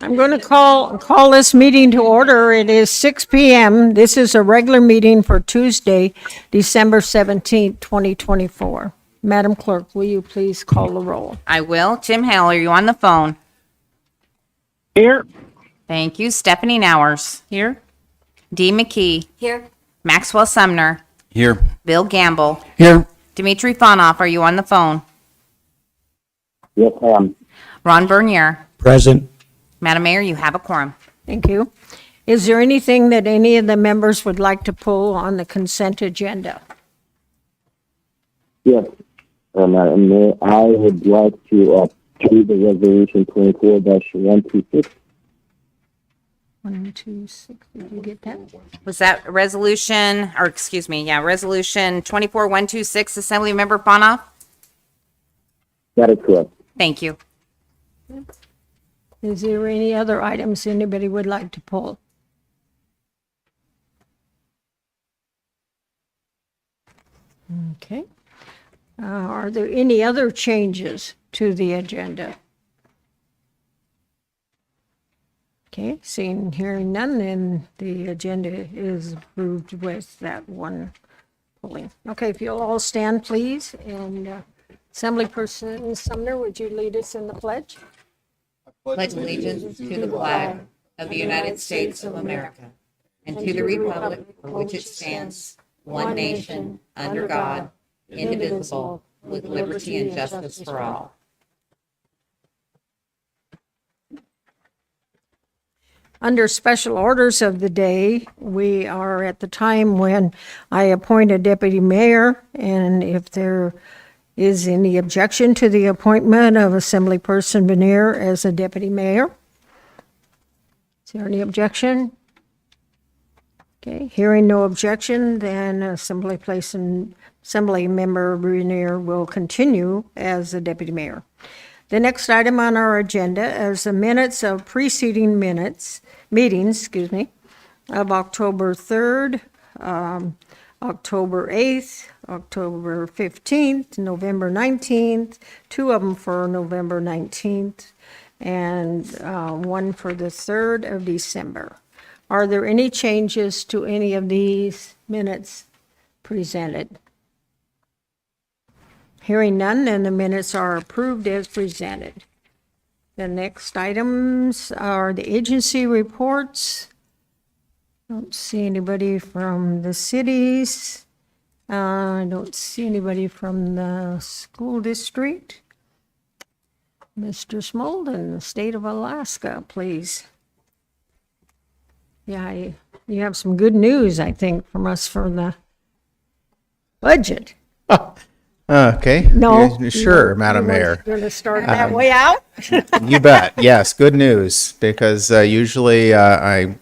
I'm going to call this meeting to order. It is 6 p.m. This is a regular meeting for Tuesday, December 17th, 2024. Madam Clerk, will you please call the roll? I will. Jim Hale, are you on the phone? Here. Thank you. Stephanie Nowers. Here. Dee McKee. Here. Maxwell Sumner. Here. Bill Gamble. Here. Dimitri Fonoff, are you on the phone? Yes, ma'am. Ron Bernier. Present. Madam Mayor, you have a quorum. Thank you. Is there anything that any of the members would like to pull on the consent agenda? Yes, Madam Mayor, I would like to approve the resolution 24-126. 126, did you get that? Was that resolution 24126, Assembly Member Fonoff? That is correct. Thank you. Is there any other items anybody would like to pull? Okay. Are there any other changes to the agenda? Okay, seeing and hearing none, then the agenda is approved with that one pulling. Okay, if you'll all stand, please, and Assemblyperson Sumner, would you lead us in the pledge? Pledge allegiance to the flag of the United States of America and to the republic for which it stands, one nation, under God, indivisible, with liberty and justice for all. Under special orders of the day, we are at the time when I appoint a deputy mayor, and if there is any objection to the appointment of Assemblyperson Bernier as a deputy mayor? Is there any objection? Okay, hearing no objection, then Assembly Member Bernier will continue as the deputy mayor. The next item on our agenda is the minutes of preceding meetings, of October 3rd, October 8th, October 15th, November 19th, two of them for November 19th, and one for the 3rd of December. Are there any changes to any of these minutes presented? Hearing none, then the minutes are approved as presented. The next items are the agency reports. Don't see anybody from the cities. I don't see anybody from the school district. Mr. Smolden, the state of Alaska, please. Yeah, you have some good news, I think, from us for the budget. Okay. No. Sure, Madam Mayor. You're going to start that way out? You bet. Yes, good news, because usually I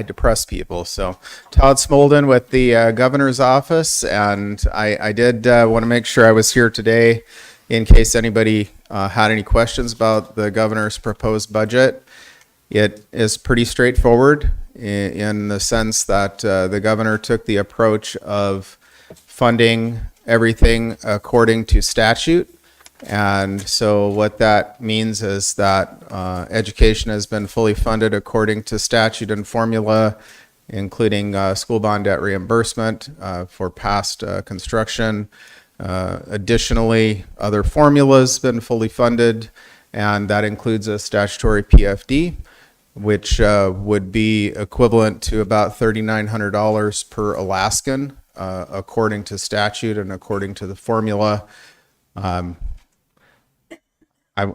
depress people. So Todd Smolden with the governor's office, and I did want to make sure I was here today in case anybody had any questions about the governor's proposed budget. It is pretty straightforward in the sense that the governor took the approach of funding everything according to statute. And so what that means is that education has been fully funded according to statute and formula, including school bond debt reimbursement for past construction. Additionally, other formulas been fully funded, and that includes a statutory PFD, which would be equivalent to about $3,900 per Alaskan, according to statute and according to the formula. I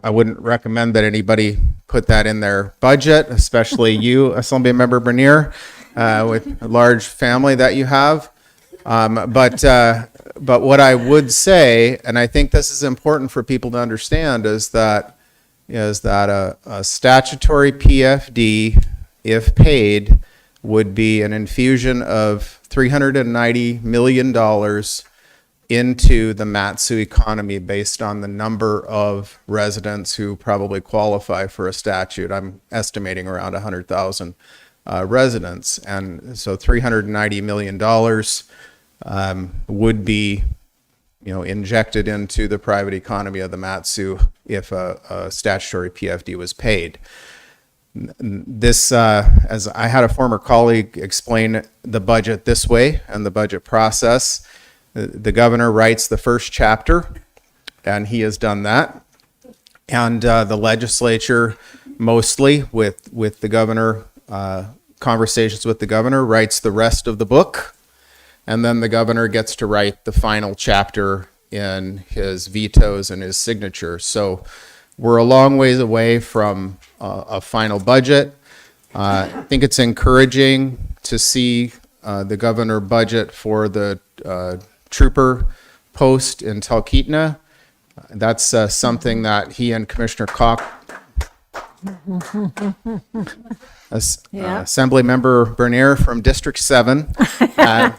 wouldn't recommend that anybody put that in their budget, especially you, Assemblymember Bernier, with a large family that you have. But what I would say, and I think this is important for people to understand, is that a statutory PFD, if paid, would be an infusion of $390 million into the Mat-Su economy based on the number of residents who probably qualify for a statute. I'm estimating around 100,000 residents. And so $390 million would be injected into the private economy of the Mat-Su if a statutory PFD was paid. This, as I had a former colleague explain the budget this way and the budget process, the governor writes the first chapter, and he has done that. And the legislature, mostly with the governor, conversations with the governor, writes the rest of the book. And then the governor gets to write the final chapter in his vetoes and his signature. So we're a long ways away from a final budget. I think it's encouraging to see the governor budget for the trooper post in Talkeetna. That's something that he and Commissioner Koch, Assembly Member Bernier from District 7. And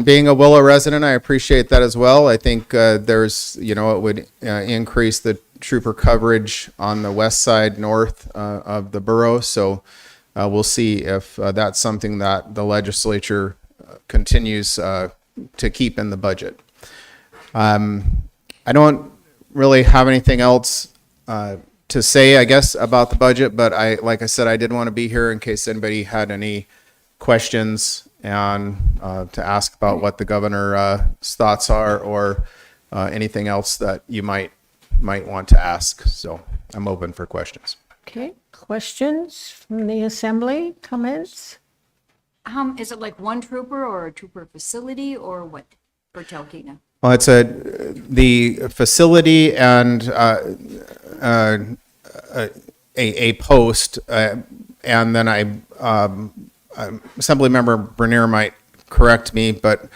being a Willow resident, I appreciate that as well. I think there's, it would increase the trooper coverage on the west side north of the borough. So we'll see if that's something that the legislature continues to keep in the budget. I don't really have anything else to say, I guess, about the budget, but like I said, I did want to be here in case anybody had any questions and to ask about what the governor's thoughts are or anything else that you might want to ask. So I'm open for questions. Okay, questions from the assembly, comments? Is it like one trooper or a trooper facility or what for Talkeetna? Well, it's the facility and a post, and then Assembly Member Bernier might correct me, but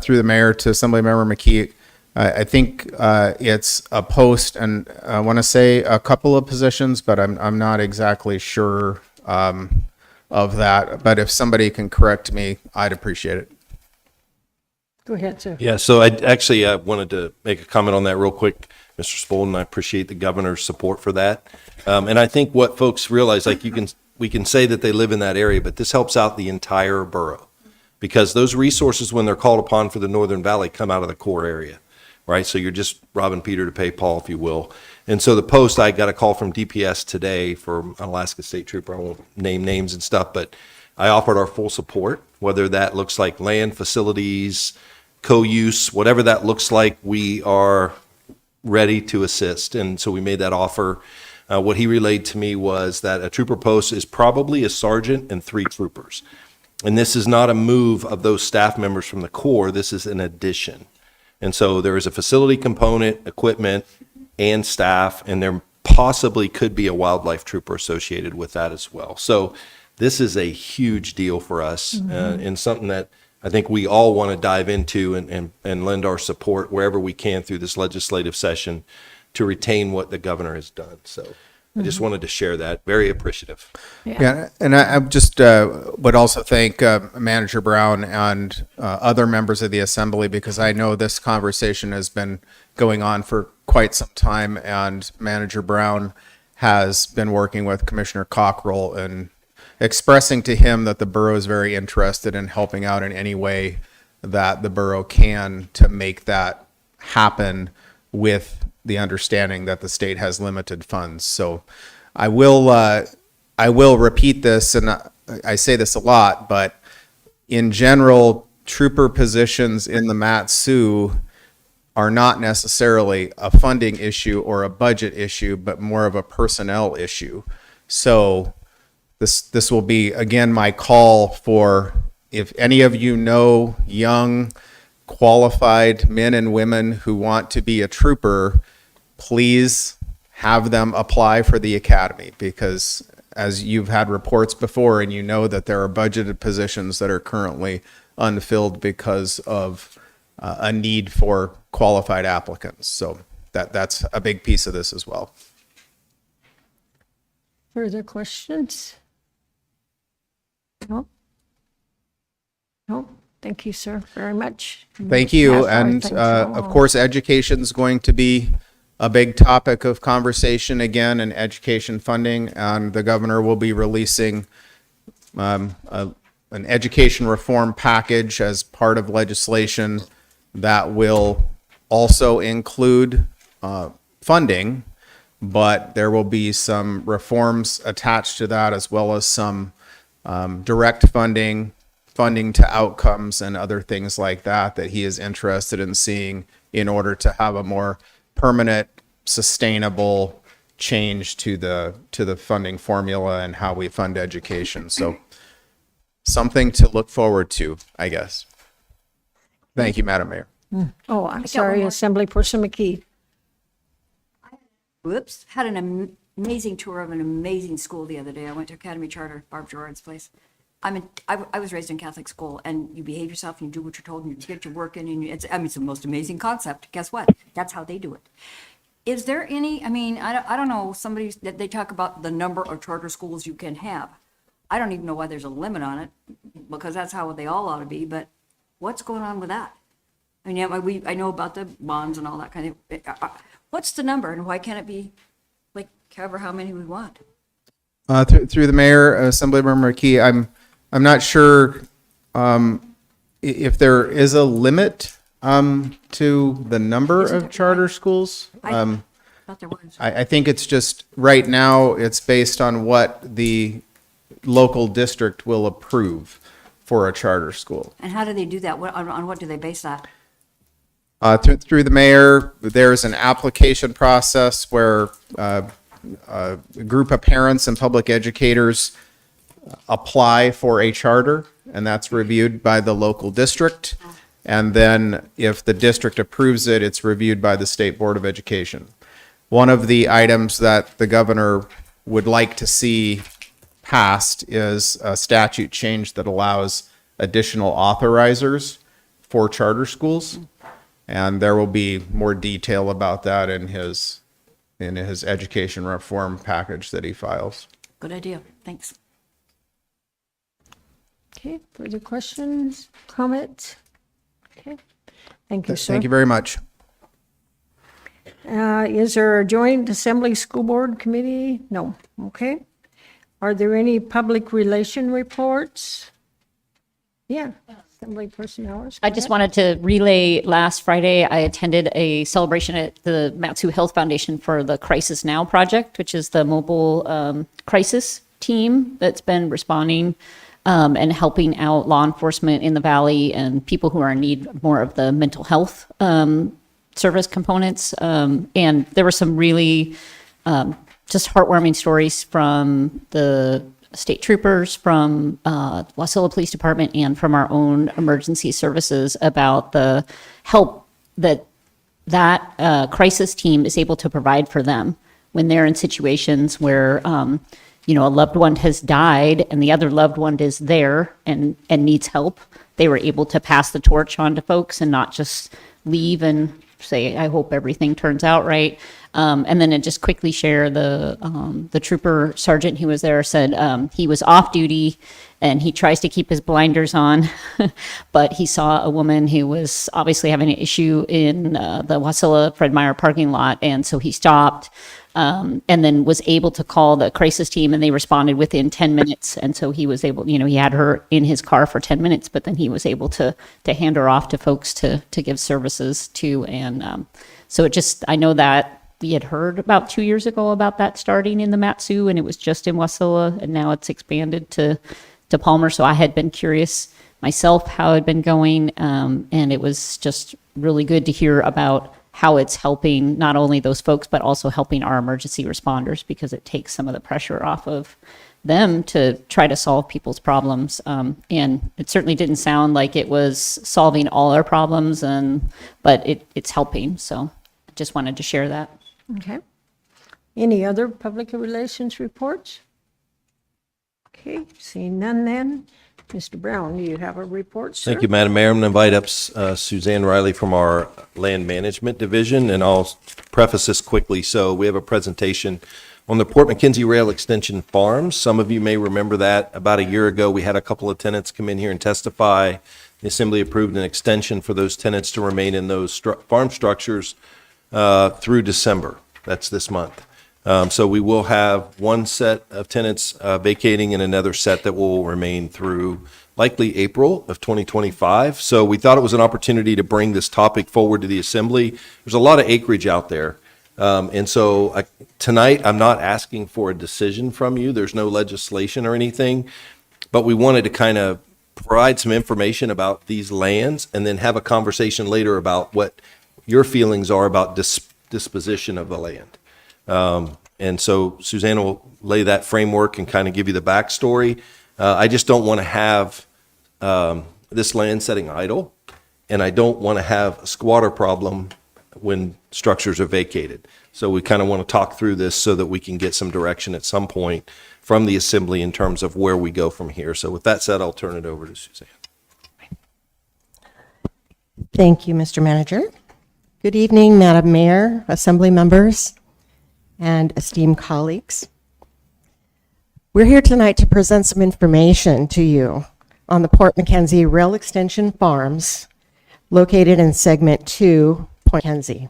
through the mayor to Assembly Member McKee, I think it's a post, and I want to say a couple of positions, but I'm not exactly sure of that. But if somebody can correct me, I'd appreciate it. Go ahead, sir. Yeah, so I wanted to make a comment on that real quick, Mr. Spolden. I appreciate the governor's support for that. And I think what folks realize, like we can say that they live in that area, but this helps out the entire borough because those resources, when they're called upon for the Northern Valley, come out of the core area, right? So you're just robbing Peter to pay Paul, if you will. And so the post, I got a call from DPS today for an Alaska State Trooper. I won't name names and stuff, but I offered our full support, whether that looks like land, facilities, co-use, whatever that looks like, we are ready to assist. And so we made that offer. What he relayed to me was that a trooper post is probably a sergeant and 3 troopers. And this is not a move of those staff members from the Corps. This is an addition. And so there is a facility component, equipment, and staff, and there possibly could be a wildlife trooper associated with that as well. So this is a huge deal for us and something that I think we all want to dive into and lend our support wherever we can through this legislative session to retain what the governor has done. So I just wanted to share that. Very appreciative. Yeah, and I just would also thank Manager Brown and other members of the assembly because I know this conversation has been going on for quite some time, and Manager Brown has been working with Commissioner Cockrell and expressing to him that the borough is very interested in helping out in any way that the borough can to make that happen with the understanding that the state has limited funds. So I will repeat this, and I say this a lot, but in general, trooper positions in the Mat-Su are not necessarily a funding issue or a budget issue, but more of a personnel issue. So this will be, again, my call for if any of you know young, qualified men and women who want to be a trooper, please have them apply for the academy, because as you've had reports before and you know that there are budgeted positions that are currently unfilled because of a need for qualified applicants. So that's a big piece of this as well. Further questions? No? No? Thank you, sir, very much. Thank you. Pass our And thanks of along. course, education is going to be a big topic of conversation again, and education funding. And the governor will be releasing an education reform package as part of legislation that will also include funding, but there will be some reforms attached to that, as well as some direct funding to outcomes and other things like that he is interested in seeing in order to have a more permanent, sustainable change to the funding formula and how we fund education. So something to look forward to, I guess. Thank you, Madam Mayor. Oh, I'm sorry, Assemblyperson McKee. Whoops, had an amazing tour of an amazing school the other day. I went to Academy Charter, Barb Gerard's place. I was raised in Catholic school, and you behave yourself and you do what you're told and you get your work in, and it's the most amazing concept. Guess what? That's how they do it. Is there any, I don't know, that they talk about the number of charter schools you can have. I don't even know why there's a limit on it, because that's how they all ought to be, but what's going on with that? I know about the bonds and all that kind of, what's the number, and why can't it be like however how many we want? Through the mayor, Assemblymember McKee, I'm not sure if there is a limit to the number of charter schools. I thought there was. I think it's just, right now, it's based on what the local district will approve for a charter school. And how do they do that? On what do they base that? Through the mayor, there's an application process where a group of parents and public educators apply for a charter, and that's reviewed by the local district. And then if the district approves it, it's reviewed by the State Board of Education. One of the items that the governor would like to see passed is a statute change that allows additional authorizers for charter schools. And there will be more detail about that in his education reform package that he files. Good idea. Thanks. Okay, further questions, comments? Okay, thank you, sir. Thank you very much. Is there a joint assembly school board committee? No, okay. Are there any public relation reports? Yeah, assembly person hours. I just wanted to relay, last Friday, I attended a celebration at the Matsu Health Foundation for the Crisis Now project, which is the mobile crisis team that's been responding and helping out law enforcement in the Valley and people who are in need more of the mental health service components. And there were some really just heartwarming stories from the state troopers, from Wasilla Police Department, and from our own emergency services about the help that crisis team is able to provide for them when they're in situations where a loved one has died and the other loved one is there and needs help. They were able to pass the torch on to folks and not just leave and say, I hope everything turns out right. And then just quickly share the trooper sergeant who was there said he was off duty and he tries to keep his blinders on, but he saw a woman who was obviously having an issue in the Wasilla Fred Meyer parking lot. And so he stopped and then was able to call the crisis team, and they responded within 10 minutes. And so he was able, he had her in his car for 10 minutes, but then he was able to hand her off to folks to give services to. And so I know that we had heard about 2 years ago about that starting in the Matsu, and it was just in Wasilla, and now it's expanded to Palmer. So I had been curious myself how it had been going, and it was just really good to hear about how it's helping not only those folks, but also helping our emergency responders, because it takes some of the pressure off of them to try to solve people's problems. And it certainly didn't sound like it was solving all our problems, but it's helping. So I just wanted to share that. Okay. Any other public relations reports? Okay, seeing none then. Mr. Brown, do you have a report, sir? Thank you, Madam Mayor. I'm going to invite up Suzanne Riley from our Land Management Division, and I'll preface this quickly. So we have a presentation on the Port McKenzie Rail Extension Farms. Some of you may remember that about a year ago, we had a couple of tenants come in here and testify. The Assembly approved an extension for those tenants to remain in those farm structures through December. That's this month. So we will have one set of tenants vacating and another set that will remain through likely April of 2025. So we thought it was an opportunity to bring this topic forward to the Assembly. There's a lot of acreage out there. And so tonight, I'm not asking for a decision from you. There's no legislation or anything, but we wanted to kind of provide some information about these lands and then have a conversation later about what your feelings are about disposition of the land. And so Susanna will lay that framework and kind of give you the backstory. I just don't want to have this land sitting idle, and I don't want to have a squatter problem when structures are vacated. So we kind of want to talk through this so that we can get some direction at some point from the Assembly in terms of where we go from here. So with that said, I'll turn it over to Suzanne. Thank you, Mr. Manager. Good evening, Madam Mayor, Assembly members, and esteemed colleagues. We're here tonight to present some information to you on the Port Mackenzie Rail Extension Farms located in Segment 2, Point Mackenzie.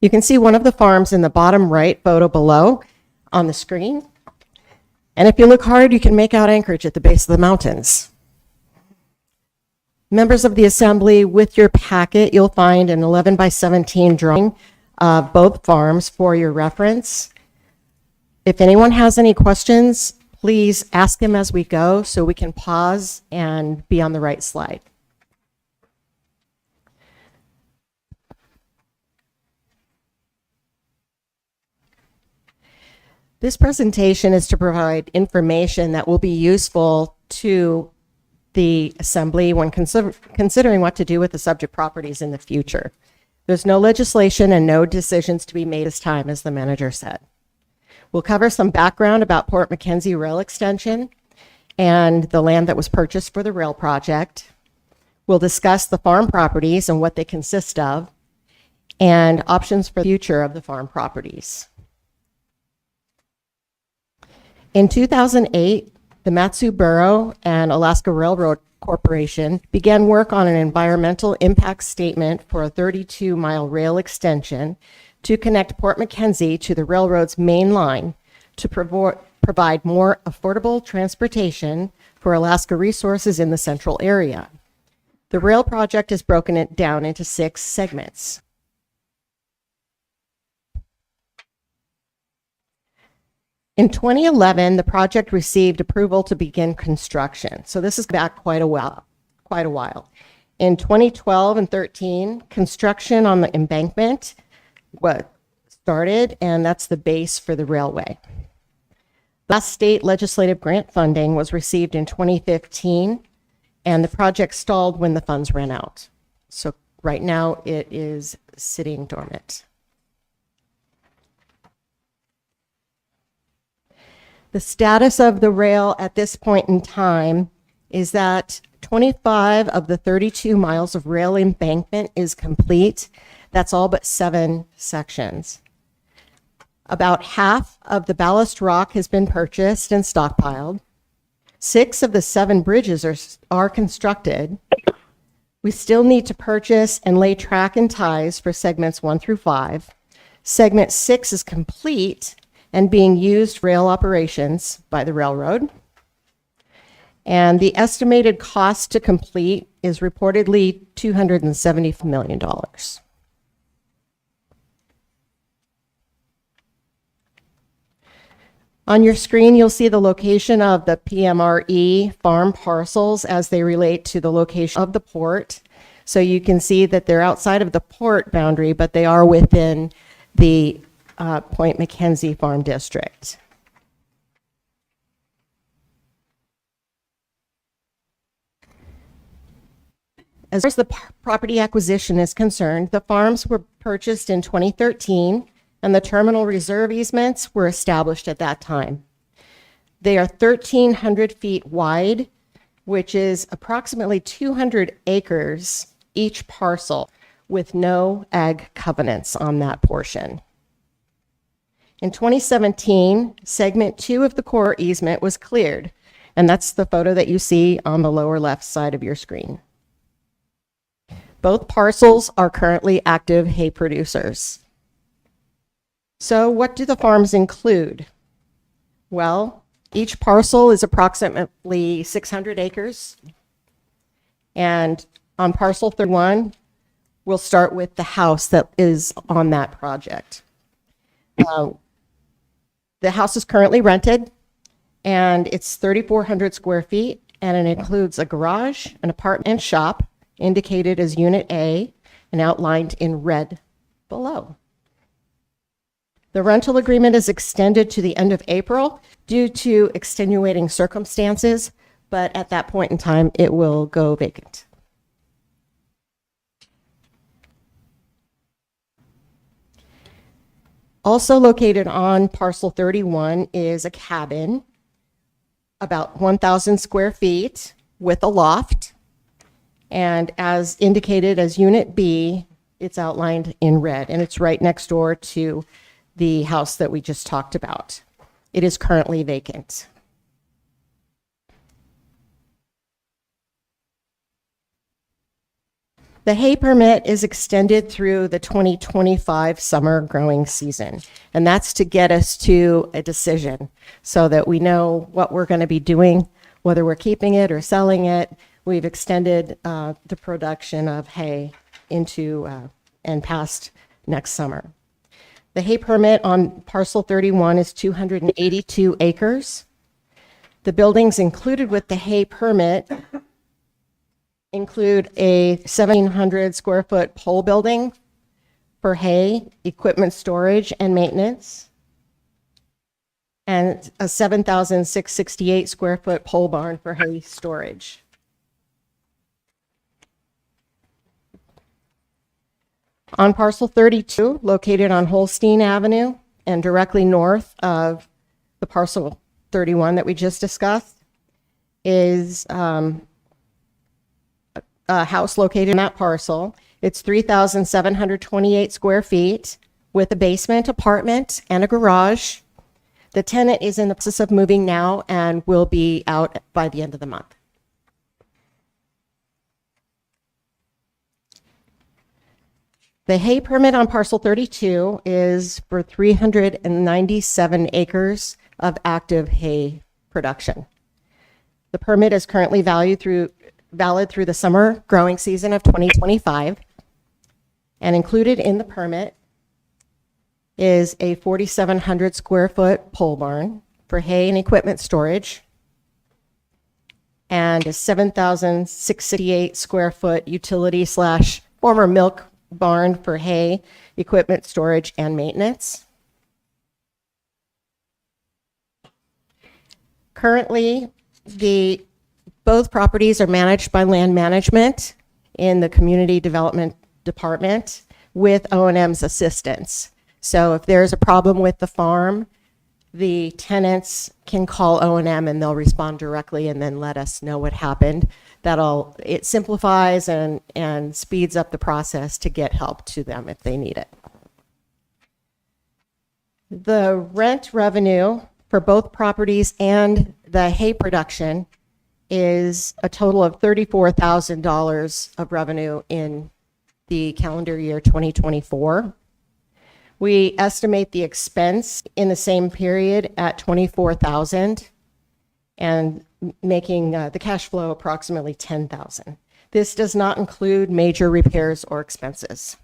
You can see one of the farms in the bottom right photo below on the screen. And if you look hard, you can make out Anchorage at the base of the mountains. Members of the Assembly, with your packet, you'll find an 11 by 17 drawing of both farms for your reference. If anyone has any questions, please ask them as we go so we can pause and be on the right slide. This presentation is to provide information that will be useful to the Assembly when considering what to do with the subject properties in the future. There's no legislation and no decisions to be made this time, as the manager said. We'll cover some background about Port Mackenzie Rail Extension and the land that was purchased for the rail project. We'll discuss the farm properties and what they consist of, and options for the future of the farm properties. In 2008, the Matsu Borough and Alaska Railroad Corporation began work on an environmental impact statement for a 32-mile rail extension to connect Port Mackenzie to the railroad's main line to provide more affordable transportation for Alaska resources in the central area. The rail project is broken down into 6 segments. In 2011, the project received approval to begin construction. So this is back quite a while. In 2012 and 13, construction on the embankment started, and that's the base for the railway. Last state legislative grant funding was received in 2015, and the project stalled when the funds ran out. So right now it is sitting dormant. The status of the rail at this point in time is that 25 of the 32 miles of rail embankment is complete. That's all but 7 sections. About half of the ballast rock has been purchased and stockpiled. 6 of the 7 bridges are constructed. We still need to purchase and lay track and ties for segments 1 through 5. Segment 6 is complete and being used for rail operations by the railroad. And the estimated cost to complete is reportedly $270 million. On your screen, you'll see the location of the PMRE farm parcels as they relate to the location of the port. So you can see that they're outside of the port boundary, but they are within the Point Mackenzie Farm District. As far as the property acquisition is concerned, the farms were purchased in 2013, and the terminal reserve easements were established at that time. They are 1,300 feet wide, which is approximately 200 acres each parcel, with no ag covenants on that portion. In 2017, segment 2 of the core easement was cleared, and that's the photo that you see on the lower left side of your screen. Both parcels are currently active hay producers. So what do the farms include? Well, each parcel is approximately 600 acres. And on parcel 31, we'll start with the house that is on that project. The house is currently rented, and it's 3,400 square feet, and it includes a garage, an apartment shop, indicated as Unit A, and outlined in red below. The rental agreement is extended to the end of April due to extenuating circumstances, but at that point in time, it will go vacant. Also located on parcel 31 is a cabin, about 1,000 square feet with a loft. And as indicated as Unit B, it's outlined in red, and it's right next door to the house that we just talked about. It is currently vacant. The hay permit is extended through the 2025 summer growing season, and that's to get us to a decision so that we know what we're going to be doing, whether we're keeping it or selling it. We've extended the production of hay into and past next summer. The hay permit on parcel 31 is 282 acres. The buildings included with the hay permit include a 1,700 square foot pole building for hay, equipment storage, and maintenance, and a 7,668 square foot pole barn for hay storage. On parcel 32, located on Holstein Avenue and directly north of the parcel 31 that we just discussed, is a house located in that parcel. It's 3,728 square feet with a basement, apartment, and a garage. The tenant is in the process of moving now and will be out by the end of the month. The hay permit on parcel 32 is for 397 acres of active hay production. The permit is currently valid through the summer growing season of 2025. And included in the permit is a 4,700 square foot pole barn for hay and equipment storage, and a 7,668 square foot utility / former milk barn for hay, equipment storage, and maintenance. Currently, both properties are managed by land management in the community development department with O&M's assistance. So if there's a problem with the farm, the tenants can call O&M and they'll respond directly and then let us know what happened. It simplifies and speeds up the process to get help to them if they need it. The rent revenue for both properties and the hay production is a total of $34,000 of revenue in the calendar year 2024. We estimate the expense in the same period at $24,000 and making the cash flow approximately $10,000. This does not include major repairs or expenses,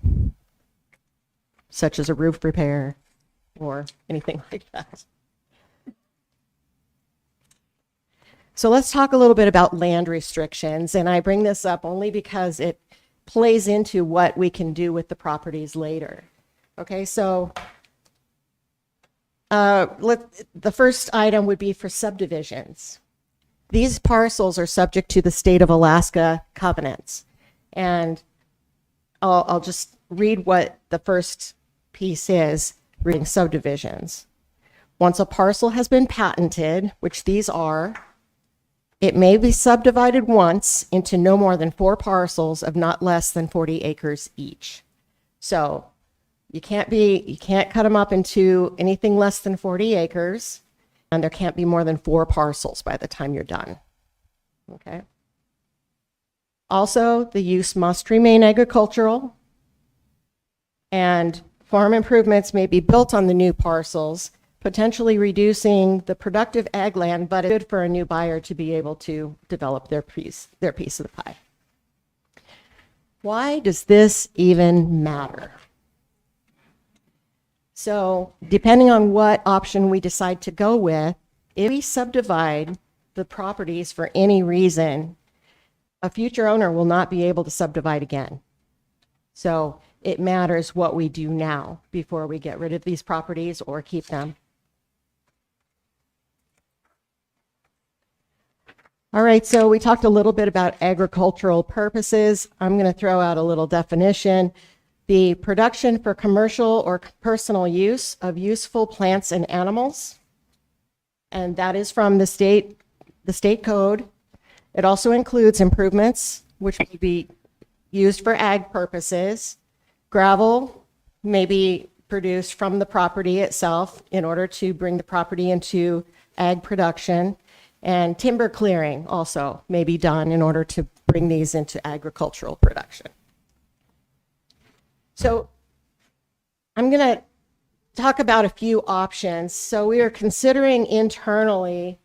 such as a roof repair or anything like that. So let's talk a little bit about land restrictions, and I bring this up only because it plays into what we can do with the properties later. Okay, so the first item would be for subdivisions. These parcels are subject to the state of Alaska covenants, and I'll just read what the first piece is, reading subdivisions. Once a parcel has been patented, which these are, it may be subdivided once into no more than 4 parcels of not less than 40 acres each. So you can't cut them up into anything less than 40 acres, and there can't be more than 4 parcels by the time you're done. Okay. Also, the use must remain agricultural, and Farm improvements may be built on the new parcels, potentially reducing the productive ag land, but it's good for a new buyer to be able to develop their piece of the pie. Why does this even matter? So depending on what option we decide to go with, if we subdivide the properties for any reason, a future owner will not be able to subdivide again. So it matters what we do now before we get rid of these properties or keep them. All right, so we talked a little bit about agricultural purposes. I'm going to throw out a little definition. The production for commercial or personal use of useful plants and animals. And that is from the state code. It also includes improvements, which may be used for ag purposes. Gravel may be produced from the property itself in order to bring the property into ag production. And timber clearing also may be done in order to bring these into agricultural production. So I'm going to talk about a few options. So we are considering internally,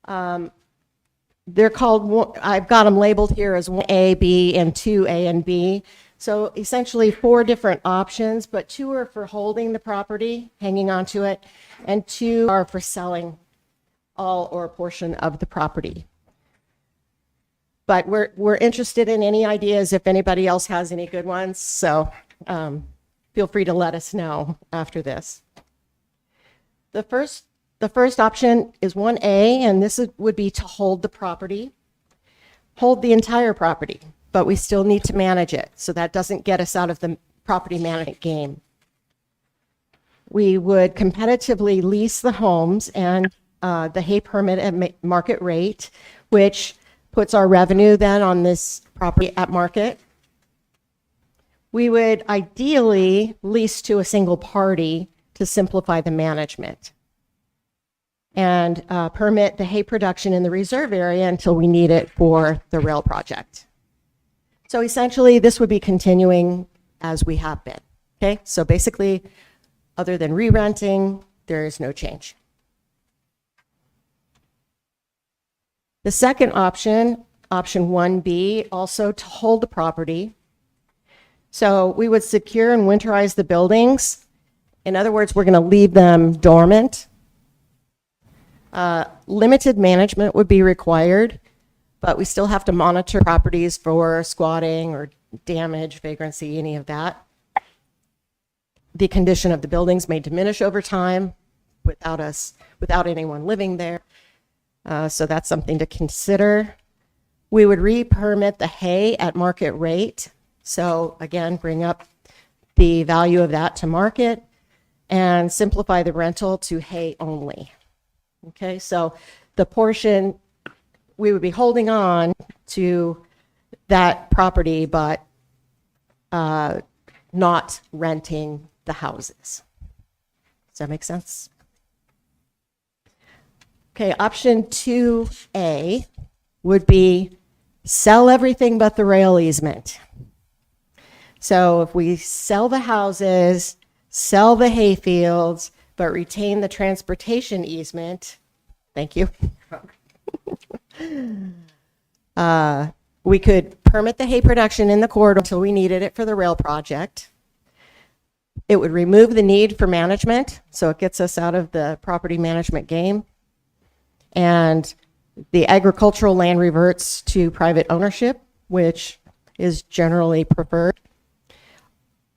they're called, I've got them labeled here as 1A, B, and 2A and B. So essentially 4 different options, but 2 are for holding the property, hanging on to it, and 2 are for selling all or a portion of the property. But we're interested in any ideas if anybody else has any good ones. So feel free to let us know after this. The first option is 1A, and this would be to hold the property, hold the entire property, but we still need to manage it. So that doesn't get us out of the property management game. We would competitively lease the homes and the hay permit at market rate, which puts our revenue then on this property at market. We would ideally lease to a single party to simplify the management and permit the hay production in the reserve area until we need it for the rail project. So essentially, this would be continuing as we have been. Okay, so basically, other than re-renting, there is no change. The second option, option 1B, also to hold the property. So we would secure and winterize the buildings. In other words, we're going to leave them dormant. Limited management would be required, but we still have to monitor properties for squatting or damage, vagrancy, any of that. The condition of the buildings may diminish over time without anyone living there. So that's something to consider. We would re-permit the hay at market rate. So again, bring up the value of that to market and simplify the rental to hay only. Okay, so the portion we would be holding on to that property, but not renting the houses. Does that make sense? Okay, option 2A would be sell everything but the rail easement. So if we sell the houses, sell the hay fields, but retain the transportation easement, thank you. We could permit the hay production in the corridor until we needed it for the rail project. It would remove the need for management, so it gets us out of the property management game. And the agricultural land reverts to private ownership, which is generally preferred.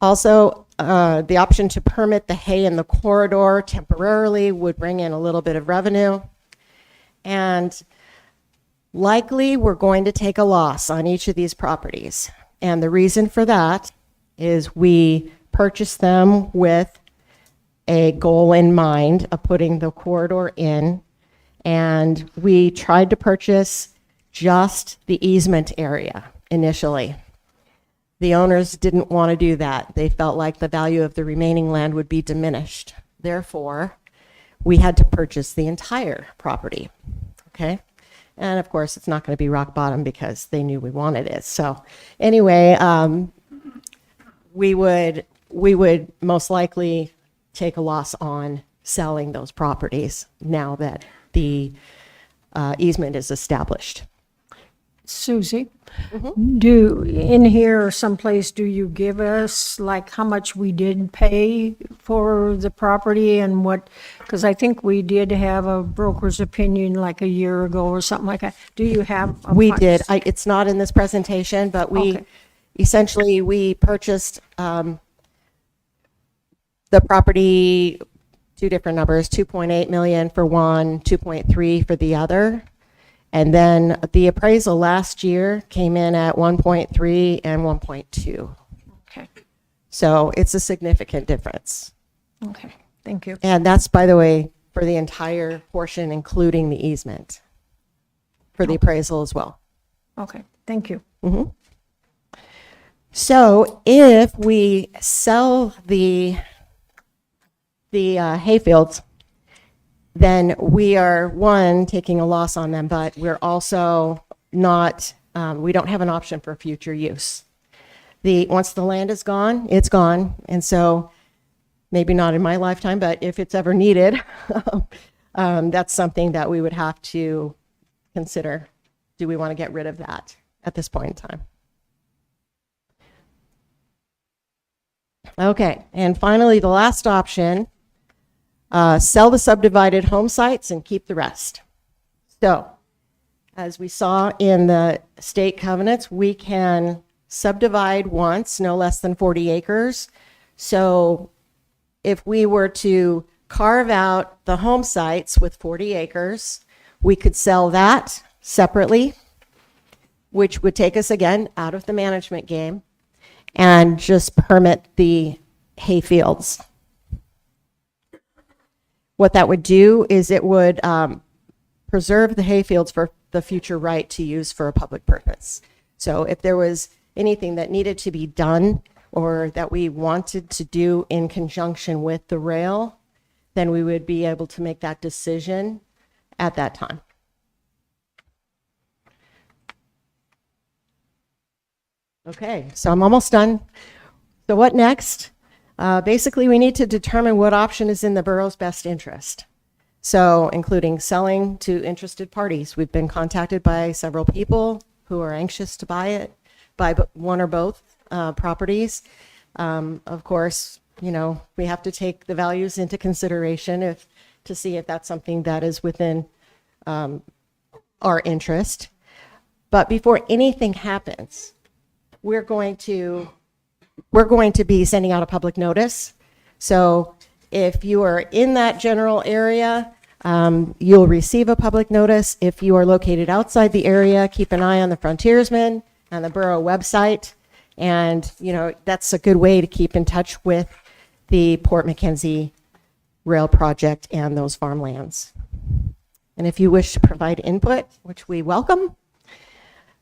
Also, the option to permit the hay in the corridor temporarily would bring in a little bit of revenue. And likely we're going to take a loss on each of these properties. And the reason for that is we purchased them with a goal in mind of putting the corridor in. And we tried to purchase just the easement area initially. The owners didn't want to do that. They felt like the value of the remaining land would be diminished. Therefore, we had to purchase the entire property. Okay? And of course, it's not going to be rock bottom because they knew we wanted it. So anyway, we would we would most likely take a loss on selling those properties now that the easement is established. Susie, do, in here or someplace, do you give us like how much we did pay for the property and what, because I think we did have a broker's opinion like a year ago or something like that. Do you have? We did. It's not in this presentation, but we Okay. essentially, we purchased the property, two different numbers, 2.8 million for one, 2.3 for the other. And then the appraisal last year came in at 1.3 and 1.2. Okay, So it's a significant difference. okay, thank you. And that's, by the way, for the entire portion, including the easement, for the appraisal as well. Okay, thank you. So if we sell the hayfields, then we are, one, taking a loss on them, but we're also not, we don't have an option for future use. Once the land is gone, it's gone. And so maybe not in my lifetime, but if it's ever needed, that's something that we would have to consider. Do we want to get rid of that at this point in time? Okay, and finally, the last option, sell the subdivided home sites and keep the rest. So, as we saw in the state covenants, we can subdivide once, no less than 40 acres. So, if we were to carve out the home sites with 40 acres, we could sell that separately, which would take us again out of the management game, and just permit the hayfields. What that would do is it would preserve the hayfields for the future right to use for a public purpose. So if there was anything that needed to be done or that we wanted to do in conjunction with the rail, then we would be able to make that decision at that time. Okay, so I'm almost done. So what next? Basically, we need to determine what option is in the borough's best interest. So including selling to interested parties. We've been contacted by several people who are anxious to buy one or both properties. Of course, you know, we have to take the values into consideration to see if that's something that is within our interest. But before anything happens, we're going to be sending out a public notice. So if you are in that general area, you'll receive a public notice. If you are located outside the area, keep an eye on the Frontiersman and the borough website. And, you know, that's a good way to keep in touch with the Port Mackenzie Rail Project and those farmlands. And if you wish to provide input, which we welcome,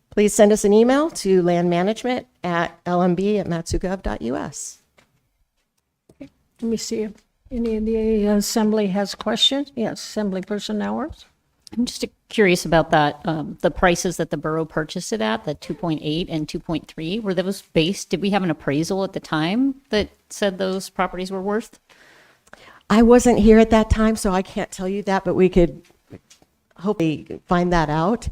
please send us an email to landmanagement@lmb@matsugov.us. Let me see if any of the assembly has questions. Yes, Assembly Person Hours. I'm just curious about that, the prices that the borough purchased it at, the 2.8 and 2.3, were those based, did we have an appraisal at the time that said those properties were worth? I wasn't here at that time, so I can't tell you that, but we could hopefully find that out.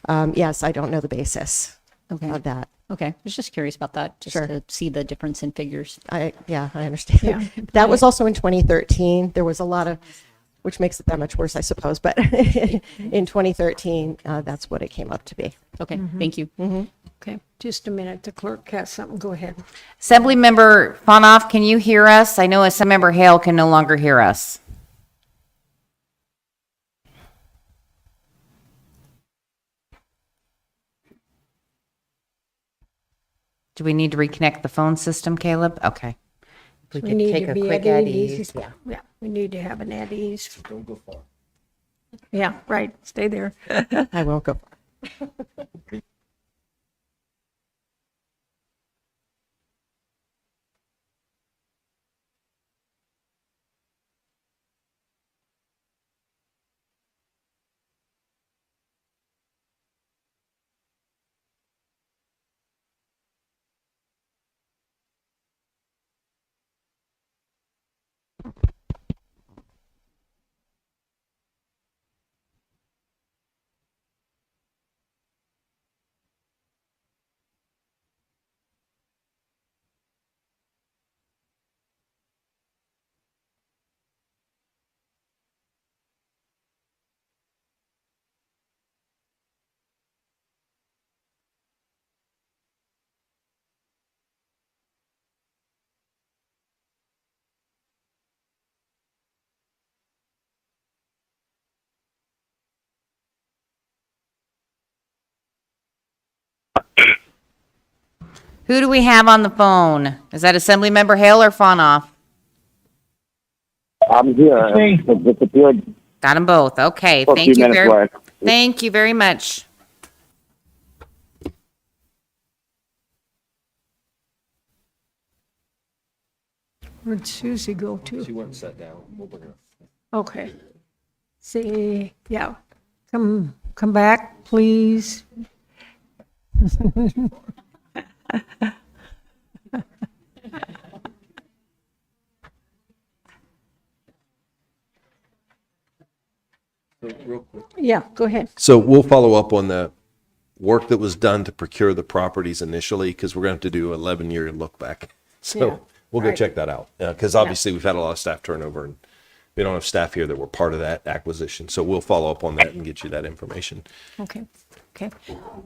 Yes, I don't know the basis Okay. of that. Okay, I was just curious about that, just Sure. to see the difference in figures. I understand. Yeah. That was also in 2013. There was a lot of, which makes it that much worse, I suppose, but in 2013, that's what it came up to be. Okay, thank you. Okay, just a minute. The clerk has something. Go ahead. Assemblymember Bonoff, can you hear us? I know Assemblymember Hale can no longer hear us. Do we need to reconnect the phone system, Caleb? Okay. We need to be at ease. Yeah, we need to have an at ease. Don't go far. Yeah, right. Stay there. I won't go. Who do we have on the phone? Is that Assemblymember Hale or Fonoff? I'm here. It disappeared Got them both. Okay, for a thank few you minutes. very, Where thank you very much. Where'd Susie go to? She went and sat down. We'll bring her up. Okay. See, yeah, come back, please. Yeah, go ahead. So we'll follow up on the work that was done to procure the properties initially, because we're going to have to do 11-year look back. So Yeah, we'll go right. check that out. Because obviously we've had a lot of staff turnover, and we don't have staff here that were part of that acquisition. So we'll follow up on that and get you that information. Okay, okay.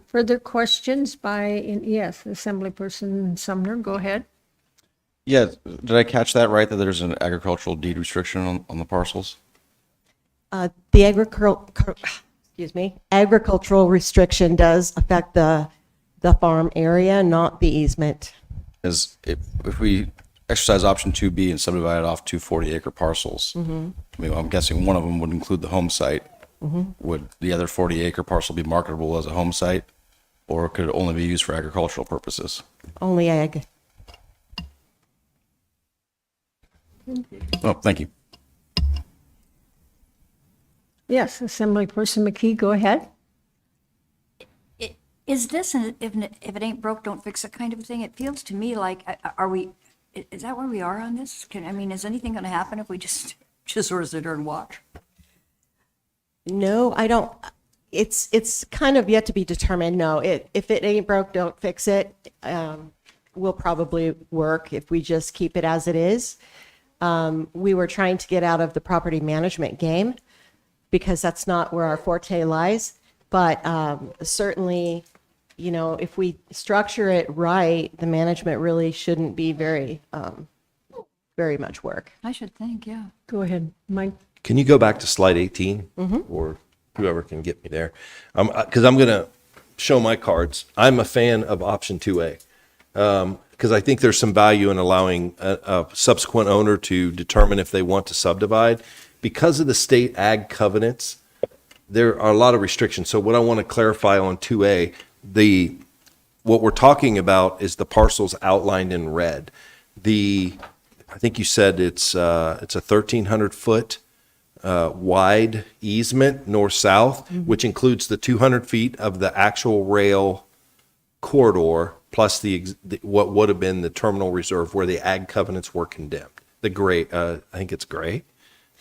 Further questions by, yes, Assemblyperson Sumner, go ahead. Yeah, did I catch that right, that there's an agricultural deed restriction on the parcels? The agricultural restriction does affect the farm area, not the easement. Is if we exercise option 2B and subdivide it off two 40-acre parcels, I mean, I'm guessing one of them would include the home site. Would the other 40-acre parcel be marketable as a home site, or could it only be used for agricultural purposes? Only ag. Oh, thank you. Yes, Assemblyperson McKee, go ahead. Is this, if it ain't broke, don't fix it kind of thing? It feels to me like, is that where we are on this? Is anything going to happen if we just sort of sit there and watch? No, I don't. It's kind of yet to be determined. No, if it ain't broke, don't fix it. Will probably work if we just keep it as it is. We were trying to get out of the property management game because that's not where our forte lies. But certainly, if we structure it right, the management really shouldn't be very much work. I should think, yeah. Go ahead, Mike. Can you go back to slide 18, or whoever can get me there? Because I'm going to show my cards. I'm a fan of option 2A, because I think there's some value in allowing a subsequent owner to determine if they want to subdivide. Because of the state ag covenants, there are a lot of restrictions. So what I want to clarify on 2A, what we're talking about is the parcels outlined in red. I think you said it's a 1,300 foot wide easement north-south, which includes the 200 feet of the actual rail corridor plus what would have been the terminal reserve where the ag covenants were condemned. The gray, I think it's gray.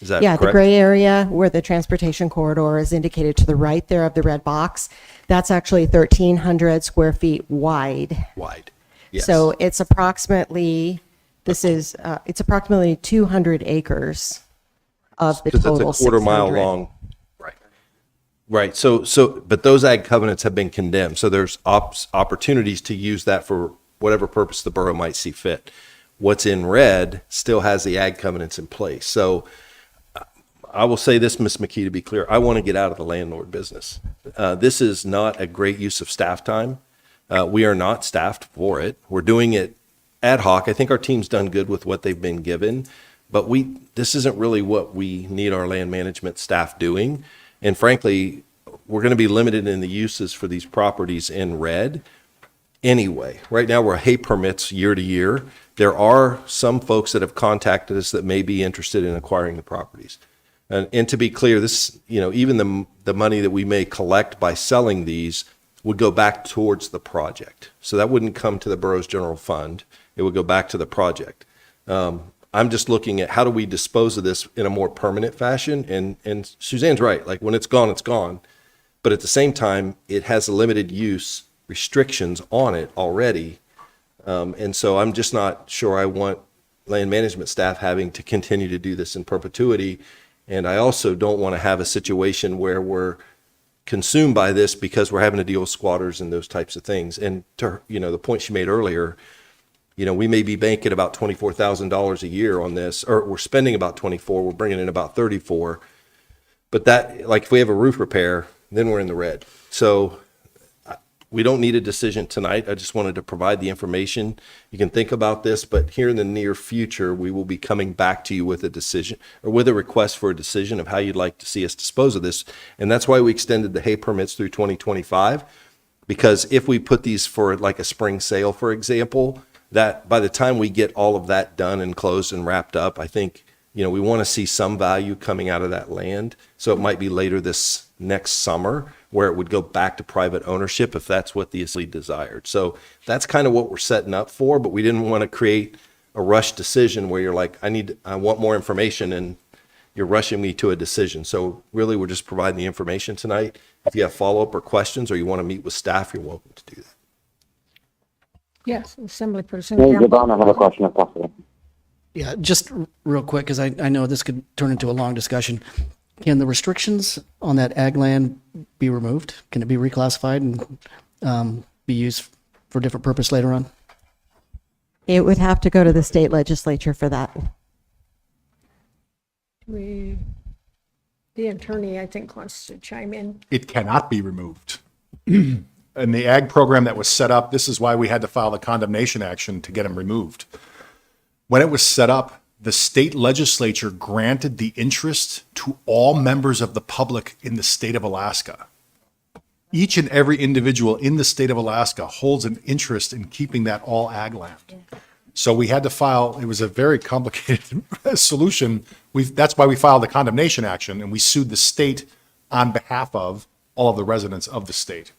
Is that Yeah, correct? the gray area where the transportation corridor is indicated to the right there of the red box, that's actually 1,300 square feet wide. Wide. Yes. So it's approximately 200 acres of the Because total it's a quarter mile 600. long. Right. Right. So, but those ag covenants have been condemned. So there's opportunities to use that for whatever purpose the borough might see fit. What's in red still has the ag covenants in place. So I will say this, Ms. McKee, to be clear, I want to get out of the landlord business. This is not a great use of staff time. We are not staffed for it. We're doing it ad hoc. I think our team's done good with what they've been given, but this isn't really what we need our land management staff doing. And frankly, we're going to be limited in the uses for these properties in red anyway. Right now, we're hay permits year to year. There are some folks that have contacted us that may be interested in acquiring the properties. And to be clear, this, even the money that we may collect by selling these would go back towards the project. So that wouldn't come to the borough's general fund. It would go back to the project. I'm just looking at how do we dispose of this in a more permanent fashion. And Suzanne's right. Like when it's gone, it's gone. But at the same time, it has a limited use restrictions on it already. And so I'm just not sure I want land management staff having to continue to do this in perpetuity. And I also don't want to have a situation where we're consumed by this because we're having to deal with squatters and those types of things. And to, the point she made earlier, we may be banking about $24,000 a year on this, or we're spending about 24, we're bringing in about 34. But that, like if we have a roof repair, then we're in the red. So we don't need a decision tonight. I just wanted to provide the information. You can think about this, but here in the near future, we will be coming back to you with a decision or with a request for a decision of how you'd like to see us dispose of this. And that's why we extended the hay permits through 2025, because if we put these for like a spring sale, for example, that by the time we get all of that done and closed and wrapped up, I think, we want to see some value coming out of that land. So it might be later this next summer where it would go back to private ownership if that's what the estate desired. So that's kind of what we're setting up for, but we didn't want to create a rush decision where you're like, I want more information and you're rushing me to a decision. So really we're just providing the information tonight. If you have follow-up or questions or you want to meet with staff, you're welcome to do that. Yes, Assemblyperson Hey, Campbell. Devon, I have a question if possible. Yeah, just real quick, because I know this could turn into a long discussion. Can the restrictions on that ag land be removed? Can it be reclassified and be used for a different purpose later on? It would have to go to the state legislature for that. The attorney, I think, wants to chime in. It cannot be removed. In the ag program that was set up, this is why we had to file the condemnation action to get them removed. When it was set up, the state legislature granted the interest to all members of the public in the state of Alaska. Each and every individual in the state of Alaska holds an interest in keeping that all ag land. So we had to file, it was a very complicated solution. That's why we filed the condemnation action, and we sued the state on behalf of all of the residents of the state.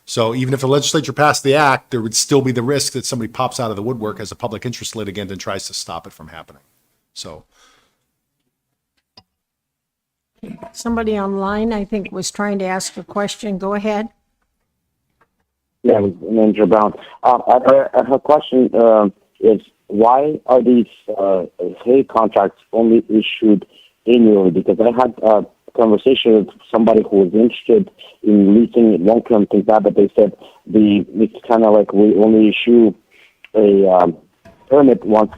So even if the legislature passed the act, there would still be the risk that somebody pops out of the woodwork as a public interest litigant and tries to stop it from happening. So Somebody online, I think, was trying to ask a question. Go ahead. Yeah, Manager Brown. Her question is, why are these hay contracts only issued annually? Because I had a conversation with somebody who was interested in leasing long-term things that, but they said it's kind of like we only issue a permit once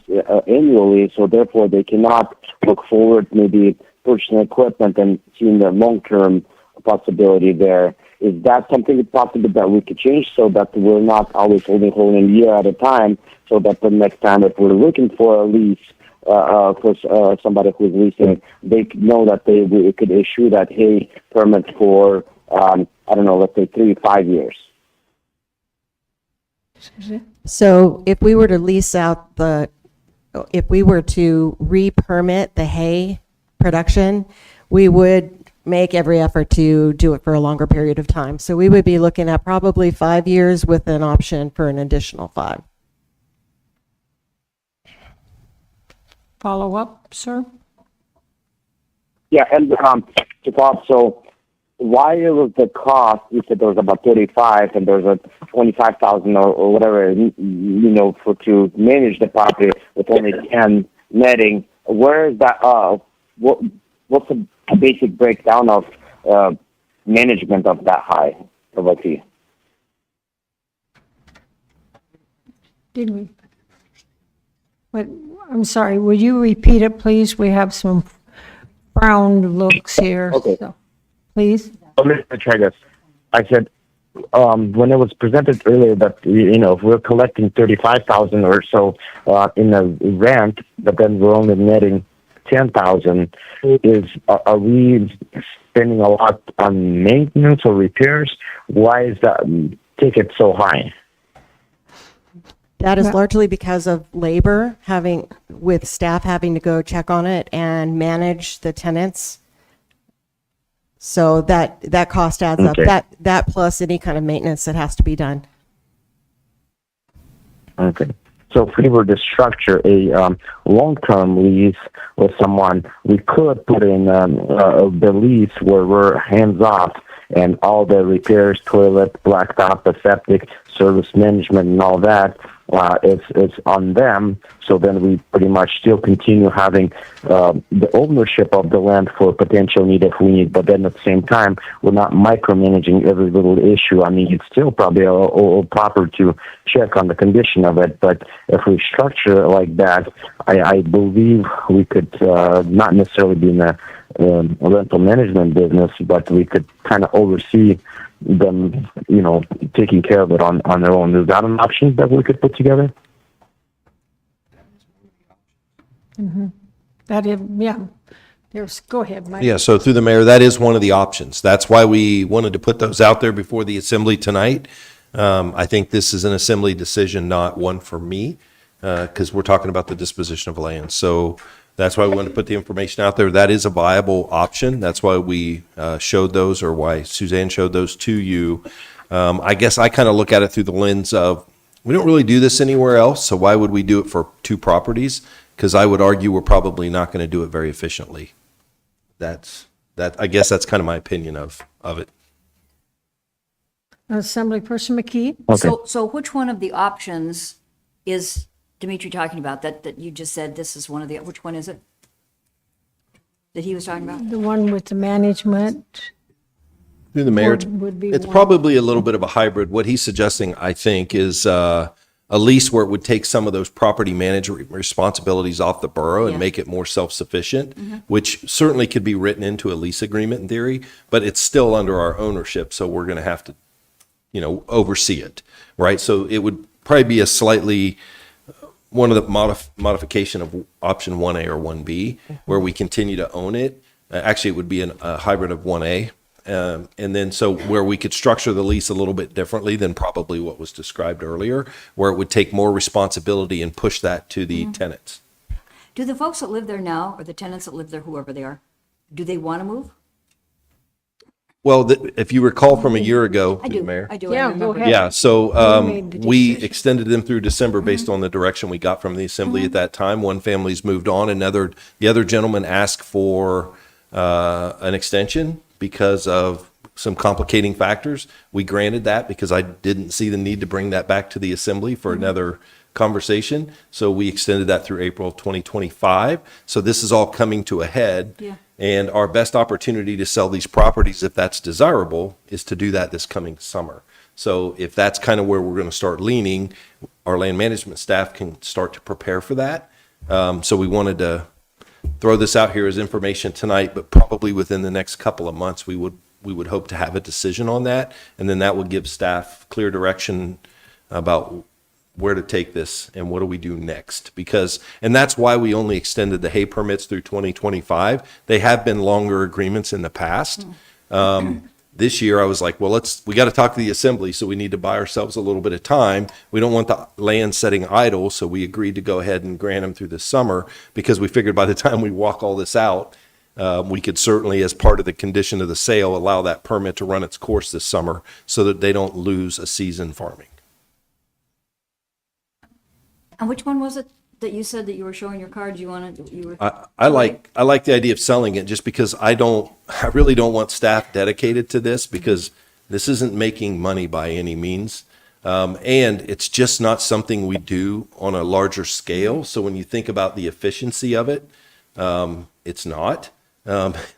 annually, so therefore they cannot look forward, maybe purchasing equipment and seeing the long-term possibility there. Is that something possible that we could change so that we're not always holding a year at a time, so that the next time if we're looking for a lease for somebody who's leasing, they could know that we could issue that hay permit for, I don't know, let's say 3 to 5 years? So if we were to lease out if we were to re-permit the hay production, we would make every effort to do it for a longer period of time. So we would be looking at probably 5 years with an option for an additional 5. Follow up, sir? Yeah, and to Bob, so why was the cost, you said there was about 35 and there's a 25,000 or whatever, for to manage the property with only 10 netting. Where is that, what's the basic breakdown of management of that high of a fee? Did we? What, I'm sorry, would you repeat it, please? We have some frowned looks here. Okay. So, please. Let me try this. I said, when it was presented earlier that, if we're collecting 35,000 or so in a rent, but then we're only netting 10,000, are we spending a lot on maintenance or repairs? Why is that ticket so high? That is largely because of labor, with staff having to go check on it and manage the tenants. So that cost adds Okay. up. That plus any kind of maintenance that has to be done. Okay. So if we were to structure a long-term lease with someone, we could put in the lease where we're hands-off and all the repairs, toilet, blacktop, the septic, service management, and all that is on them. So then we pretty much still continue having the ownership of the land for potential need if we need, but then at the same time, we're not micromanaging every little issue. I mean, it's still probably all proper to check on the condition of it, but if we structure it like that, I believe we could not necessarily be in a rental management business, but we could kind of oversee them, taking care of it on their own. Is that an option that we could put together? That is, yeah. Go ahead, Mike. Yeah, so through the mayor, that is one of the options. That's why we wanted to put those out there before the assembly tonight. I think this is an assembly decision, not one for me, because we're talking about the disposition of land. So that's why we wanted to put the information out there. That is a viable option. That's why we showed those, or why Suzanne showed those to you. I guess I kind of look at it through the lens of, we don't really do this anywhere else, so why would we do it for 2 properties? Because I would argue we're probably not going to do it very efficiently. I guess that's kind of my opinion of it. Assemblyperson McKee? Okay. So which one of the options is Dimitri talking about, that you just said this is one of the, which one is it? That he was talking about? The one with the management? Through the mayor, Would be it's one. probably a little bit of a hybrid. What he's suggesting, I think, is a lease where it would take some of those property management responsibilities off the borough and Yeah. make it more self-sufficient, which certainly could be written into a lease agreement in theory, but it's still under our ownership, so we're going to have to, oversee it, right? So it would probably be a slightly, one of the modification of option 1A or 1B, where we continue to own it. Actually, it would be a hybrid of 1A. And then so where we could structure the lease a little bit differently than probably what was described earlier, where it would take more responsibility and push that to the tenants. Do the folks that live there now, or the tenants that live there, whoever they are, do they want to move? Well, if you recall from a year ago, I do, Mayor. I do. Yeah, I go remember. ahead. Yeah, so made the we decision. extended them through December based on the direction we got from the assembly at that time. One family's moved on, the other gentleman asked for an extension because of some complicating factors. We granted that because I didn't see the need to bring that back to the assembly for another conversation. So we extended that through April of 2025. So this is all coming to a head. Yeah. And our best opportunity to sell these properties, if that's desirable, is to do that this coming summer. So if that's kind of where we're going to start leaning, our land management staff can start to prepare for that. So we wanted to throw this out here as information tonight, but probably within the next couple of months, we would hope to have a decision on that. And then that would give staff clear direction about where to take this and what do we do next. And that's why we only extended the hay permits through 2025. They have been longer agreements in the past. This year I was like, well, we got to talk to the assembly, so we need to buy ourselves a little bit of time. We don't want the land sitting idle, so we agreed to go ahead and grant them through the summer because we figured by the time we walk all this out, we could certainly, as part of the condition of the sale, allow that permit to run its course this summer so that they don't lose a season farming. And which one was it that you said that you were showing your cards? You were. I like the idea of selling it just because I really don't want staff dedicated to this because this isn't making money by any means. And it's just not something we do on a larger scale. So when you think about the efficiency of it, it's not.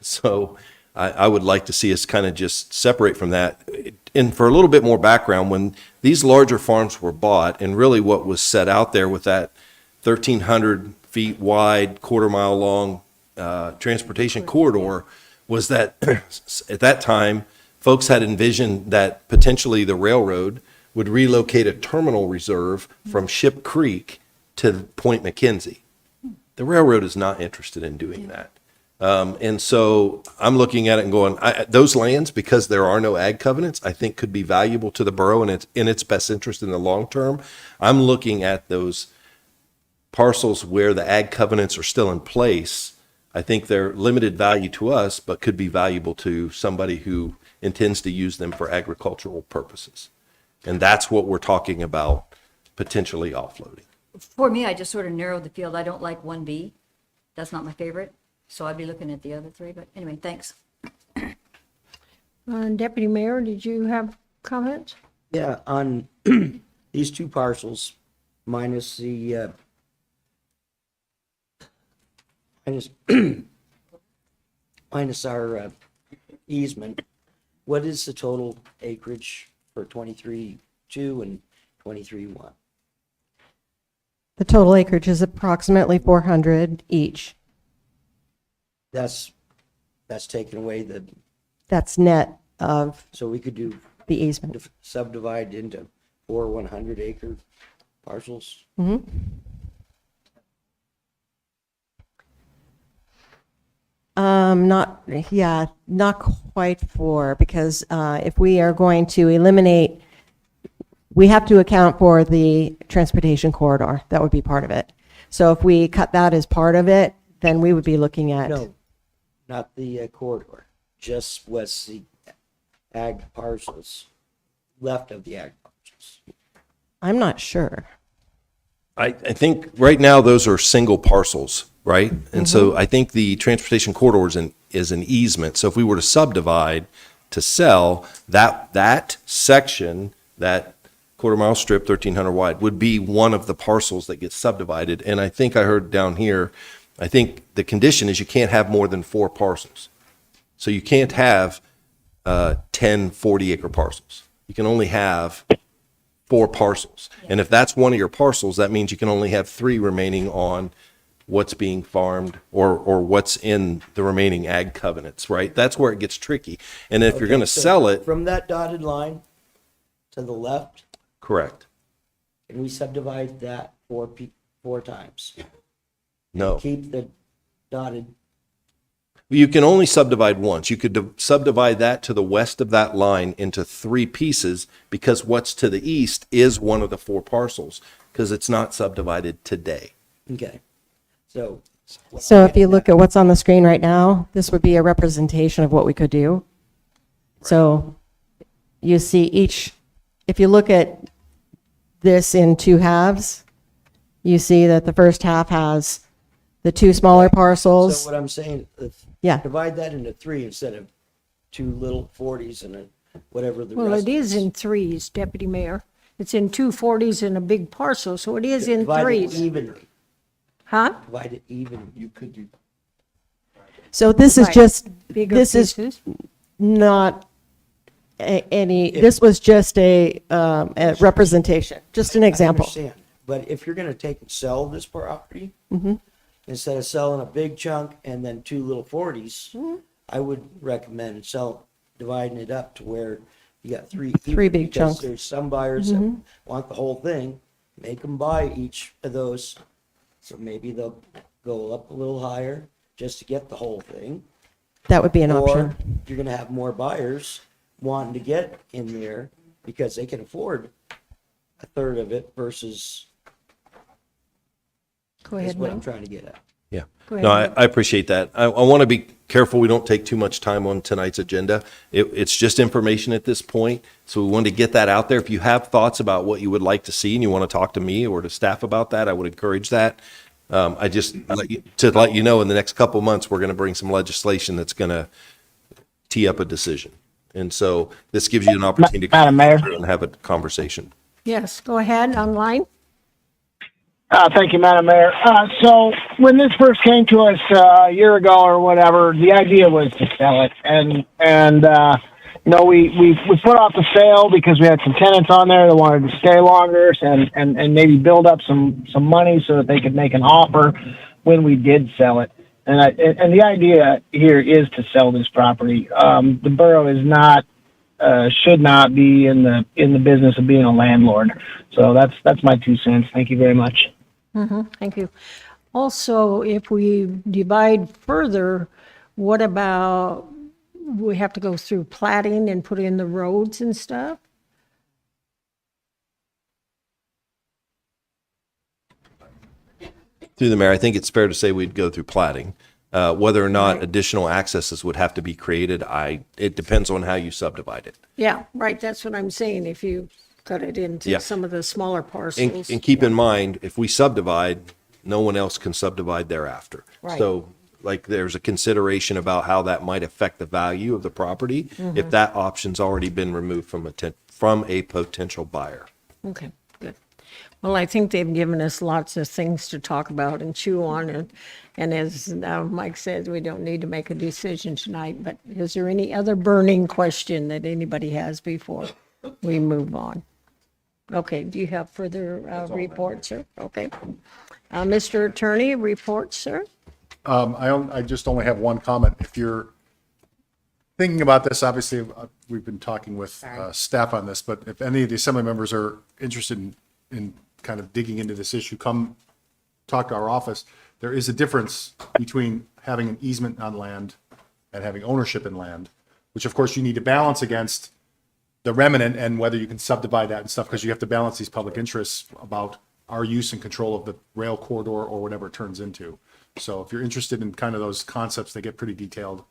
So I would like to see us kind of just separate from that. And for a little bit more background, when these larger farms were bought, and really what was set out there with that 1,300 feet wide, quarter-mile long transportation corridor, was that at that time, folks had envisioned that potentially the railroad would relocate a terminal reserve from Ship Creek to Point McKenzie. The railroad is not interested in doing that. And so I'm looking at it and going, those lands, because there are no ag covenants, I think could be valuable to the borough and it's in its best interest in the long term. I'm looking at those parcels where the ag covenants are still in place. I think they're limited value to us, but could be valuable to somebody who intends to use them for agricultural purposes. And that's what we're talking about potentially offloading. For me, I just sort of narrowed the field. I don't like 1B. That's not my favorite. So I'd be looking at the other 3. But anyway, thanks. Deputy Mayor, did you have comments? Yeah, on these 2 parcels, minus the, minus our easement, what is the total acreage for 23-2 and 23-1? The total acreage is approximately 400 each. That's taken away That's net of, so we could do the easement. subdivide into 4 100-acre parcels? Not quite 4, because if we are going to eliminate, we have to account for the transportation corridor. That would be part of it. So if we cut that as part of it, then we would be looking at. No, not the corridor, just what's the ag parcels, left of the ag parcels. I'm not sure. I think right now those are single parcels, right? And so I think the transportation corridor is an easement. So if we were to subdivide to sell, that section, that quarter-mile strip, 1,300 wide, would be one of the parcels that gets subdivided. And I think I heard down here, I think the condition is you can't have more than 4 parcels. So you can't have 10 40-acre parcels. You can only have 4 parcels. And if that's one of your parcels, that means you can only have 3 remaining on what's being farmed or what's in the remaining ag covenants, right? That's where it gets tricky. And if you're going to So sell it, from that dotted line to the left, correct. can we subdivide that 4 times? No. Keep the dotted, You can only subdivide once. You could subdivide that to the west of that line into 3 pieces because what's to the east is one of the 4 parcels because it's not subdivided today. okay. So. So if you look at what's on the screen right now, this would be a representation of what we could do. So you see if you look at this in 2 halves, you see that the first half has the 2 smaller parcels. So what I'm saying, Yeah. divide that into 3 instead of 2 little 40s and whatever the Well, rest it is in 3s, Deputy Mayor. It's in 2 40s and a big parcel, so it is in Divide it 3s. evenly. Huh? Divide it evenly. You could do. So this is Right. just, Bigger this is pieces. not this was just a representation, just an I example. understand, but if you're gonna take and sell this property, Mm-hmm. instead of selling a big chunk and then 2 little 40s, Mm-hmm. I would recommend dividing it up to where you got 3 3 big because chunks. there's some buyers that want the whole thing, make them buy each of those. So maybe they'll go up a little higher just to get the whole thing. That would be an Or option. you're gonna have more buyers wanting to get in there because they can afford a third of it versus, Go is ahead, what I'm Mike. trying to get at. Yeah. Go ahead, No, Mike. I appreciate that. I want to be careful we don't take too much time on tonight's agenda. It's just information at this point, so we wanted to get that out there. If you have thoughts about what you would like to see and you want to talk to me or to staff about that, I would encourage that. I just let you know in the next couple of months, we're going to bring some legislation that's going to tee up a decision. And so this gives you an opportunity to Madam Mayor. and have a conversation. Yes, go ahead, online. Thank you, Madam Mayor. So when this first came to us a year ago or whatever, the idea was to sell it, and we put off the sale because we had some tenants on there that wanted to stay longer and maybe build up some money so that they could make an offer when we did sell it. And the idea here is to sell this property. The borough is not should not be in the business of being a landlord. So that's my 2 cents. Thank you very much. Thank you. Also, if we divide further, what about, we have to go through platting and put in the roads and stuff? Through the mayor, I think it's fair to say we'd go through platting. Whether or not additional accesses would have to be created, it depends on how you subdivide it. Yeah, right, that's what I'm saying, if you cut it into Yeah. some of the smaller And, parcels. and keep in mind, if we subdivide, no one else can subdivide thereafter. Right. So like there's a consideration about how that might affect the value of the property if that option's already been removed from a potential buyer. Okay, good. Well, I think they've given us lots of things to talk about and chew on, and as Mike said, we don't need to make a decision tonight, but is there any other burning question that anybody has before we move on? Okay, do you have further reports, sir? Okay. Mr. Attorney, reports, sir? I just only have one comment. If you're thinking about this, obviously, we've been talking with staff on this, but if any of the assembly members are interested in kind of digging into this issue, come talk to our office. There is a difference between having an easement on land and having ownership in land, which of course you need to balance against the remnant and whether you can subdivide that and stuff, because you have to balance these public interests about our use and control of the rail corridor or whatever it turns into. So if you're interested in kind of those concepts, they get pretty detailed.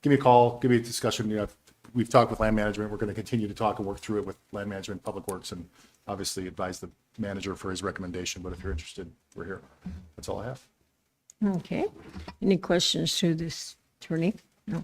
Give me a call, give me a discussion. You know, we've talked with land management. We're going to continue to talk and work through it with land management, public works, and obviously advise the manager for his recommendation. But if you're interested, we're here. That's all I have. Okay. Any questions to this attorney? No.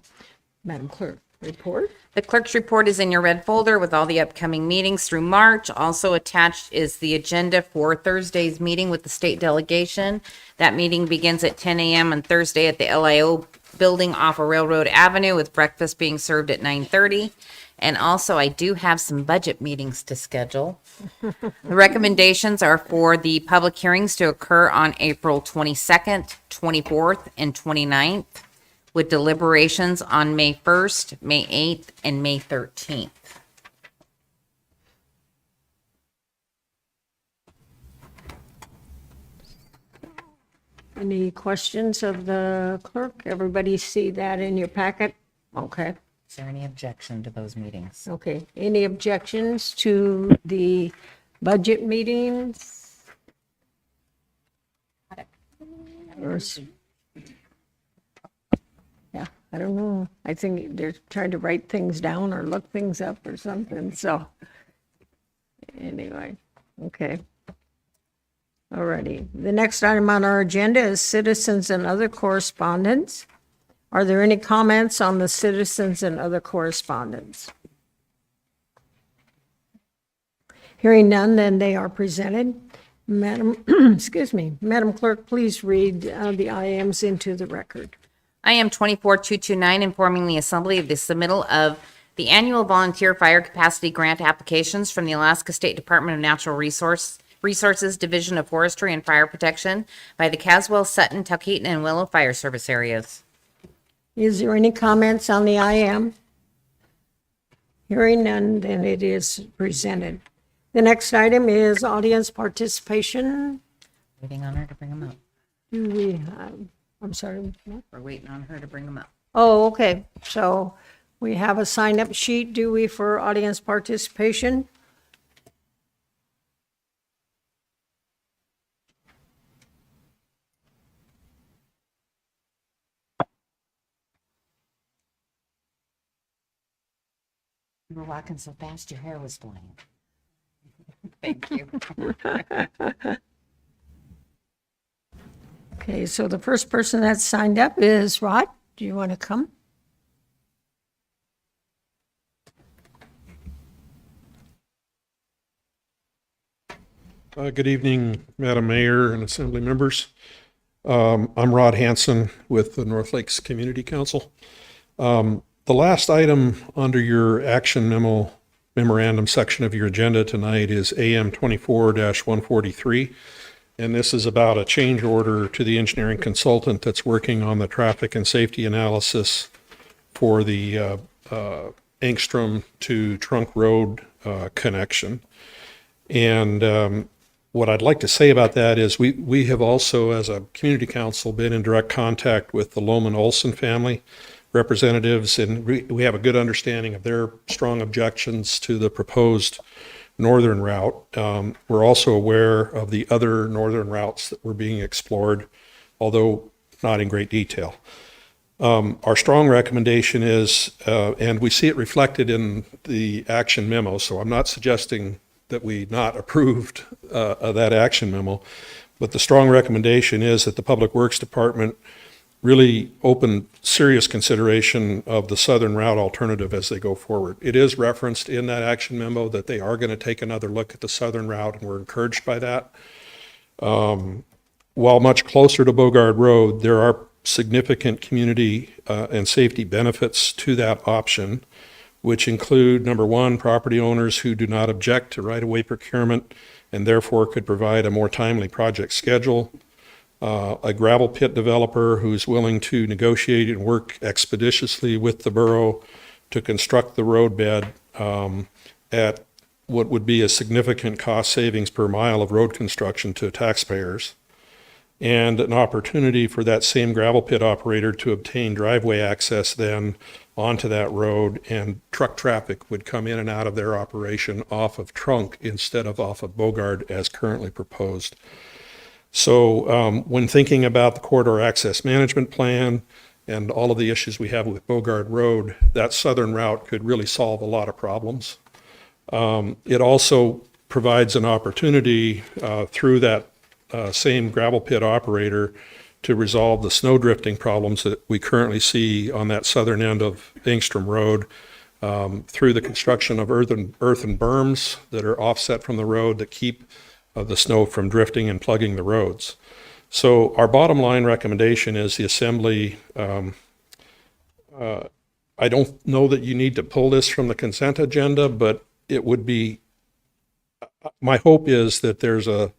Madam Clerk, report? The clerk's report is in your red folder with all the upcoming meetings through March. Also attached is the agenda for Thursday's meeting with the state delegation. That meeting begins at 10 a.m. on Thursday at the LIO building off of Railroad Avenue, with breakfast being served at 9:30. And also, I do have some budget meetings to schedule. The recommendations are for the public hearings to occur on April 22nd, 24th, and 29th, with deliberations on May 1st, May 8th, and May 13th. Any questions of the clerk? Everybody see that in your packet? Okay. Is there any objection to those meetings? Okay. Any objections to the budget meetings? Yeah, I don't know. I think they're trying to write things down or look things up or something, so. Anyway, okay. Alrighty. The next item on our agenda is citizens and other correspondence. Are there any comments on the citizens and other correspondence? Hearing none, then they are presented. Madam, excuse me, Madam Clerk, please read the IMs into the record. IM 24229, informing the Assembly of the submittal of the annual volunteer fire capacity grant applications from the Alaska State Department of Natural Resources Division of Forestry and Fire Protection by the Caswell, Sutton, Talkeetna, and Willow Fire Service areas. Is there any comments on the IM? Hearing none, then it is presented. The next item is audience participation. Waiting on her to bring them up. Do we, I'm sorry. We're waiting on her to bring them up. Oh, okay. So we have a sign-up sheet, do we, for audience participation? You were walking so fast, your hair was flying. Thank you. Okay, so the first person that's signed up is Rod. Do you want to come? Good evening, Madam Mayor and Assembly members. I'm Rod Hansen with the North Lakes Community Council. The last item under your action memorandum section of your agenda tonight is AM 24-143. And this is about a change order to the engineering consultant that's working on the traffic and safety analysis for the Angstrom to Trunk Road connection. And what I'd like to say about that is we have also, as a community council, been in direct contact with the Lohman Olson family representatives, and we have a good understanding of their strong objections to the proposed northern route. We're also aware of the other northern routes that were being explored, although not in great detail. Our strong recommendation is, and we see it reflected in the action memo, so I'm not suggesting that we not approved of that action memo, but the strong recommendation is that the Public Works Department really open serious consideration of the southern route alternative as they go forward. It is referenced in that action memo that they are going to take another look at the southern route, and we're encouraged by that. While much closer to Bogard Road, there are significant community and safety benefits to that option, which include, number one, property owners who do not object to right-of-way procurement and therefore could provide a more timely project schedule. a gravel pit developer who's willing to negotiate and work expeditiously with the borough to construct the roadbed at what would be a significant cost savings per mile of road construction to taxpayers, and an opportunity for that same gravel pit operator to obtain driveway access then onto that road, and truck traffic would come in and out of their operation off of Trunk instead of off of Bogard as currently proposed. So when thinking about the corridor access management plan and all of the issues we have with Bogard Road, that southern route could really solve a lot of problems. It also provides an opportunity through that same gravel pit operator to resolve the snow drifting problems that we currently see on that southern end of Engstrom Road through the construction of earthen berms that are offset from the road that keep the snow from drifting and plugging the roads. So our bottom line recommendation is the Assembly, I don't know that you need to pull this from the consent agenda, but it would be, my hope is that there's a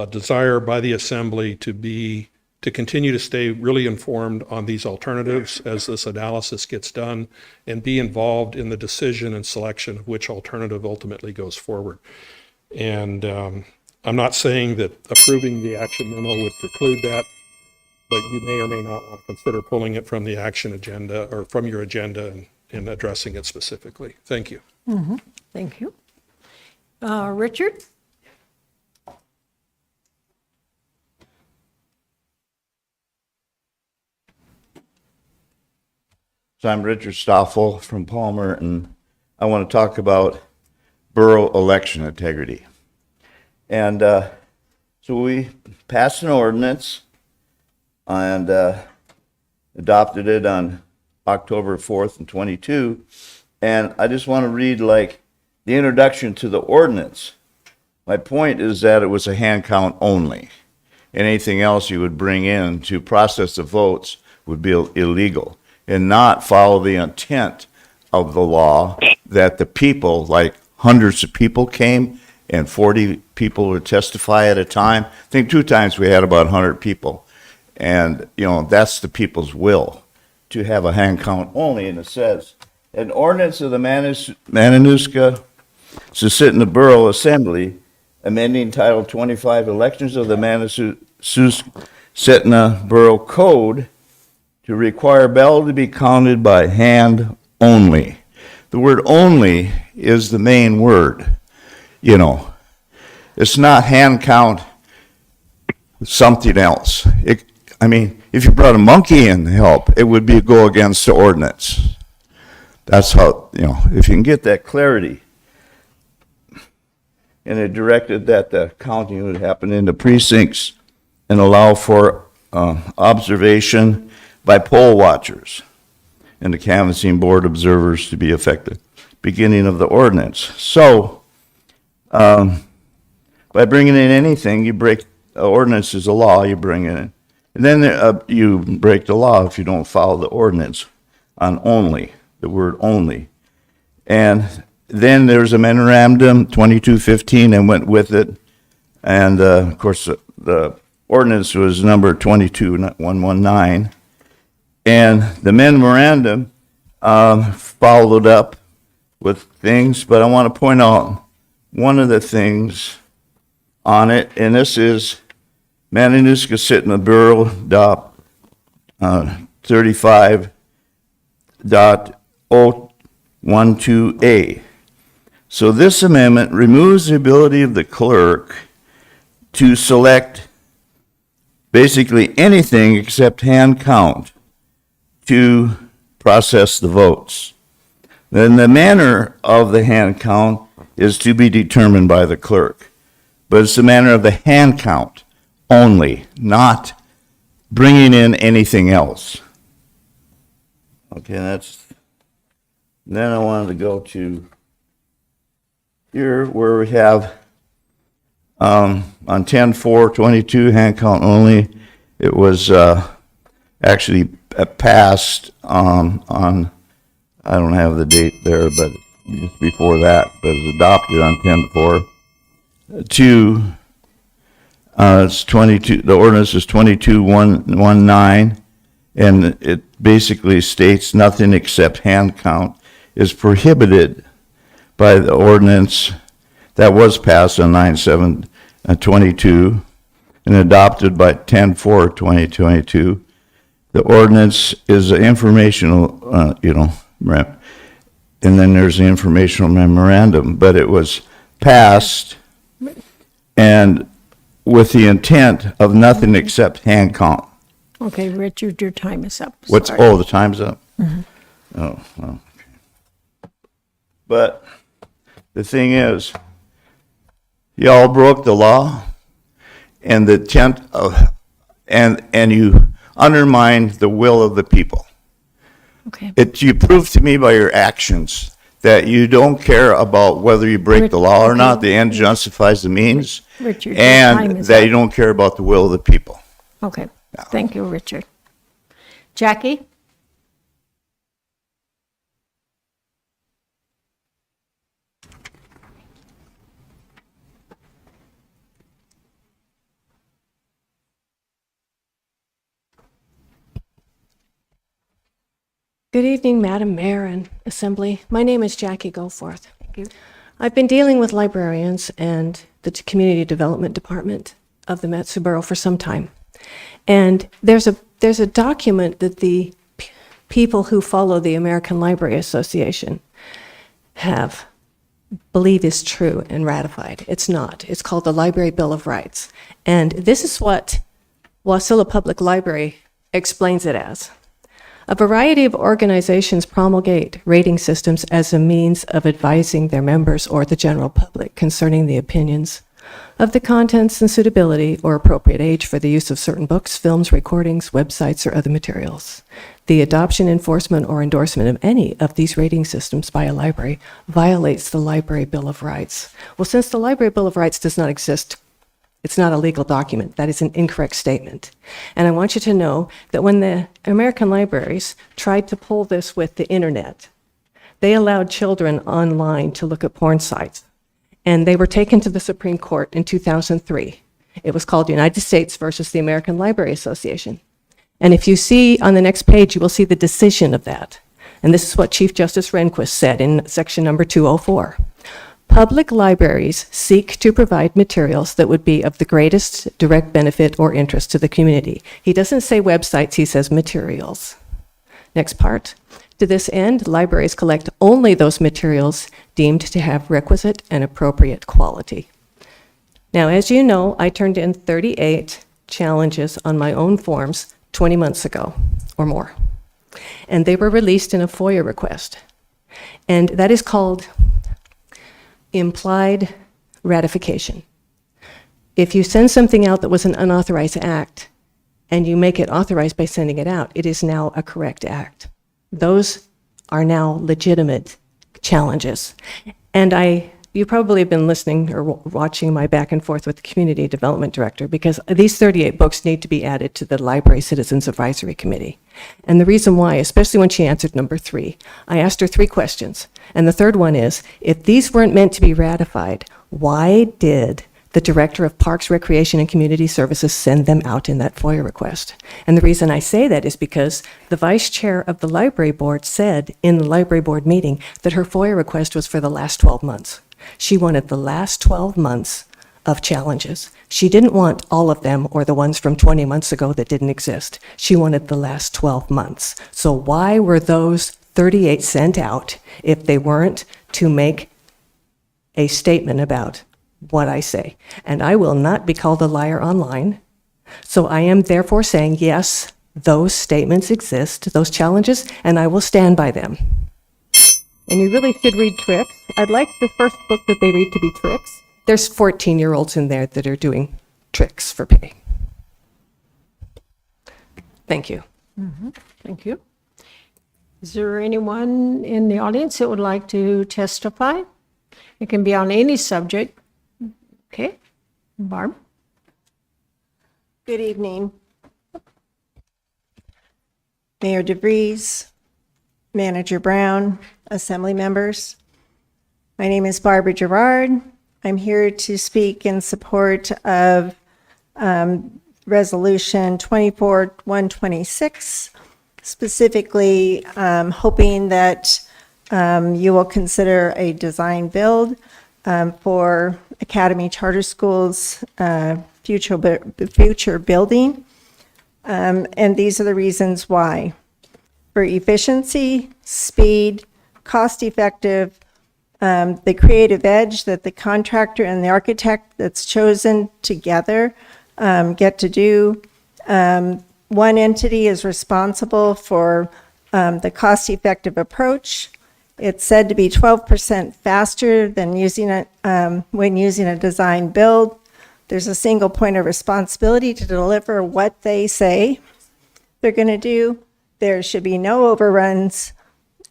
desire by the Assembly to continue to stay really informed on these alternatives as this analysis gets done, and be involved in the decision and selection of which alternative ultimately goes forward. And I'm not saying that approving the action memo would preclude that, but you may or may not want to consider pulling it from the action agenda or from your agenda and addressing it specifically. Thank you. Thank you. Richard? So I'm Richard Stoffel from Palmer, and I want to talk about borough election integrity. And so we passed an ordinance and adopted it on October 4th and 22. And I just want to read like the introduction to the ordinance. My point is that it was a hand count only. Anything else you would bring in to process the votes would be illegal and not follow the intent of the law that the people, like hundreds of people came and 40 people would testify at a time. I think 2 times we had about 100 people. And, you know, that's the people's will to have a hand count only. And it says, an ordinance of the Matanuska-Susitna Borough Assembly amending Title 25 Elections of the Matanuska-Susitna Borough Code to require ballot to be counted by hand only. The word only is the main word. You know, it's not hand count something else. I mean, if you brought a monkey in to help, it would be go against the ordinance. That's how, you know, if you can get that clarity. And it directed that the counting would happen in the precincts and allow for observation by poll watchers and the canvassing board observers to be effective. Beginning of the ordinance. So, by bringing in anything, you break, ordinance is a law, you bring it in. And then you break the law if you don't follow the ordinance on only, the word only. And then there's a memorandum, 2215, and went with it. And, of course, the ordinance was number 22119. And the memorandum followed up with things, but I want to point out one of the things on it, and this is Matanuska-Susitna Borough 35.012A. So this amendment removes the ability of the clerk to select basically anything except hand count to process the votes. Then the manner of the hand count is to be determined by the clerk. But it's the manner of the hand count only, not bringing in anything else. Okay, then I wanted to go to here where we have on 10/4/22 hand count only. It was actually passed on I don't have the date there, but just before that, but it was adopted on 10/4 to It's 22, the ordinance is 22-119, and it basically states nothing except hand count is prohibited by the ordinance that was passed on 9/7/22 and adopted by 10/4/2022. The ordinance is an informational, and then there's the informational memorandum, but it was passed and with the intent of nothing except hand count. Okay, Richard, your time is up. What's, Sorry. oh, the time's up? Oh, well. But the thing is, y'all broke the law and the intent of, and you undermined the will of the people. Okay. You prove to me by your actions that you don't care about whether you break the law or not. The end justifies the means. Richard, your time And is that up. you don't care about the will of the people. Okay, thank you, Richard. Jackie? Good evening, Madam Mayor and Assembly. My name is Jackie Goforth. I've been dealing with librarians and the Community Development Department of the Mat-Su Borough for some time. And there's a document that the people who follow the American Library Association believe is true and ratified. It's not. It's called the Library Bill of Rights. And this is what Wasilla Public Library explains it as. A variety of organizations promulgate rating systems as a means of advising their members or the general public concerning the opinions of the contents and suitability or appropriate age for the use of certain books, films, recordings, websites, or other materials. The adoption, enforcement, or endorsement of any of these rating systems by a library violates the Library Bill of Rights. Well, since the Library Bill of Rights does not exist, it's not a legal document. That is an incorrect statement. And I want you to know that when the American libraries tried to pull this with the internet, they allowed children online to look at porn sites. And they were taken to the Supreme Court in 2003. It was called United States versus the American Library Association. And if you see on the next page, you will see the decision of that. And this is what Chief Justice Rehnquist said in section number 204. Public libraries seek to provide materials that would be of the greatest direct benefit or interest to the community. He doesn't say websites, he says materials. Next part. To this end, libraries collect only those materials deemed to have requisite and appropriate quality. Now, as you know, I turned in 38 challenges on my own forms 20 months ago or more. And they were released in a FOIA request. And that is called implied ratification. If you send something out that was an unauthorized act and you make it authorized by sending it out, it is now a correct act. Those are now legitimate challenges. And you probably have been listening or watching my back and forth with the Community Development Director because these 38 books need to be added to the Library Citizens Advisory Committee. And the reason why, especially when she answered number 3, I asked her 3 questions. And the third one is, if these weren't meant to be ratified, why did the Director of Parks, Recreation, and Community Services send them out in that FOIA request? And the reason I say that is because the Vice Chair of the Library Board said in the Library Board meeting that her FOIA request was for the last 12 months. She wanted the last 12 months of challenges. She didn't want all of them or the ones from 20 months ago that didn't exist. She wanted the last 12 months. So why were those 38 sent out if they weren't to make a statement about what I say? And I will not be called a liar online. So I am therefore saying, yes, those statements exist, those challenges, and I will stand by them. And you really should read Tricks. I'd like the first book that they read to be Tricks. There's 14-year-olds in there that are doing tricks for pay. Thank you. Thank you. Is there anyone in the audience that would like to testify? It can be on any subject. Okay, Barb? Good evening. Mayor DeVries, Manager Brown, Assembly members. My name is Barbara Gerard. I'm here to speak in support of Resolution 24-126, specifically hoping that you will consider a design build for Academy Charter Schools future building. And these are the reasons why. For efficiency, speed, cost effective, the creative edge that the contractor and the architect that's chosen together get to do. One entity is responsible for the cost effective approach. It's said to be 12% faster than when using a design build. There's a single point of responsibility to deliver what they say they're going to do. There should be no overruns.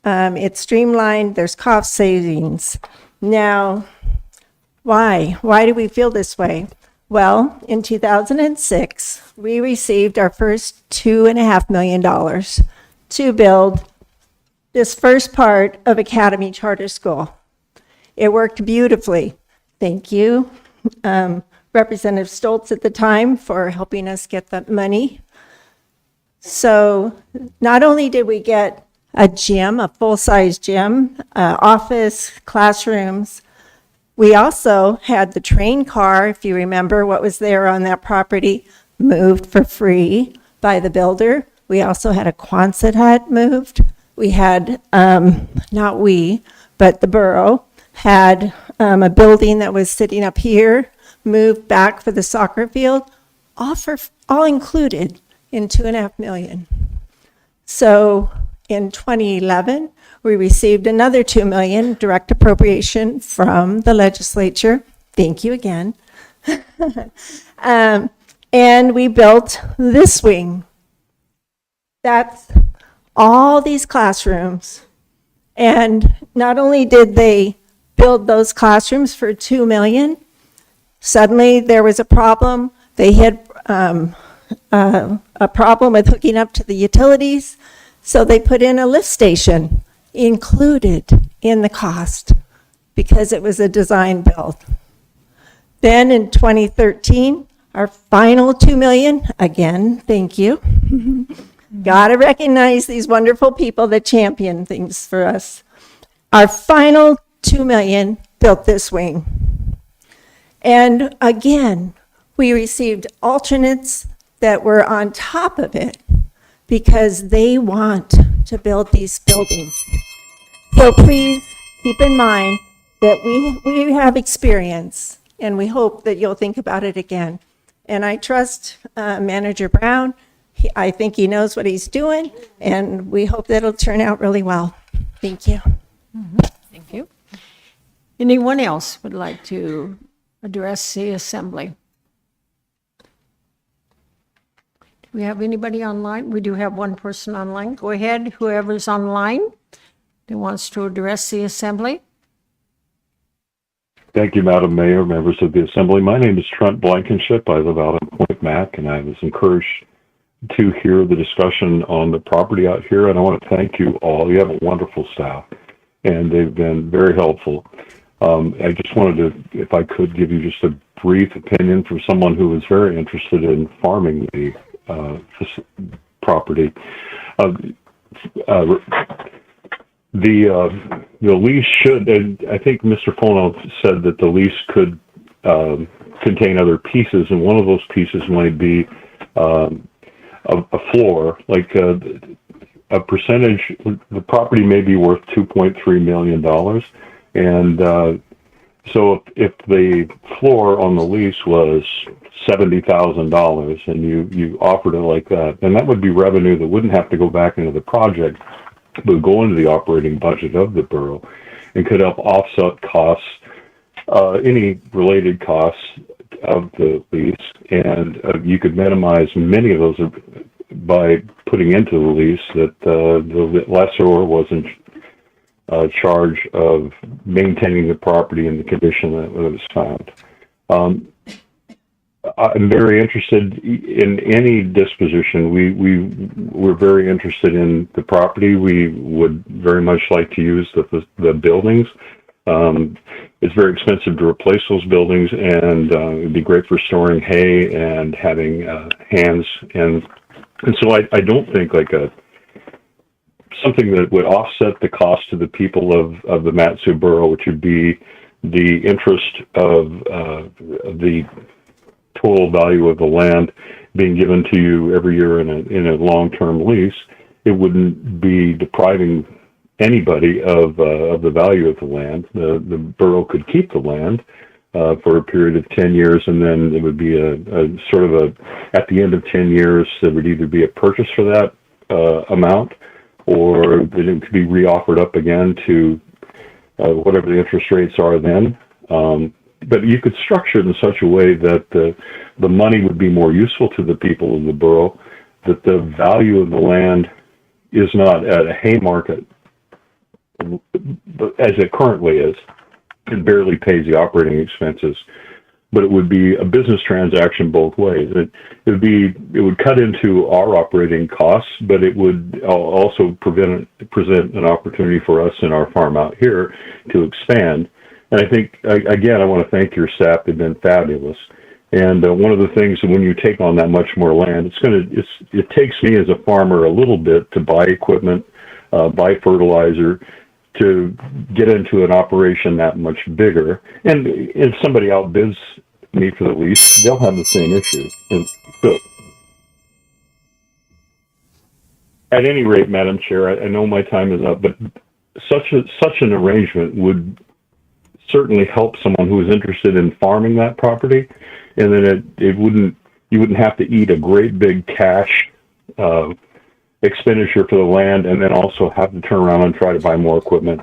It's streamlined. There's cost savings. Now, why? Why do we feel this way? Well, in 2006, we received our first $2.5 million to build this first part of Academy Charter School. It worked beautifully. Thank you, Representative Stoltz at the time, for helping us get that money. So not only did we get a gym, a full-size gym, office, classrooms, we also had the train car, if you remember what was there on that property, moved for free by the builder. We also had a Quonset hut moved. We had, not we, but the borough had a building that was sitting up here, moved back for the soccer field, all included in $2.5 million. So in 2011, we received another $2 million direct appropriation from the legislature. Thank you again. And we built this wing. That's all these classrooms. And not only did they build those classrooms for $2 million, suddenly there was a problem. They had a problem with hooking up to the utilities, so they put in a lift station included in the cost because it was a design build. Then in 2013, our final $2 million, again, thank you. Got to recognize these wonderful people that champion things for us. Our final $2 million built this wing. And again, we received alternates that were on top of it because they want to build these buildings. So please keep in mind that we have experience, and we hope that you'll think about it again. And I trust Manager Brown. I think he knows what he's doing, and we hope that it'll turn out really well. Thank you. Thank you. Anyone else would like to address the assembly? Do we have anybody online? We do have one person online. Go ahead, whoever's online that wants to address the assembly. Thank you, Madam Mayor, members of the Assembly. My name is Trent Blankenship. I live out in Point Mac, and I was encouraged to hear the discussion on the property out here, and I want to thank you all. You have a wonderful staff, and they've been very helpful. I just wanted to, if I could, give you just a brief opinion from someone who is very interested in farming the property. The lease should, and I think Mr. Fono said that the lease could contain other pieces, and one of those pieces might be a floor, like a percentage. The property may be worth $2.3 million, and so if the floor on the lease was $70,000 and you offered it like that, then that would be revenue that wouldn't have to go back into the project, but go into the operating budget of the borough and could help offset costs, any related costs of the lease, and you could minimize many of those by putting into the lease that the lessor wasn't charge of maintaining the property in the condition that it was found. I'm very interested in any disposition. We're very interested in the property. We would very much like to use the buildings. It's very expensive to replace those buildings, and it'd be great for storing hay and having hands. And so I don't think like something that would offset the cost to the people of the Matsu Borough, which would be the interest of the total value of the land being given to you every year in a long-term lease. It wouldn't be depriving anybody of the value of the land. The borough could keep the land for a period of 10 years, and then it would be a sort of at the end of 10 years, there would either be a purchase for that amount, or it could be reoffered up again to whatever the interest rates are then. But you could structure it in such a way that the money would be more useful to the people of the borough, that the value of the land is not at a hay market as it currently is. It barely pays the operating expenses, but it would be a business transaction both ways. It would cut into our operating costs, but it would also present an opportunity for us in our farm out here to expand. And I think, again, I want to thank your staff. They've been fabulous. And one of the things when you take on that much more land, it takes me as a farmer a little bit to buy equipment, buy fertilizer, to get into an operation that much bigger. And if somebody outbids me for the lease, they'll have the same issue. And so, at any rate, Madam Chair, I know my time is up, but such an arrangement would certainly help someone who is interested in farming that property, and then you wouldn't have to eat a great big cash expenditure for the land, and then also have to turn around and try to buy more equipment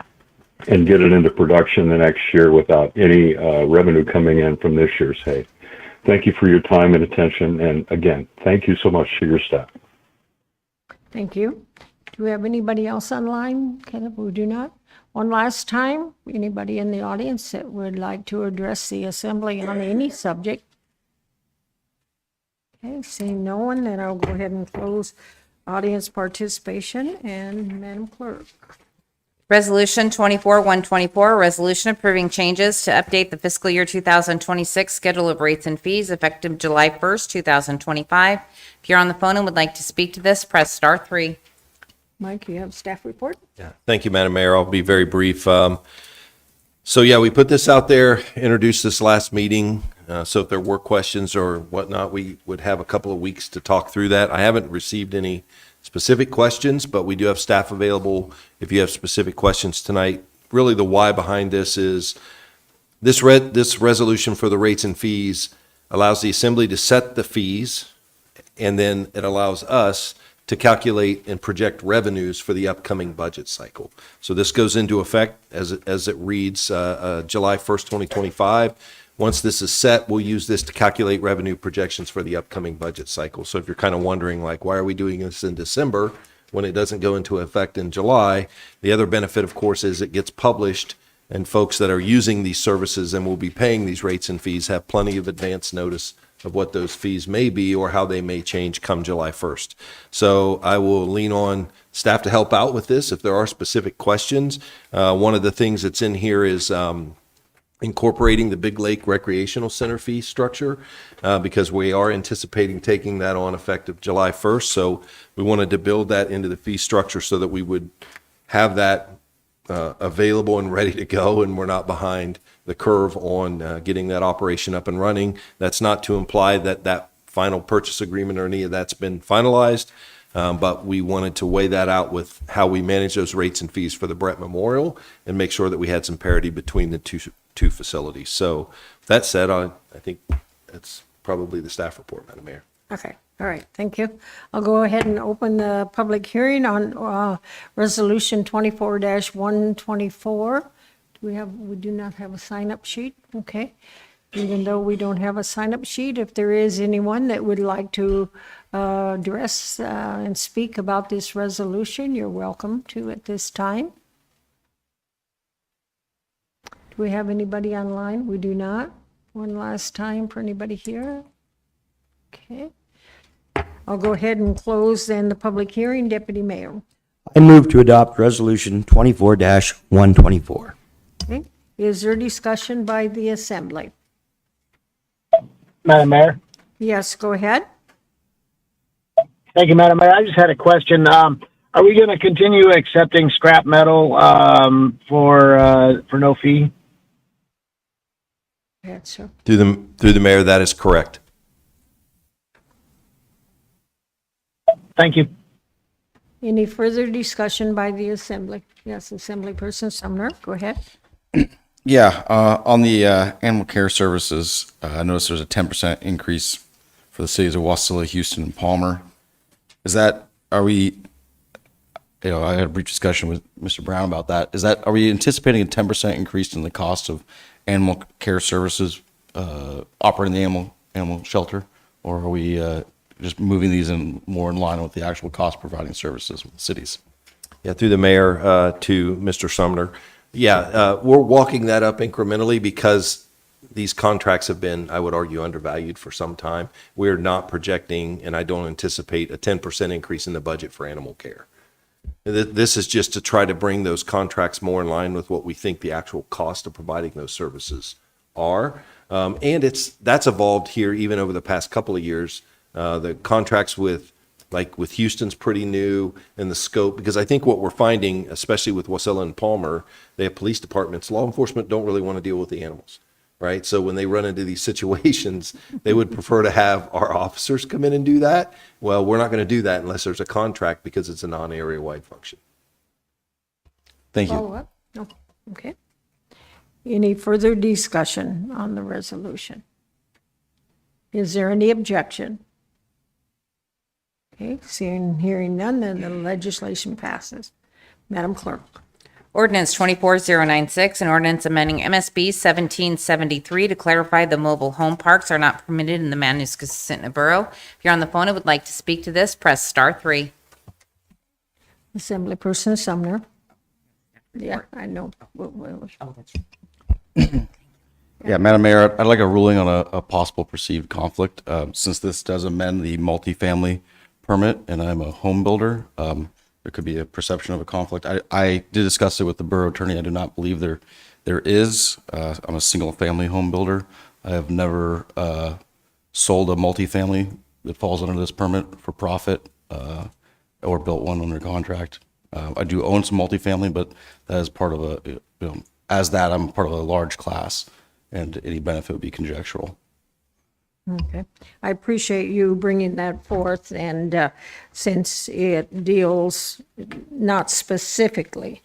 and get it into production the next year without any revenue coming in from this year's hay. Thank you for your time and attention, and again, thank you so much to your staff. Thank you. Do we have anybody else online? Kenneth, we do not. One last time, anybody in the audience that would like to address the assembly on any subject? Okay, seeing no one, then I'll go ahead and close audience participation. And Madam Clerk. Resolution 24-124, resolution approving changes to update the fiscal year 2026 schedule of rates and fees effective July 1st, 2025. If you're on the phone and would like to speak to this, press *3. Mike, you have staff report? Yeah. Thank you, Madam Mayor. I'll be very brief. So yeah, we put this out there, introduced this last meeting. So if there were questions or whatnot, we would have a couple of weeks to talk through that. I haven't received any specific questions, but we do have staff available if you have specific questions tonight. Really, the why behind this is this resolution for the rates and fees allows the Assembly to set the fees, and then it allows us to calculate and project revenues for the upcoming budget cycle. So this goes into effect as it reads July 1st, 2025. Once this is set, we'll use this to calculate revenue projections for the upcoming budget cycle. So if you're kind of wondering, like, why are we doing this in December when it doesn't go into effect in July? The other benefit, of course, is it gets published, and folks that are using these services and will be paying these rates and fees have plenty of advance notice of what those fees may be or how they may change come July 1st. So I will lean on staff to help out with this if there are specific questions. One of the things that's in here is incorporating the Big Lake Recreational Center fee structure because we are anticipating taking that on effective July 1st. So we wanted to build that into the fee structure so that we would have that available and ready to go, and we're not behind the curve on getting that operation up and running. That's not to imply that final purchase agreement or any of that's been finalized, but we wanted to weigh that out with how we manage those rates and fees for the Brett Memorial and make sure that we had some parity between the two facilities. So that said, I think that's probably the staff report, Madam Mayor. Okay. All right. Thank you. I'll go ahead and open the public hearing on Resolution 24-124. We do not have a sign-up sheet. Okay. Even though we don't have a sign-up sheet, if there is anyone that would like to address and speak about this resolution, you're welcome to at this time. Do we have anybody online? We do not. One last time for anybody here. Okay. I'll go ahead and close then the public hearing. Deputy Mayor. I move to adopt Resolution 24-124. Okay. Is there discussion by the assembly? Madam Mayor. Yes, go ahead. Thank you, Madam Mayor. I just had a question. Are we going to continue accepting scrap metal for no fee? Yes, sir. Through the mayor, that is correct. Thank you. Any further discussion by the assembly? Yes, Assemblyperson Sumner, go ahead. Yeah, on the animal care services, I noticed there's a 10% increase for the cities of Wasilla, Houston, and Palmer. Are we, I had a brief discussion with Mr. Brown about that. Are we anticipating a 10% increase in the cost of animal care services operating the animal shelter? Or are we just moving these more in line with the actual cost providing services with the cities? Yeah, through the mayor to Mr. Sumner. Yeah, we're walking that up incrementally because these contracts have been, I would argue, undervalued for some time. We're not projecting, and I don't anticipate a 10% increase in the budget for animal care. This is just to try to bring those contracts more in line with what we think the actual cost of providing those services are. And that's evolved here even over the past couple of years. The contracts with Houston's pretty new in the scope, because I think what we're finding, especially with Wasilla and Palmer, they have police departments. Law enforcement don't really want to deal with the animals, right? So when they run into these situations, they would prefer to have our officers come in and do that. Well, we're not going to do that unless there's a contract because it's a non-area wide function. Thank you. Follow up? No, okay. Any further discussion on the resolution? Is there any objection? Okay, hearing none, then the legislation passes. Madam Clerk. Ordinance 24096, an ordinance amending MSB 1773 to clarify the mobile home parks are not permitted in the Matanuska-Susitna Borough. If you're on the phone and would like to speak to this, press star 3. Assemblyperson Sumner. Yeah, I know. Yeah, Madam Mayor, I'd like a ruling on a possible perceived conflict. Since this does amend the multifamily permit and I'm a home builder, there could be a perception of a conflict. I did discuss it with the borough attorney. I do not believe there is. I'm a single family home builder. I have never sold a multifamily that falls under this permit for profit or built one under contract. I do own some multifamily, but that is part of I'm part of a large class, and any benefit would be conjectural. Okay. I appreciate you bringing that forth, and since it deals not specifically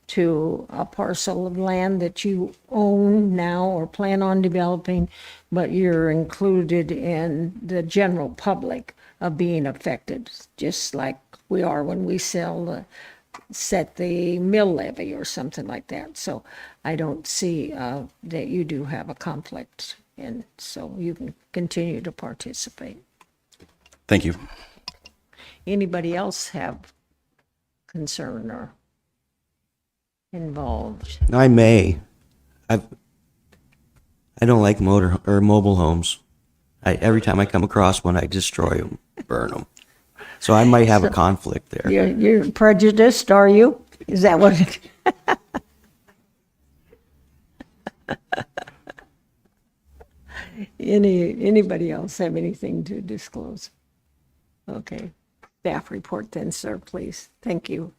to a parcel of land that you own now or plan on developing, but you're included in the general public of being affected, just like we are when we set the mill levy or something like that. So I don't see that you do have a conflict, and so you can continue to participate. Thank you. Anybody else have concern or involved? I may. I don't like mobile homes. Every time I come across one, I destroy them, burn them. So I might have a conflict there. You're prejudiced, are you? Is that what? Anybody else have anything to disclose? Okay. Staff report then, sir, please. Thank you.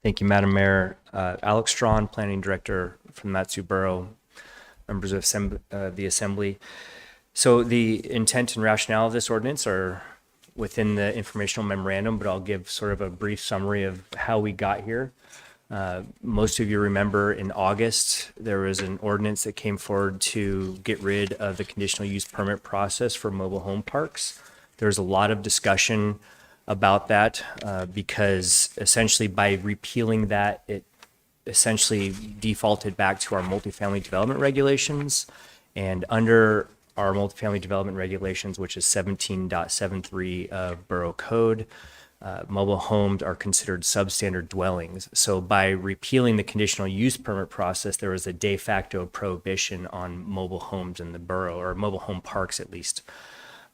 Thank you, Madam Mayor. Alex Strawn, Planning Director from Matsu Borough, members of the Assembly. So the intent and rationale of this ordinance are within the informational memorandum, but I'll give sort of a brief summary of how we got here. Most of you remember in August, there was an ordinance that came forward to get rid of the conditional use permit process for mobile home parks. There's a lot of discussion about that because essentially by repealing that, it essentially defaulted back to our multifamily development regulations. And under our multifamily development regulations, which is 17.73 of Borough Code, mobile homes are considered substandard dwellings. So by repealing the conditional use permit process, there was a de facto prohibition on mobile homes in the borough, or mobile home parks at least.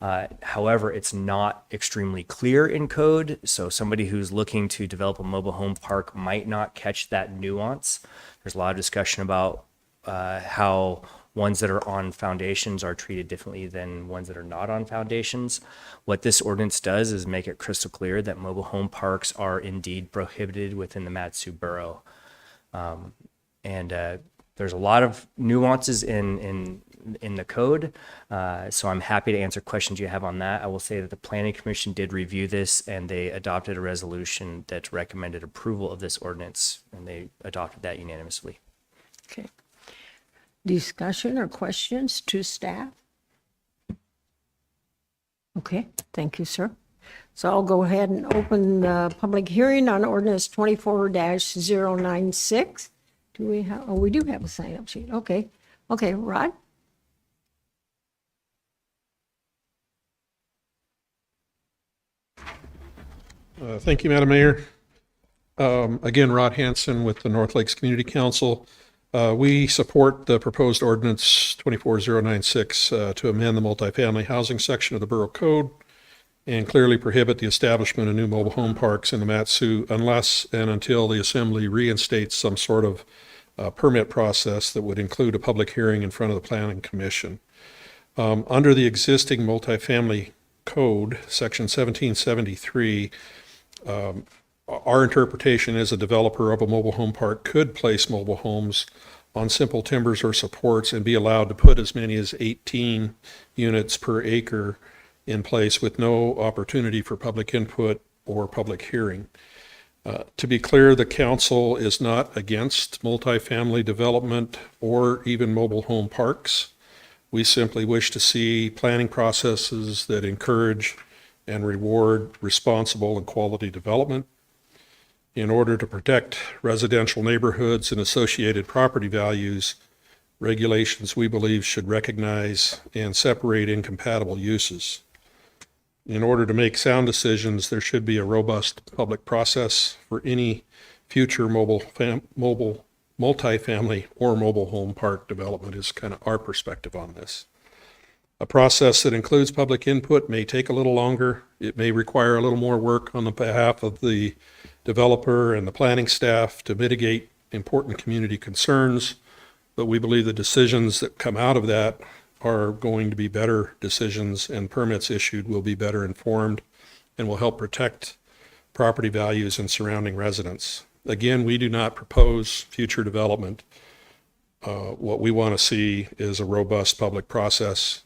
However, it's not extremely clear in code, so somebody who's looking to develop a mobile home park might not catch that nuance. There's a lot of discussion about how ones that are on foundations are treated differently than ones that are not on foundations. What this ordinance does is make it crystal clear that mobile home parks are indeed prohibited within the Matsu Borough. There's a lot of nuances in the code, so I'm happy to answer questions you have on that. I will say that the Planning Commission did review this, and they adopted a resolution that recommended approval of this ordinance, and they adopted that unanimously. Okay. Discussion or questions to staff? Okay, thank you, sir. So I'll go ahead and open the public hearing on ordinance 24-096. Do we have, oh, we do have a sign-up sheet. Okay. Okay, Rod? Thank you, Madam Mayor. Again, Rod Hanson with the North Lakes Community Council. We support the proposed ordinance 24096 to amend the multifamily housing section of the Borough Code and clearly prohibit the establishment of new mobile home parks in the Matsu unless and until the Assembly reinstates some sort of permit process that would include a public hearing in front of the Planning Commission. Under the existing multifamily code, section 1773, our interpretation is a developer of a mobile home park could place mobile homes on simple timbers or supports and be allowed to put as many as 18 units per acre in place with no opportunity for public input or public hearing. To be clear, the council is not against multifamily development or even mobile home parks. We simply wish to see planning processes that encourage and reward responsible and quality development. In order to protect residential neighborhoods and associated property values, regulations we believe should recognize and separate incompatible uses. In order to make sound decisions, there should be a robust public process for any future multifamily or mobile home park development is kind of our perspective on this. A process that includes public input may take a little longer. It may require a little more work on the behalf of the developer and the planning staff to mitigate important community concerns, but we believe the decisions that come out of that are going to be better decisions, and permits issued will be better informed and will help protect property values and surrounding residents. Again, we do not propose future development. What we want to see is a robust public process,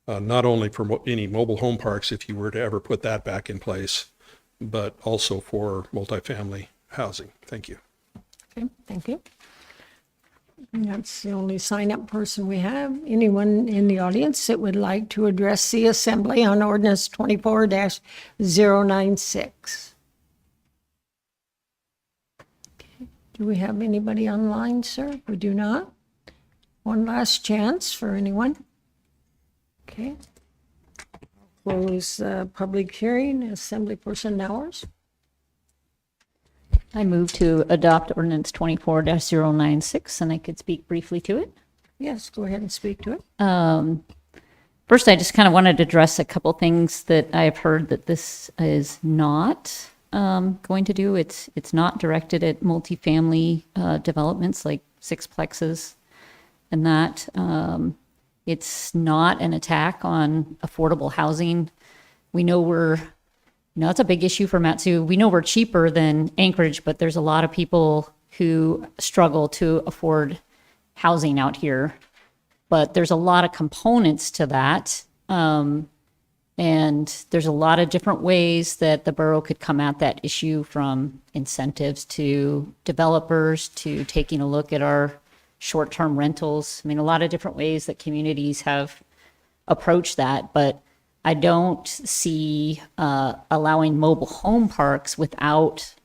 not only for any mobile home parks, if you were to ever put that back in place, but also for multifamily housing. Thank you. Okay, thank you. And that's the only sign-up person we have. Anyone in the audience that would like to address the Assembly on ordinance 24-096? Okay. Do we have anybody online, sir? We do not. One last chance for anyone. Okay. Close the public hearing, Assembly person hours. I move to adopt ordinance 24-096, and I could speak briefly to it. Yes, go ahead and speak to it. First, I just kind of wanted to address a couple things that I've heard that this is not going to do. It's not directed at multifamily developments like sixplexes and that. It's not an attack on affordable housing. We know it's a big issue for Matsu. We know we're cheaper than Anchorage, but there's a lot of people who struggle to afford housing out here. But there's a lot of components to that. And there's a lot of different ways that the borough could come at that issue, from incentives to developers to taking a look at our short-term rentals. I mean, a lot of different ways that communities have approached that, but I don't see allowing mobile home parks without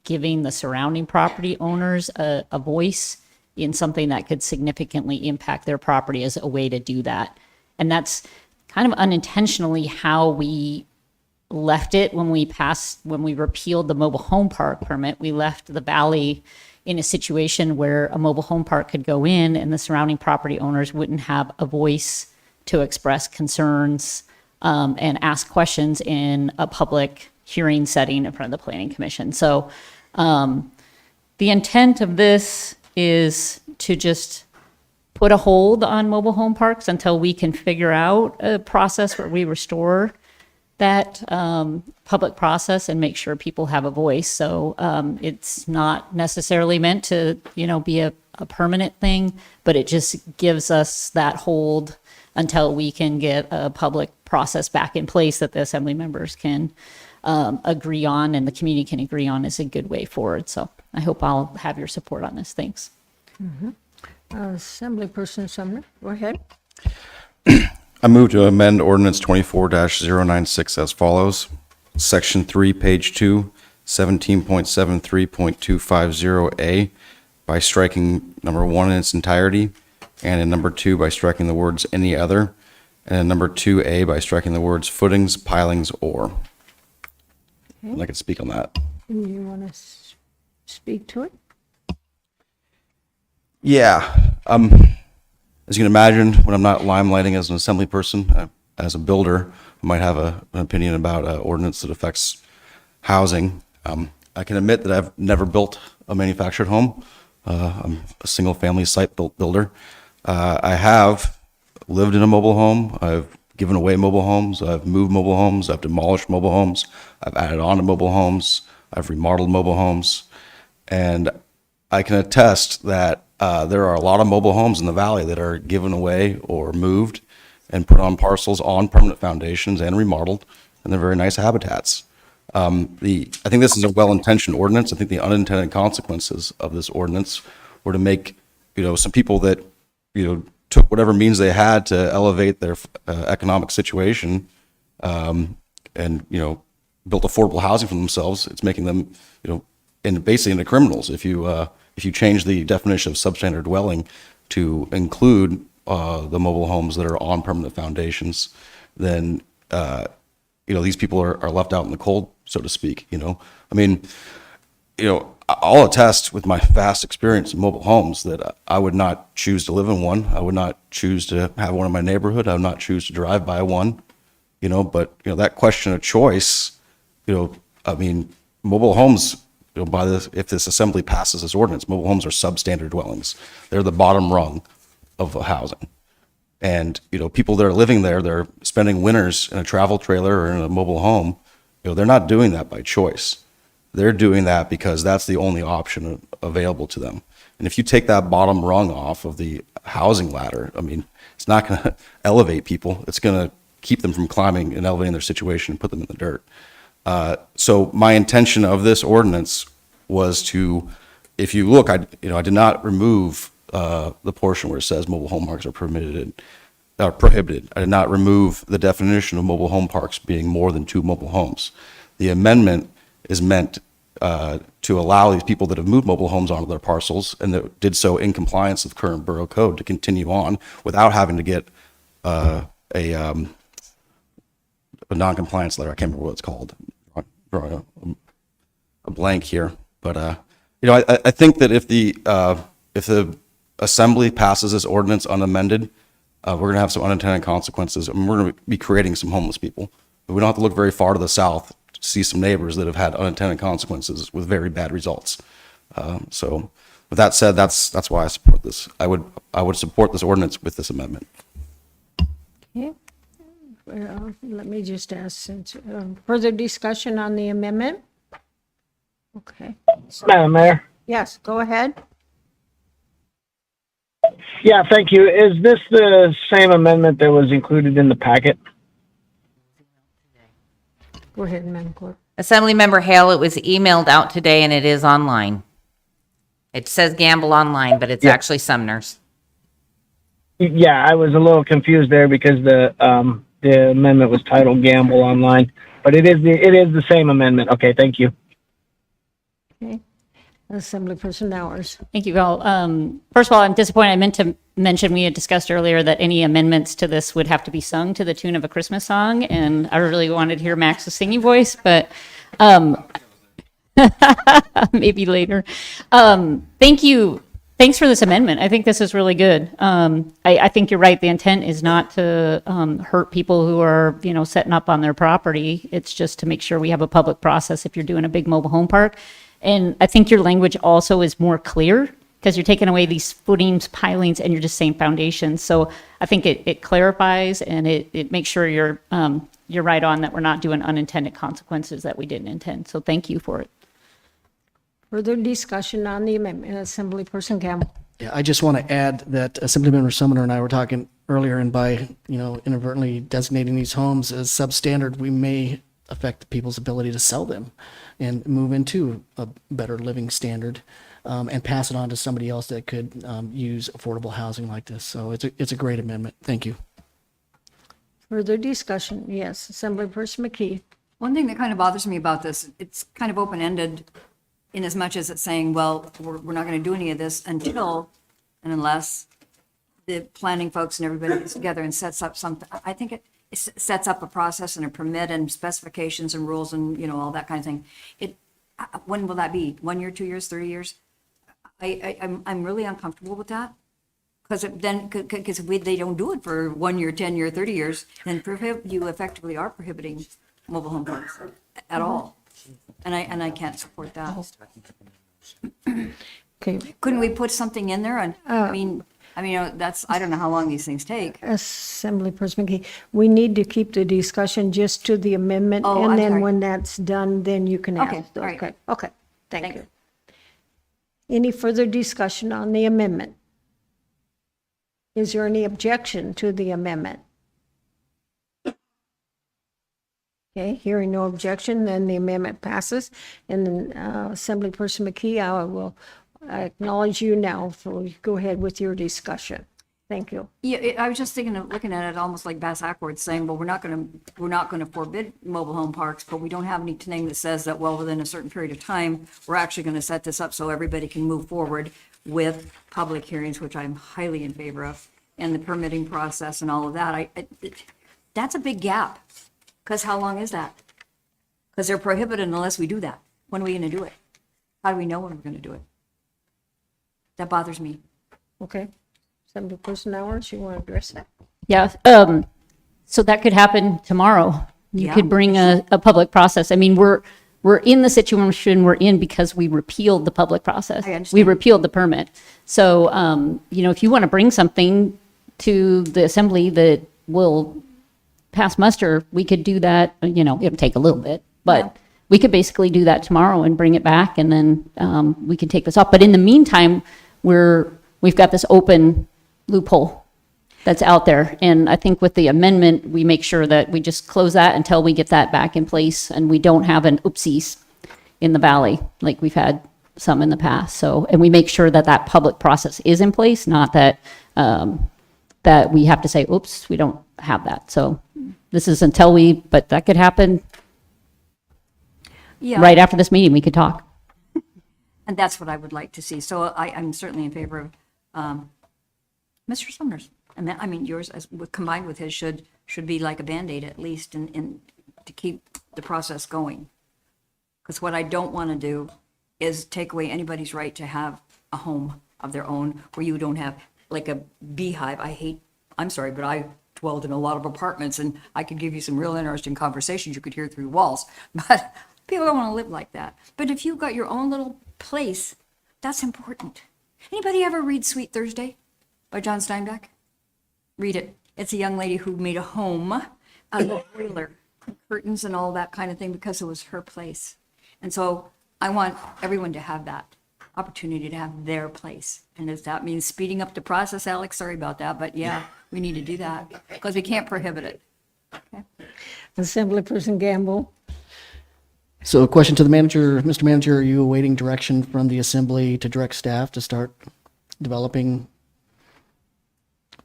giving the surrounding property owners a voice in something that could significantly impact their property as a way to do that. And that's kind of unintentionally how we left it when we repealed the mobile home park permit. We left the valley in a situation where a mobile home park could go in and the surrounding property owners wouldn't have a voice to express concerns and ask questions in a public hearing setting in front of the Planning Commission. So the intent of this is to just put a hold on mobile home parks until we can figure out a process where we restore that public process and make sure people have a voice. So it's not necessarily meant to, be a permanent thing, but it just gives us that hold until we can get a public process back in place that the assembly members can agree on and the community can agree on is a good way forward. So I hope I'll have your support on this. Thanks. Assemblyperson Sumner, go ahead. I move to amend ordinance 24-096 as follows. Section 3, page 2, 17.73.250A by striking number 1 in its entirety, and in number 2 by striking the words any other, and in number 2A by striking the words footings, pilings, or. I'd like to speak on that. You want to speak to it? Yeah. As you can imagine, when I'm not limelighting as an assembly person, as a builder, I might have an opinion about an ordinance that affects housing. I can admit that I've never built a manufactured home. I'm a single-family site builder. I have lived in a mobile home. I've given away mobile homes. I've moved mobile homes. I've demolished mobile homes. I've added on to mobile homes. I've remodeled mobile homes. And I can attest that there are a lot of mobile homes in the valley that are given away or moved and put on parcels on permanent foundations and remodeled, and they're very nice habitats. I think this is a well-intentioned ordinance. I think the unintended consequences of this ordinance were to make, some people that, took whatever means they had to elevate their economic situation, and, built affordable housing for themselves. It's making them, and basically into criminals. If you change the definition of substandard dwelling to include the mobile homes that are on permanent foundations, then these people are left out in the cold, so to speak. I'll attest with my vast experience in mobile homes that I would not choose to live in one. I would not choose to have one in my neighborhood. I would not choose to drive by one. But that question of choice, mobile homes. If this assembly passes this ordinance, mobile homes are substandard dwellings. They're the bottom rung of housing. And, people that are living there, they're spending winters in a travel trailer or in a mobile home. They're not doing that by choice. They're doing that because that's the only option available to them. And if you take that bottom rung off of the housing ladder, it's not going to elevate people. It's going to keep them from climbing and elevating their situation and put them in the dirt. So my intention of this ordinance was to, if you look, I did not remove the portion where it says mobile home parks are prohibited. I did not remove the definition of mobile home parks being more than 2 mobile homes. The amendment is meant to allow these people that have moved mobile homes onto their parcels and that did so in compliance with current borough code to continue on without having to get a non-compliance letter. I can't remember what it's called. Drawing a blank here, but I think that if the assembly passes this ordinance unamended, we're going to have some unintended consequences, and we're going to be creating some homeless people. But we don't have to look very far to the south to see some neighbors that have had unintended consequences with very bad results. So, with that said, that's why I support this. I would support this ordinance with this amendment. Okay. Well, let me just ask, further discussion on the amendment? Okay. Madam Mayor? Yes, go ahead. Yeah, thank you. Is this the same amendment that was included in the packet? Go ahead, Madam Clerk. Assemblymember Hale, it was emailed out today and it is online. It says Gamble online, but it's actually Sumner's. Yeah, I was a little confused there because the amendment was titled Gamble Online, but it is the same amendment. Okay, thank you. Okay. Assemblyperson Bowers. Thank you all. First of all, I'm disappointed. I meant to mention, we had discussed earlier that any amendments to this would have to be sung to the tune of a Christmas song, and I really wanted to hear Max's singing voice, but maybe later. Thank you Thanks for this amendment. I think this is really good. I think you're right. The intent is not to hurt people who are, setting up on their property. It's just to make sure we have a public process if you're doing a big mobile home park. And I think your language also is more clear because you're taking away these footings, pilings, and you're just saying foundations. So I think it clarifies and it makes sure you're right on that we're not doing unintended consequences that we didn't intend. So thank you for it. Further discussion on the amendment, Assemblyperson Campbell. Yeah, I just want to add that Assemblymember Sumner and I were talking earlier, and by, inadvertently designating these homes as substandard, we may affect people's ability to sell them and move into a better living standard, and pass it on to somebody else that could use affordable housing like this. So it's a great amendment. Thank you. Further discussion, yes, Assemblyperson McKee. One thing that kind of bothers me about this, it's kind of open-ended in as much as it's saying, well, we're not going to do any of this until and unless the planning folks and everybody gets together and sets up something. I think it sets up a process and a permit and specifications and rules and, all that kind of thing. When will that be? 1 year, 2 years, 3 years? I'm really uncomfortable with that. Because if they don't do it for 1 year, 10 year, 30 years, then you effectively are prohibiting mobile home parks at all. And I can't support that. Okay. Couldn't we put something in there? And I mean, that's, I don't know how long these things take. Assemblyperson McKee, we need to keep the discussion just to the amendment. Oh, and I'm then sorry. when that's done, then you can Okay, ask. all right. Okay, thank you. Any further discussion on the amendment? Is there any objection to the amendment? Okay, hearing no objection, then the amendment passes. And then Assemblyperson McKee, I will acknowledge you now, so go ahead with your discussion. Thank you. Yeah, I was just thinking of looking at it almost like Bass Ackwards saying, well, we're not going to forbid mobile home parks, but we don't have anything that says that, well, within a certain period of time, we're actually going to set this up so everybody can move forward with public hearings, which I'm highly in favor of, and the permitting process and all of that. That's a big gap. Because how long is that? Because they're prohibited unless we do that. When are we going to do it? How do we know when we're going to do it? That bothers me. Okay. Assemblyperson Hours, you want to address that? Yeah, so that could happen tomorrow. You Yeah. could bring a public process. I mean, we're in the situation we're in because we repealed the public process. I understand. We repealed the permit. So, if you want to bring something to the assembly that will pass muster, we could do that. It'll take a little bit, but we could basically do that tomorrow and bring it back, and then we can take this off. But in the meantime, we've got this open loophole that's out there. And I think with the amendment, we make sure that we just close that until we get that back in place and we don't have an oopsies in the valley like we've had some in the past. So, and we make sure that that public process is in place, not that that we have to say, oops, we don't have that. So this is but that could happen Yeah. right after this meeting. We could talk. And that's what I would like to see. So I'm certainly in favor of Mr. Sumner's. And I mean, yours combined with his should be like a Band-Aid at least in to keep the process going. Because what I don't want to do is take away anybody's right to have a home of their own where you don't have like a beehive. I'm sorry, but I dwelled in a lot of apartments and I could give you some real interesting conversations you could hear through walls. But people don't want to live like that. But if you've got your own little place, that's important. Anybody ever read Sweet Thursday by John Steinbeck? Read it. It's a young lady who made a home out of a boiler, curtains and all that kind of thing because it was her place. And so I want everyone to have that opportunity to have their place. And if that means speeding up the process, Alex, sorry about that, but yeah, we need to do that because we can't prohibit it. Okay. Assemblyperson Gamble. So a question to the manager. Mr. Manager, are you awaiting direction from the assembly to direct staff to start developing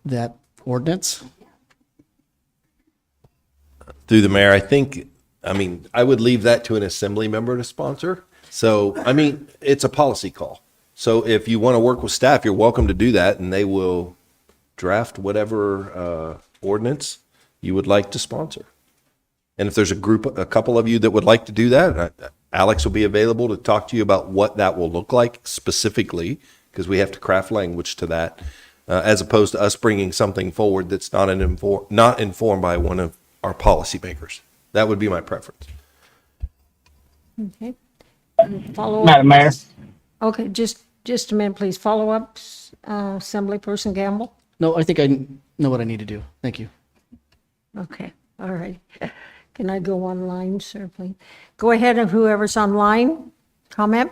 that ordinance? Through the mayor, I would leave that to an assembly member to sponsor. So, it's a policy call. So if you want to work with staff, you're welcome to do that, and they will draft whatever ordinance you would like to sponsor. And if there's a couple of you that would like to do that, Alex will be available to talk to you about what that will look like specifically because we have to craft language to that, as opposed to us bringing something forward that's not not informed by one of our policymakers. That would be my preference. Okay. Follow Madam Mayor. up. Okay, just a minute, please. Follow up, Assemblyperson Gamble. No, I think I know what I need to do. Thank you. Okay, all right. Can I go online, sir, please? Go ahead, and whoever's online, comment.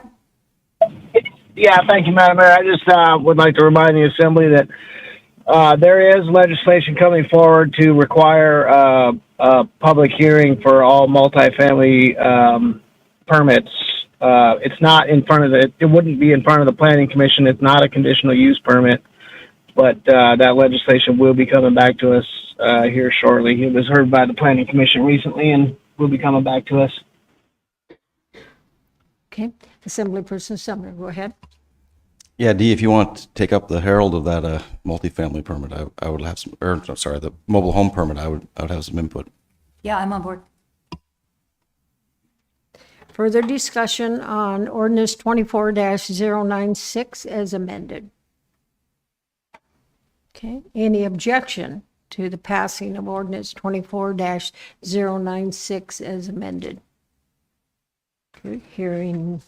Yeah, thank you, Madam Mayor. I just would like to remind the Assembly that there is legislation coming forward to require a public hearing for all multifamily permits. It's not in front of it wouldn't be in front of the Planning Commission. It's not a conditional use permit, but that legislation will be coming back to us here shortly. It was heard by the Planning Commission recently and will be coming back to us. Okay, Assemblyperson Sumner, go ahead. Yeah, Dee, if you want to take up the herald of that multifamily permit, I would have some, or I'm sorry, the mobile home permit, I would have some input. Yeah, I'm on board. Further discussion on ordinance 24-096 as amended. Okay, any objection to the passing of ordinance 24-096 as amended? Okay, hearing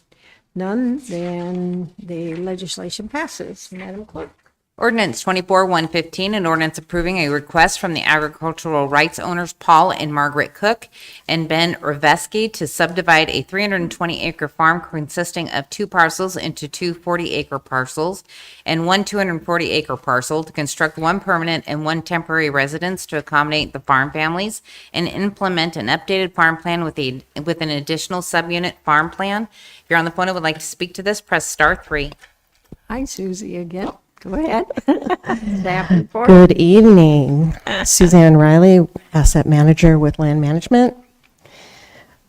none, then the legislation passes. Madam Clerk. Ordinance 24-115, an ordinance approving a request from the agricultural rights owners Paul and Margaret Cook and Ben Raveski to subdivide a 320-acre farm consisting of 2 parcels into 2 40-acre parcels and 1 240-acre parcel to construct 1 permanent and 1 temporary residence to accommodate the farm families and implement an updated farm plan with an additional subunit farm plan. If you're on the phone and would like to speak to this, press star 3. Hi, Susie again. Go ahead. Staff report. Good evening. Suzanne Riley, Asset Manager with Land Management.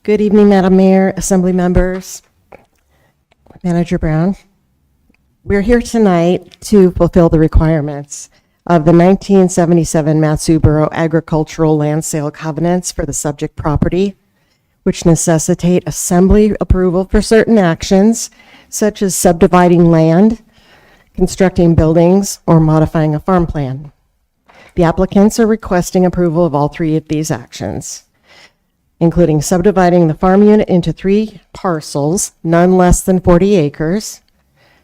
Good evening, Madam Mayor, Assembly members, Manager Brown. We're here tonight to fulfill the requirements of the 1977 Matsu Borough Agricultural Land Sale Covenants for the subject property, which necessitate Assembly approval for certain actions, such as subdividing land, constructing buildings, or modifying a farm plan. The applicants are requesting approval of all 3 of these actions, including subdividing the farm unit into 3 parcels, none less than 40 acres,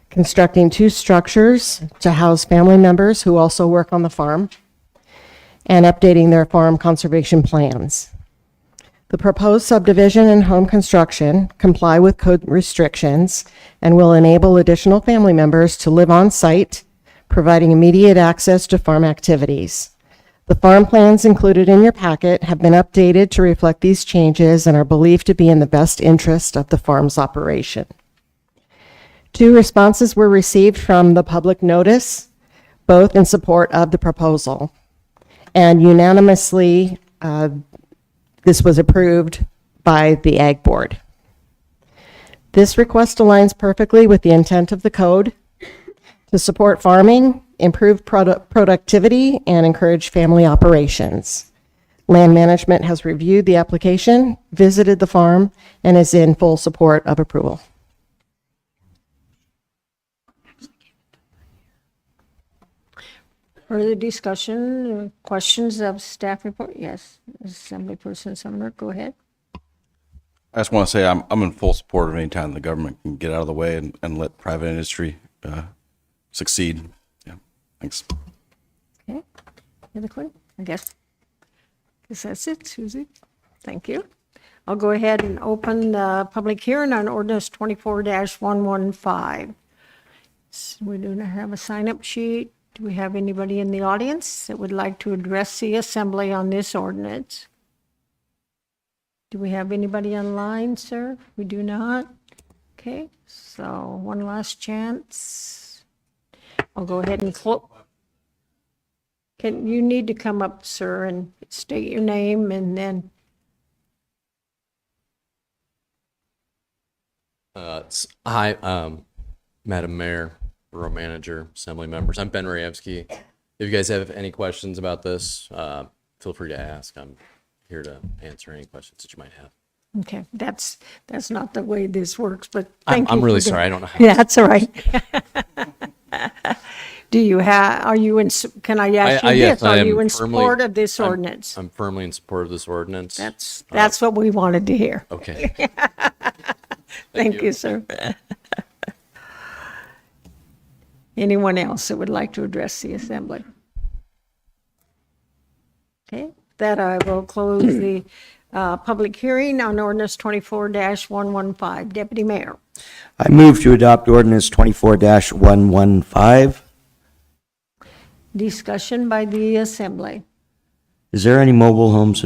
constructing 2 structures to house family members who also work on the farm, and updating their farm conservation plans. The proposed subdivision and home construction comply with code restrictions and will enable additional family members to live on site, providing immediate access to farm activities. The farm plans included in your packet have been updated to reflect these changes and are believed to be in the best interest of the farm's operation. 2 responses were received from the public notice, both in support of the proposal, and unanimously this was approved by the Ag Board. This request aligns perfectly with the intent of the code to support farming, improve productivity, and encourage family operations. Land Management has reviewed the application, visited the farm, and is in full support of approval. Further discussion, questions of staff report? Yes, Assemblyperson Sumner, go ahead. I just want to say I'm in full support of any time the government can get out of the way and let private industry succeed. Yeah, thanks. Okay, other question? I guess that's it, Susie. Thank you. I'll go ahead and open the public hearing on ordinance 24-115. So we do not have a sign-up sheet. Do we have anybody in the audience that would like to address the assembly on this ordinance? Do we have anybody online, sir? We do not. Okay, so one last chance. I'll go ahead and close. You need to come up, sir, and state your name and then. Hi, Madam Mayor, Borough Manager, Assembly members. I'm Ben Rayevsky. If you guys have any questions about this, feel free to ask. I'm here to answer any questions that you might have. Okay, that's not the way this works, but thank you. I'm really for sorry. I don't know how. Yeah, that's all right. Do you have, are you in, can I ask you yes, this? I Are am you in firmly- support of this I'm- ordinance? I'm firmly in support of this ordinance. That's what we wanted to hear. Okay. Thank you, sir. Anyone else that would like to address the assembly? Okay, with that I will close the public hearing on ordinance 24-115. Deputy Mayor. I move to adopt ordinance 24-115. Discussion by the assembly. Is there any mobile homes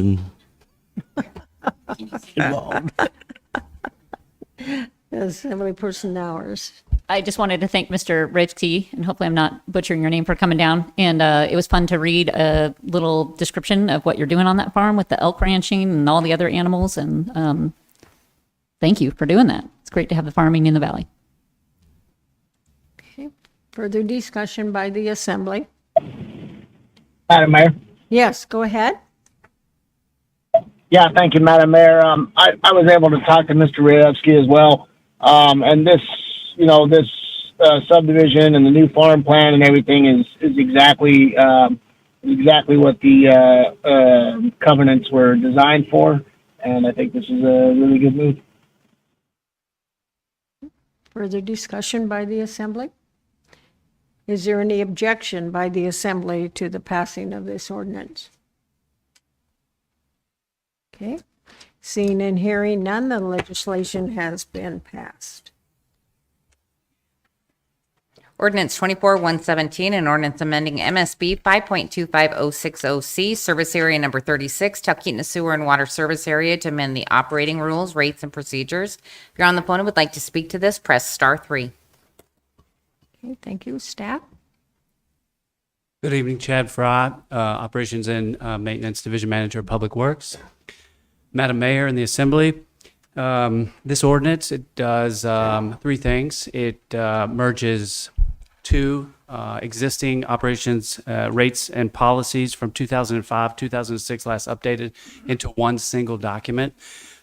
involved? Assembly person hours. I just wanted to thank Mr. Ritchie, and hopefully I'm not butchering your name, for coming down. And it was fun to read a little description of what you're doing on that farm with the elk ranching and all the other animals. And thank you for doing that. It's great to have the farming in the valley. Okay. Further discussion by the assembly. Madam Mayor? Yes, go ahead. Yeah, thank you, Madam Mayor. I was able to talk to Mr. Rayevsky as well. And this, this subdivision and the new farm plan and everything is exactly what the covenants were designed for. And I think this is a really good move. Further discussion by the assembly? Is there any objection by the assembly to the passing of this ordinance? Okay. Seeing and hearing none, the legislation has been passed. Ordinance 24-117, an ordinance amending MSB 5.25060C, service area number 36, Talkeetna Sewer and Water Service Area, to amend the operating rules, rates, and procedures. If you're on the phone and would like to speak to this, press star 3. Okay, thank you. Staff? Good evening, Chad Fry, Operations and Maintenance Division Manager of Public Works. Madam Mayor and the Assembly, this ordinance, it does three things. It merges two existing operations rates and policies from 2005, 2006, last updated, into one single document,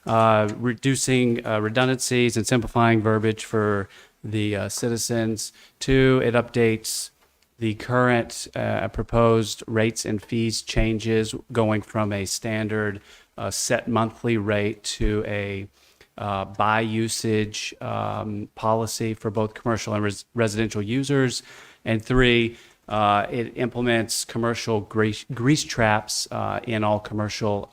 reducing redundancies and simplifying verbiage for the citizens. Two, it updates the current proposed rates and fees changes, going from a standard set monthly rate to a by usage policy for both commercial and residential users. And three, it implements commercial grease traps in all commercial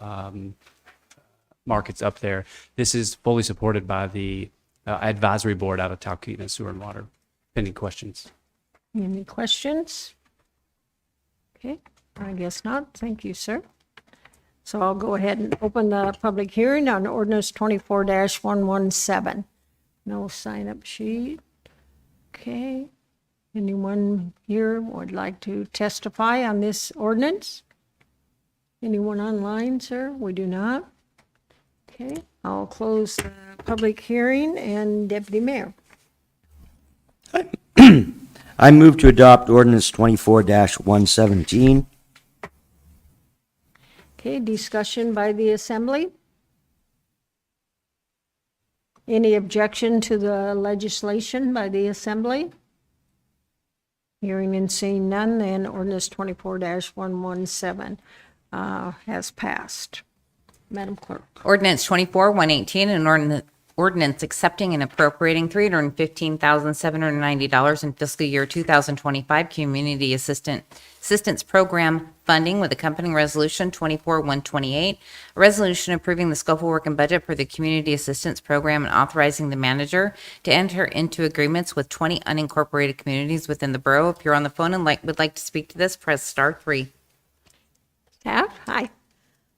markets up there. This is fully supported by the advisory board out of Talkeetna Sewer and Water. Any questions? Any questions? Okay, I guess not. Thank you, sir. So I'll go ahead and open the public hearing on ordinance 24-117. No sign-up sheet. Okay. Anyone here would like to testify on this ordinance? Anyone online, sir? We do not. Okay, I'll close the public hearing, and Deputy Mayor. I move to adopt ordinance 24-117. Okay, discussion by the assembly? Any objection to the legislation by the assembly? Hearing and seeing none, then ordinance 24-117 has passed. Madam Clerk. Ordinance 24-118, an ordinance accepting and appropriating $315,790 in fiscal year 2025 Community Assistance Program funding with accompanying resolution 24-128, a resolution approving the scope of work and budget for the Community Assistance Program and authorizing the manager to enter into agreements with 20 unincorporated communities within the borough. If you're on the phone and would like to speak to this, press star 3. Staff, hi.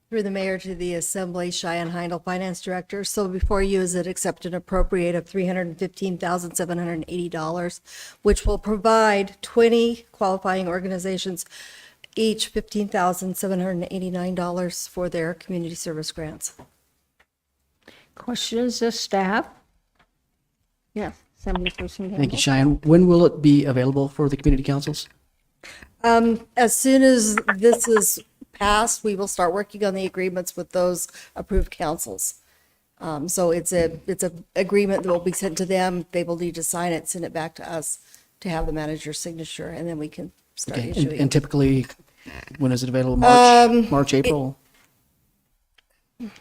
Through the mayor to the assembly, Cheyenne Heindel, finance director. So before you is it accept and appropriate of $315,780, which will provide 20 qualifying organizations each $15,789 for their community service grants. Questions of staff? Yes, Assemblyperson. Thank you, Cheyenne. When will it be available for the community councils? As soon as this is passed, we will start working on the agreements with those approved councils. So it's a agreement that will be sent to them. They will need to sign it, send it back to us, to have the manager's signature, and then we can start Okay, issuing. and typically, when is it available? March, April?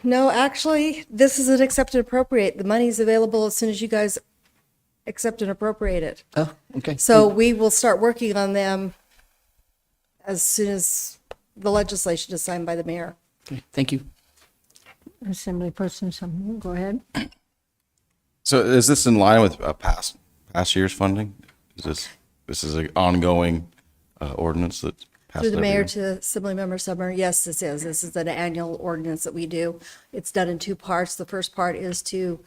No, actually, this is an accept and appropriate. The money's available as soon as you guys accept and appropriate it. Oh, okay. So we will start working on them as soon as the legislation is signed by the mayor. Okay, thank you. Assemblyperson Sumner, go ahead. So is this in line with past year's funding? This is an ongoing ordinance that passed Through the every mayor year? to Assemblymember Summer, yes, this is. This is an annual ordinance that we do. It's done in two parts. The first part is to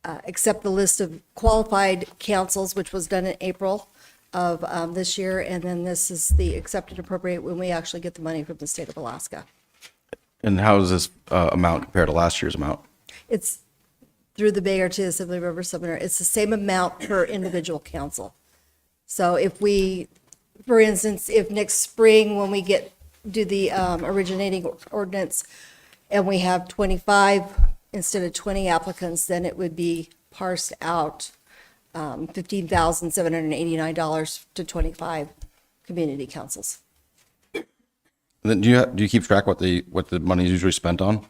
accept the list of qualified councils, which was done in April of this year. And then this is the accept and appropriate when we actually get the money from the state of Alaska. And how does this amount compare to last year's amount? It's through the mayor to Assemblymember Sumner. It's the same amount per individual council. So if we, for instance, if next spring, when we do the originating ordinance, and we have 25 instead of 20 applicants, then it would be parsed out $15,789 to 25 community councils. And then do you keep track what the money is usually spent on?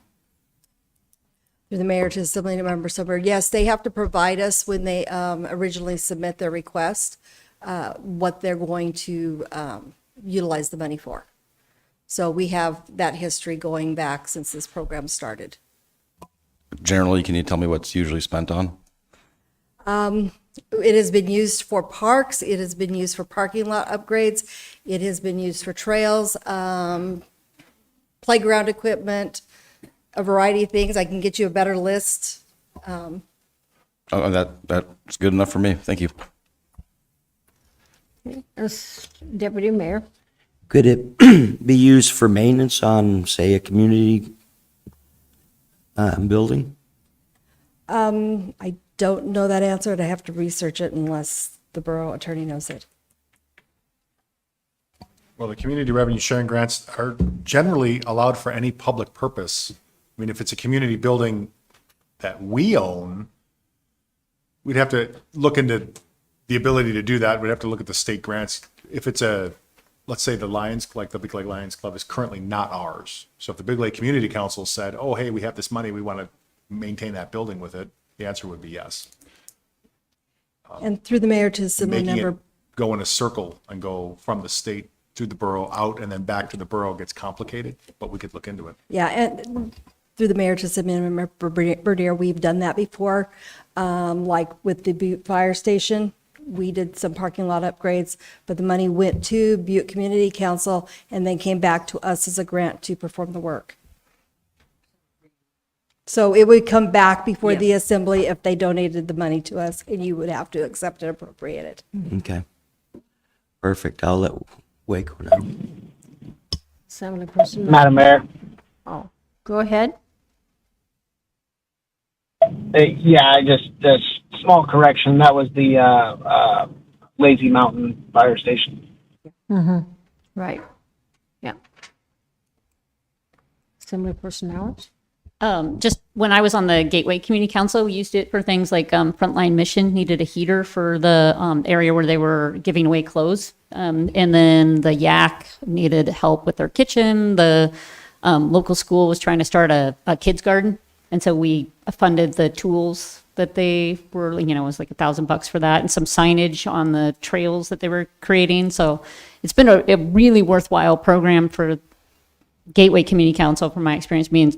Through the mayor to Assemblymember Sumner, yes, they have to provide us when they originally submit their request, what they're going to utilize the money for. So we have that history going back since this program started. Generally, can you tell me what's usually spent on? It has been used for parks, it has been used for parking lot upgrades, it has been used for trails, playground equipment, a variety of things. I can get you a better list. Oh, that's good enough for me. Thank you. Deputy Mayor. Could it be used for maintenance on, say, a community building? I don't know that answer, and I have to research it unless the borough attorney knows it. Well, the community revenue sharing grants are generally allowed for any public purpose. I mean, if it's a community building that we own, we'd have to look into the ability to do that. We'd have to look at the state grants. If it's let's say the Big Lake Lions Club is currently not ours. So if the Big Lake Community Council said, oh, hey, we have this money, we want to maintain that building with it, the answer would be yes. And through the mayor to Making Assemblymember, it go in a circle and go from the state to the borough out and then back to the borough gets complicated, but we could look into it. yeah, and through the mayor to Assemblymember Bernier, we've done that before. Like with the Butte Fire Station, we did some parking lot upgrades, but the money went to Butte Community Council and then came back to us as a grant to perform the work. So it would come back before the assembly if they donated the money to us, and you would have to accept and appropriate it. Okay. Perfect. I'll let Waco know. Assemblyperson. Madam Mayor. Oh, go ahead. Yeah, a small correction. That was the Lazy Mountain Fire Station. Mm-hmm. Right. Yeah. Assemblyperson Alex. Just when I was on the Gateway Community Council, we used it for things like Frontline Mission needed a heater for the area where they were giving away clothes. And then the Yak needed help with their kitchen. The local school was trying to start a kids garden. And so we funded the tools that they were, it was like $1,000 for that and some signage on the trails that they were creating. So it's been a really worthwhile program for Gateway Community Council, from my experience, being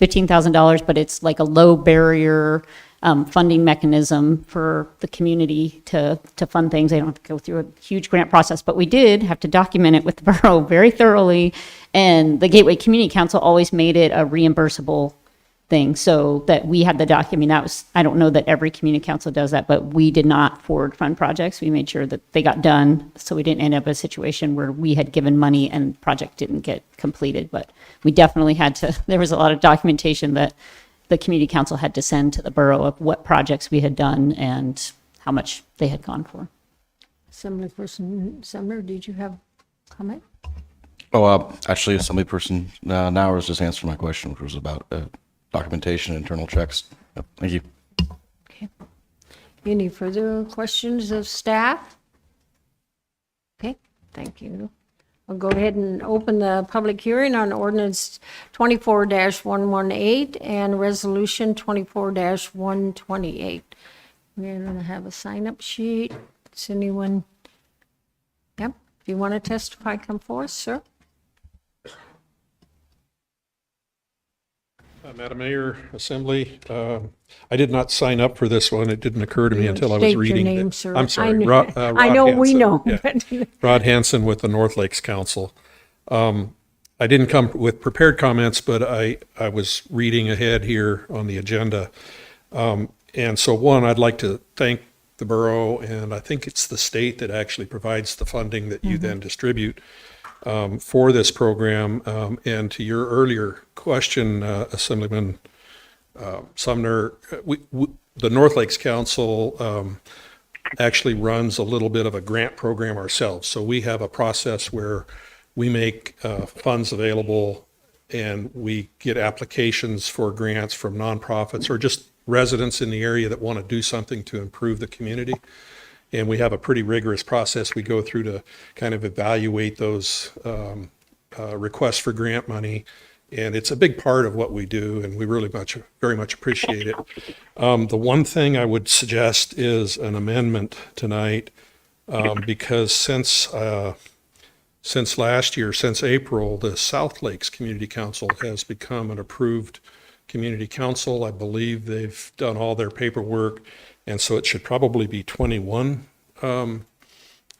$15,000, but it's like a low barrier funding mechanism for the community to fund things. They don't have to go through a huge grant process, but we did have to document it with the borough very thoroughly. And the Gateway Community Council always made it a reimbursable thing so that we had the document. That was, I don't know that every community council does that, but we did not forward fund projects. We made sure that they got done, so we didn't end up in a situation where we had given money and the project didn't get completed. But we definitely had to, there was a lot of documentation that the community council had to send to the borough of what projects we had done and how much they had gone for. Assemblyperson Sumner, did you have a comment? Oh, actually, Assemblyperson Nowers just answered my question, which was about documentation, internal checks. Thank you. Okay. Any further questions of staff? thank you. I'll go ahead and open the public hearing on ordinance 24-118 and resolution 24-128. We're going to have a sign-up sheet. Does anyone? Yep, if you want to testify, come forth, sir. Madam Mayor, Assembly, I did not sign up for this one. It didn't occur to me until I was State your reading name, it. sir. I'm sorry, I know- Rod I know, we Hanson. know, Yeah. but- Rod Hanson with the North Lakes Council. I didn't come with prepared comments, but I was reading ahead here on the agenda. And so one, I'd like to thank the borough, and I think it's the state that actually provides the funding that you then distribute for this program. And to your earlier question, Assemblyman Sumner, the North Lakes Council actually runs a little bit of a grant program ourselves. So we have a process where we make funds available and we get applications for grants from nonprofits or just residents in the area that want to do something to improve the community. And we have a pretty rigorous process we go through to kind of evaluate those requests for grant money. And it's a big part of what we do, and we really very much appreciate it. The one thing I would suggest is an amendment tonight, because since last year, since April, the South Lakes Community Council has become an approved community council. I believe they've done all their paperwork, and so it should probably be 21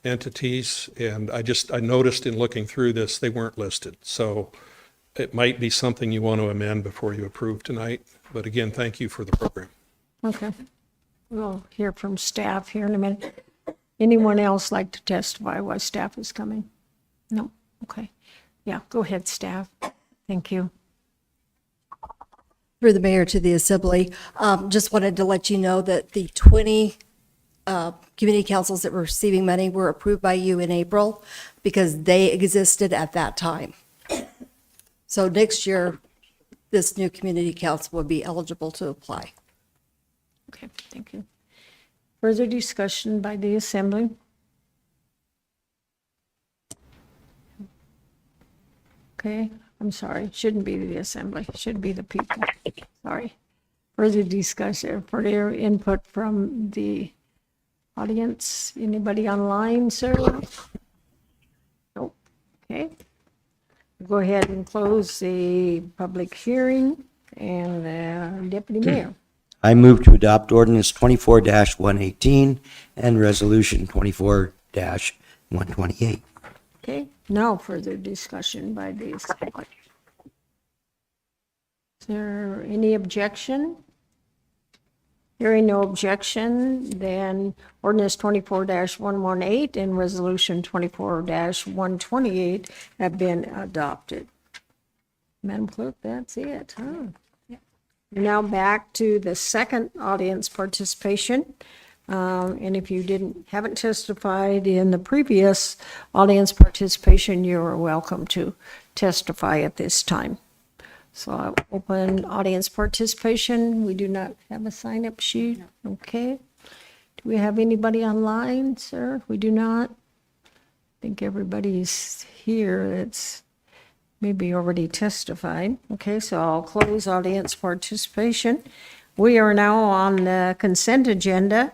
entities. And I noticed in looking through this, they weren't listed. So it might be something you want to amend before you approve tonight. But again, thank you for the program. Okay. We'll hear from staff here in a minute. Anyone else like to testify while staff is coming? No? Okay. Yeah, go ahead, staff. Thank you. Through the mayor to the assembly, just wanted to let you know that the 20 community councils that were receiving money were approved by you in April because they existed at that time. So next year, this new community council will be eligible to apply. Okay, thank you. Further discussion by the assembly? Okay, I'm sorry, shouldn't be the assembly, should be the people. Sorry. Further discussion, further input from the audience? Anybody online, sir? Nope. Okay. Go ahead and close the public hearing and Deputy Mayor. I move to adopt ordinance 24-118 and resolution 24-128. Okay, now further discussion by the assembly. Is there any objection? Hearing no objection, then ordinance 24-118 and resolution 24-128 have been adopted. Madam Clerk, that's it, huh? We're now back to the second audience participation. And if you haven't testified in the previous audience participation, you are welcome to testify at this time. So I'll open audience participation. We do not have a sign-up sheet. Okay. Do we have anybody online, sir? We do not. I think everybody's here that's maybe already testified. Okay, so I'll close audience participation. We are now on the consent agenda.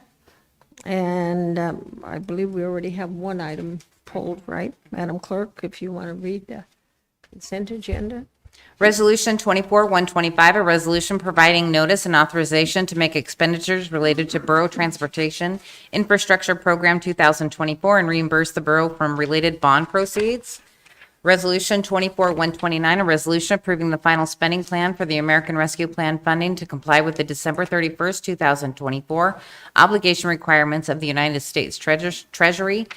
And I believe we already have one item pulled, right? Madam Clerk, if you want to read the consent agenda. Resolution 24-125, a resolution providing notice and authorization to make expenditures related to Borough Transportation Infrastructure Program 2024 and reimburse the borough from related bond proceeds. Resolution 24-129, a resolution approving the final spending plan for the American Rescue Plan funding to comply with the December 31st, 2024 obligation requirements of the United States Treasury.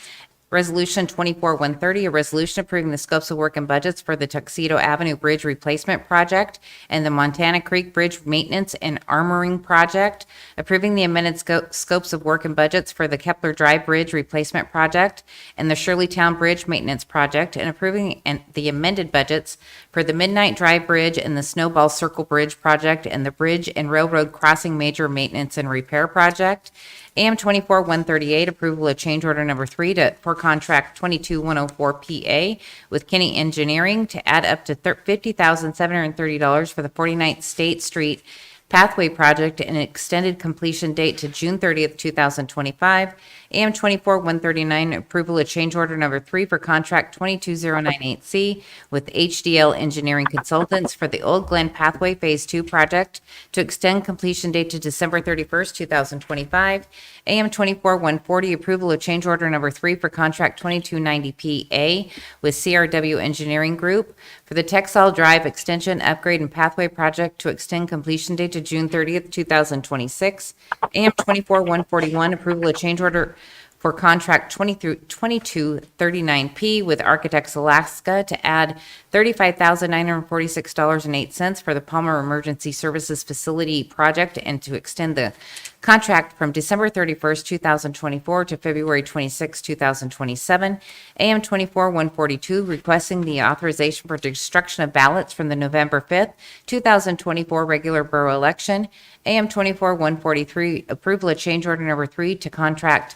Resolution 24-130, a resolution approving the scopes of work and budgets for the Tuxedo Avenue Bridge Replacement Project and the Montana Creek Bridge Maintenance and Armoring Project, approving the amended scopes of work and budgets for the Kepler Drive Bridge Replacement Project and the Shirleytown Bridge Maintenance Project, and approving the amended budgets for the Midnight Drive Bridge and the Snowball Circle Bridge Project and the Bridge and Railroad Crossing Major Maintenance and Repair Project. AM 24-138, approval of change order number 3 for contract 22104 PA with Kinney Engineering to add up to $50,730 for the 49th State Street Pathway Project and extended completion date to June 30th, 2025. AM 24-139, approval of change order number 3 for contract 22098C with HDL Engineering Consultants for the Old Glen Pathway Phase 2 project to extend completion date to December 31st, 2025. AM 24-140, approval of change order number 3 for contract 2290PA with CRW Engineering Group for the Texel Drive Extension Upgrade and Pathway Project to extend completion date to June 30th, 2026. AM 24-141, approval of change order for contract 2239P with Architects Alaska to add $35,946.08 for the Palmer Emergency Services Facility project and to extend the contract from December 31st, 2024 to February 26, 2027. AM 24-142, requesting the authorization for destruction of ballots from the November 5th, 2024 regular borough election. AM 24-143, approval of change order number 3 to contract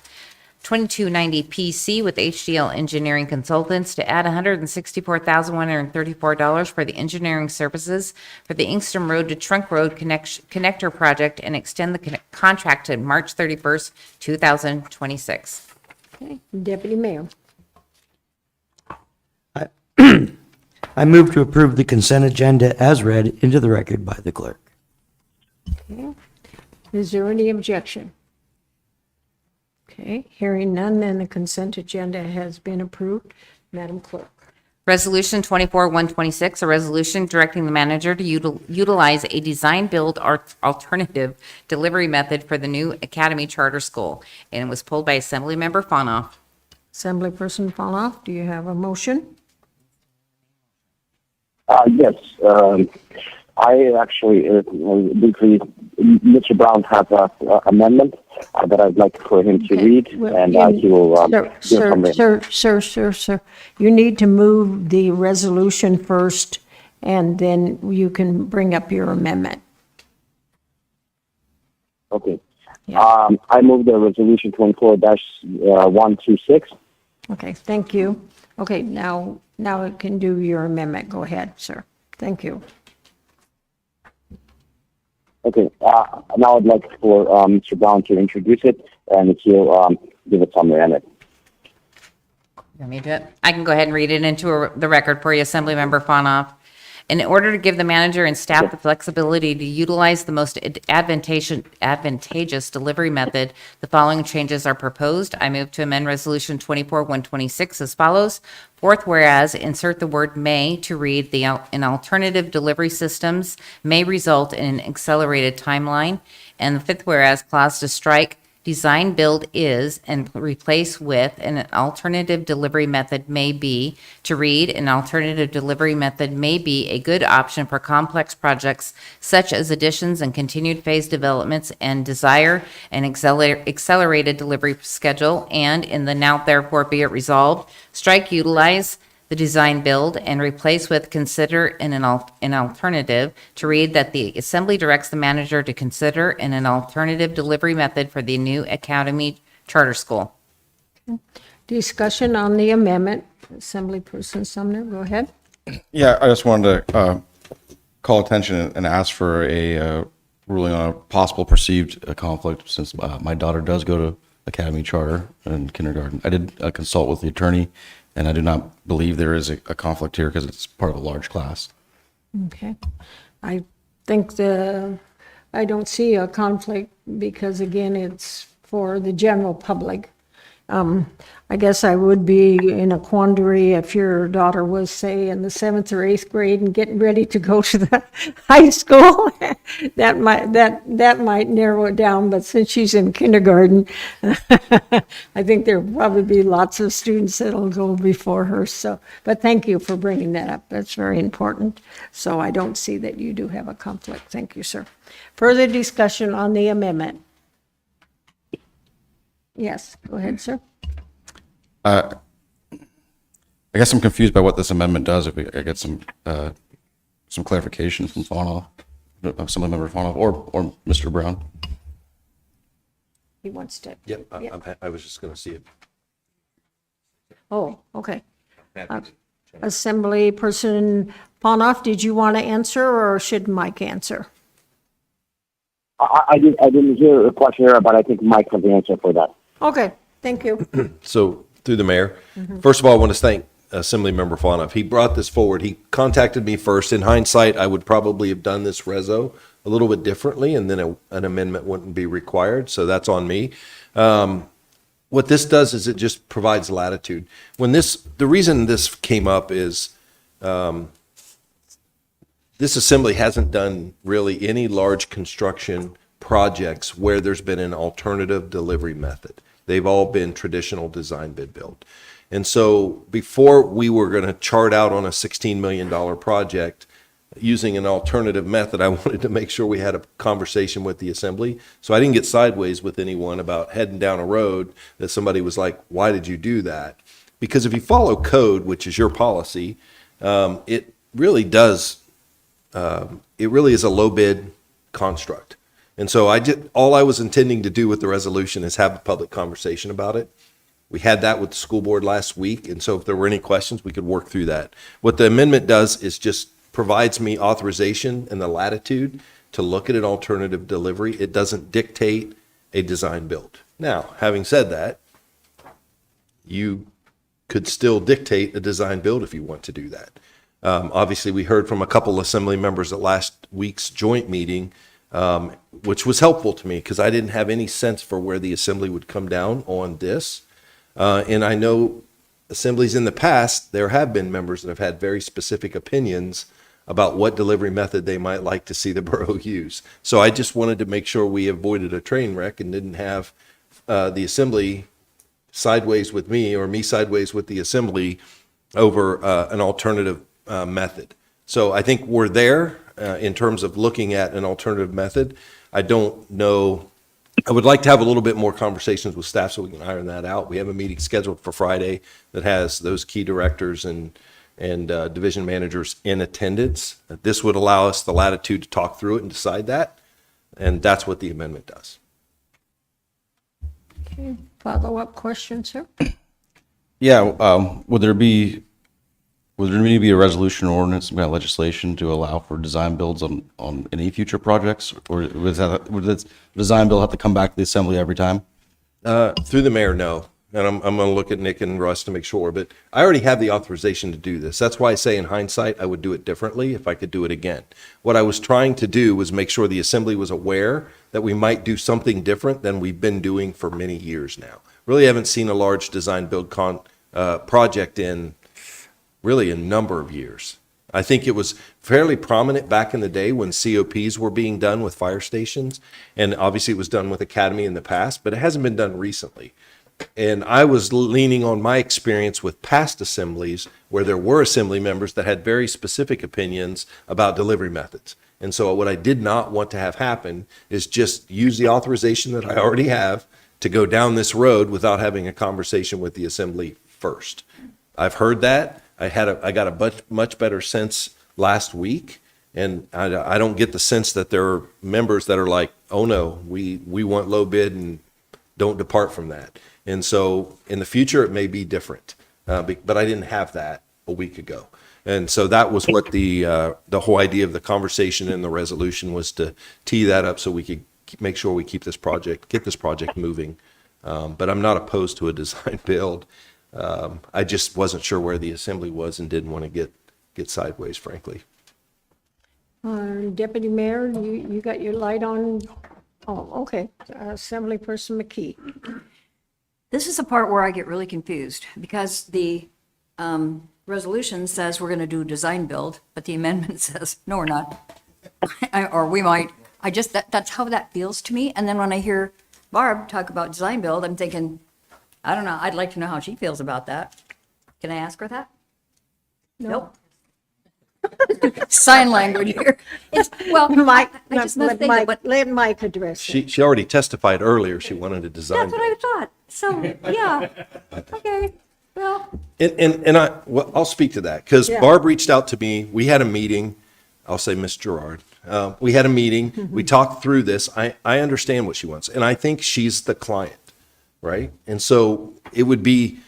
2290 PC with HDL Engineering Consultants to add $164,134 for the engineering services for the Inkster Road to Trunk Road Connector Project and extend the contract to March 31st, 2026. Okay, Deputy Mayor. I move to approve the consent agenda as read into the record by the clerk. Okay. Is there any objection? Okay, hearing none, then the consent agenda has been approved. Madam Clerk. Resolution 24-126, a resolution directing the manager to utilize a design-build alternative delivery method for the new Academy Charter School. And it was pulled by Assemblymember Fonoff. Assemblyperson Faloff, do you have a motion? Yes. I actually, briefly, Mr. Brown has an amendment that I'd like for him to read, Well, and he will give some. Sir, you need to move the resolution first, and then you can bring up your amendment. Okay. I move the resolution 24-126. Okay, thank you. Okay, now it can do your amendment. Go ahead, sir. Thank you. Okay. Now I'd like for Mr. Brown to introduce it, and he'll give a summary on it. You want me to do it? I can go ahead and read it into the record for you, Assemblymember Fonoff. In order to give the manager and staff the flexibility to utilize the most advantageous delivery method, the following changes are proposed. I move to amend Resolution 24-126 as follows. Fourth, whereas, insert the word may to read an alternative delivery systems may result in an accelerated timeline. And the fifth, whereas, clause to strike design build is and replace with an alternative delivery method may be to read an alternative delivery method may be a good option for complex projects such as additions and continued phase developments and desire an accelerated delivery schedule. And in the now therefore be it resolved, strike utilize the design build and replace with consider an alternative to read that the assembly directs the manager to consider an alternative delivery method for the new Academy Charter School. Discussion on the amendment. Assemblyperson Sumner, go ahead. Yeah, I just wanted to call attention and ask for a ruling on a possible perceived conflict since my daughter does go to Academy Charter and kindergarten. I did consult with the attorney, and I do not believe there is a conflict here because it's part of a large class. Okay. I think I don't see a conflict because, again, it's for the general public. I guess I would be in a quandary if your daughter was, say, in the 7th or 8th grade and getting ready to go to the high school. that might narrow it down, but since she's in kindergarten, I think there'll probably be lots of students that'll go before her. So, but thank you for bringing that up. That's very important. So I don't see that you do have a conflict. Thank you, sir. Further discussion on the amendment? Yes, go ahead, sir. I guess I'm confused by what this amendment does. If I get some clarification from Fonoff, Assemblymember Fonoff, or Mr. Brown. He wants to. Yep, I was just going to see it. Oh, okay. Assembly Person Ponoff, did you want to answer or should Mike answer? I didn't hear a question here, but I think Mike has the answer for that. Okay, thank you. So through the mayor, first of all, I want to thank Assemblymember Faunov. He brought this forward. He contacted me first. In hindsight, I would probably have done this reso a little bit differently, and then an amendment wouldn't be required. So that's on me. What this does is it just provides latitude. The reason this came up is this assembly hasn't done really any large construction projects where there's been an alternative delivery method. They've all been traditional design bid build. And so before we were going to chart out on a $16 million project using an alternative method, I wanted to make sure we had a conversation with the assembly. So I didn't get sideways with anyone about heading down a road that somebody was like, why did you do that? Because if you follow code, which is your policy, it really does, it really is a low bid construct. And so all I was intending to do with the resolution is have a public conversation about it. We had that with the school board last week, and so if there were any questions, we could work through that. What the amendment does is just provides me authorization and the latitude to look at an alternative delivery. It doesn't dictate a design build. Now, having said that, you could still dictate a design build if you want to do that. Obviously, we heard from a couple assembly members at last week's joint meeting, which was helpful to me because I didn't have any sense for where the assembly would come down on this. And I know assemblies in the past, there have been members that have had very specific opinions about what delivery method they might like to see the borough use. So I just wanted to make sure we avoided a train wreck and didn't have the assembly sideways with me or me sideways with the assembly over an alternative method. So I think we're there in terms of looking at an alternative method. I don't know. I would like to have a little bit more conversations with staff so we can iron that out. We have a meeting scheduled for Friday that has those key directors and division managers in attendance. This would allow us the latitude to talk through it and decide that, and that's what the amendment does. Okay, follow-up question, sir? Yeah, would there need to be a resolution or ordinance, some kind of legislation to allow for design builds on any future projects? Or would the design bill have to come back to the assembly every time? Through the mayor, no. And I'm going to look at Nick and Russ to make sure, but I already have the authorization to do this. That's why I say in hindsight, I would do it differently if I could do it again. What I was trying to do was make sure the assembly was aware that we might do something different than we've been doing for many years now. Really haven't seen a large design build project in really a number of years. I think it was fairly prominent back in the day when COPs were being done with fire stations, and obviously it was done with Academy in the past, but it hasn't been done recently. And I was leaning on my experience with past assemblies where there were assembly members that had very specific opinions about delivery methods. And so what I did not want to have happen is just use the authorization that I already have to go down this road without having a conversation with the assembly first. I've heard that. I got a much better sense last week, and I don't get the sense that there are members that are like, oh no, we want low bid and don't depart from that. And so in the future, it may be different, but I didn't have that a week ago. And so that was what the whole idea of the conversation and the resolution was, to tee that up so we could make sure we get this project moving. But I'm not opposed to a design build. I just wasn't sure where the assembly was and didn't want to get sideways, frankly. Deputy Mayor, you got your light on? Oh, okay. Assemblyperson McKee. This is the part where I get really confused because the resolution says we're going to do a design build, but the amendment says, no, we're not. Or we might. That's how that feels to me. And then when I hear Barb talk about design build, I'm thinking, I don't know. I'd like to know how she feels about that. Can I ask her that? Nope. Sign language here. Mike, I just must think that, but let Mike address it. She already testified earlier she wanted a design that's what build. I thought. So, yeah. Okay. Well, And I'll speak to that because Yeah. Barb reached out to me. We had a meeting. I'll say Miss Gerard. We had a meeting. We talked through this. I understand what she wants, and I think she's the client, right? And so it would be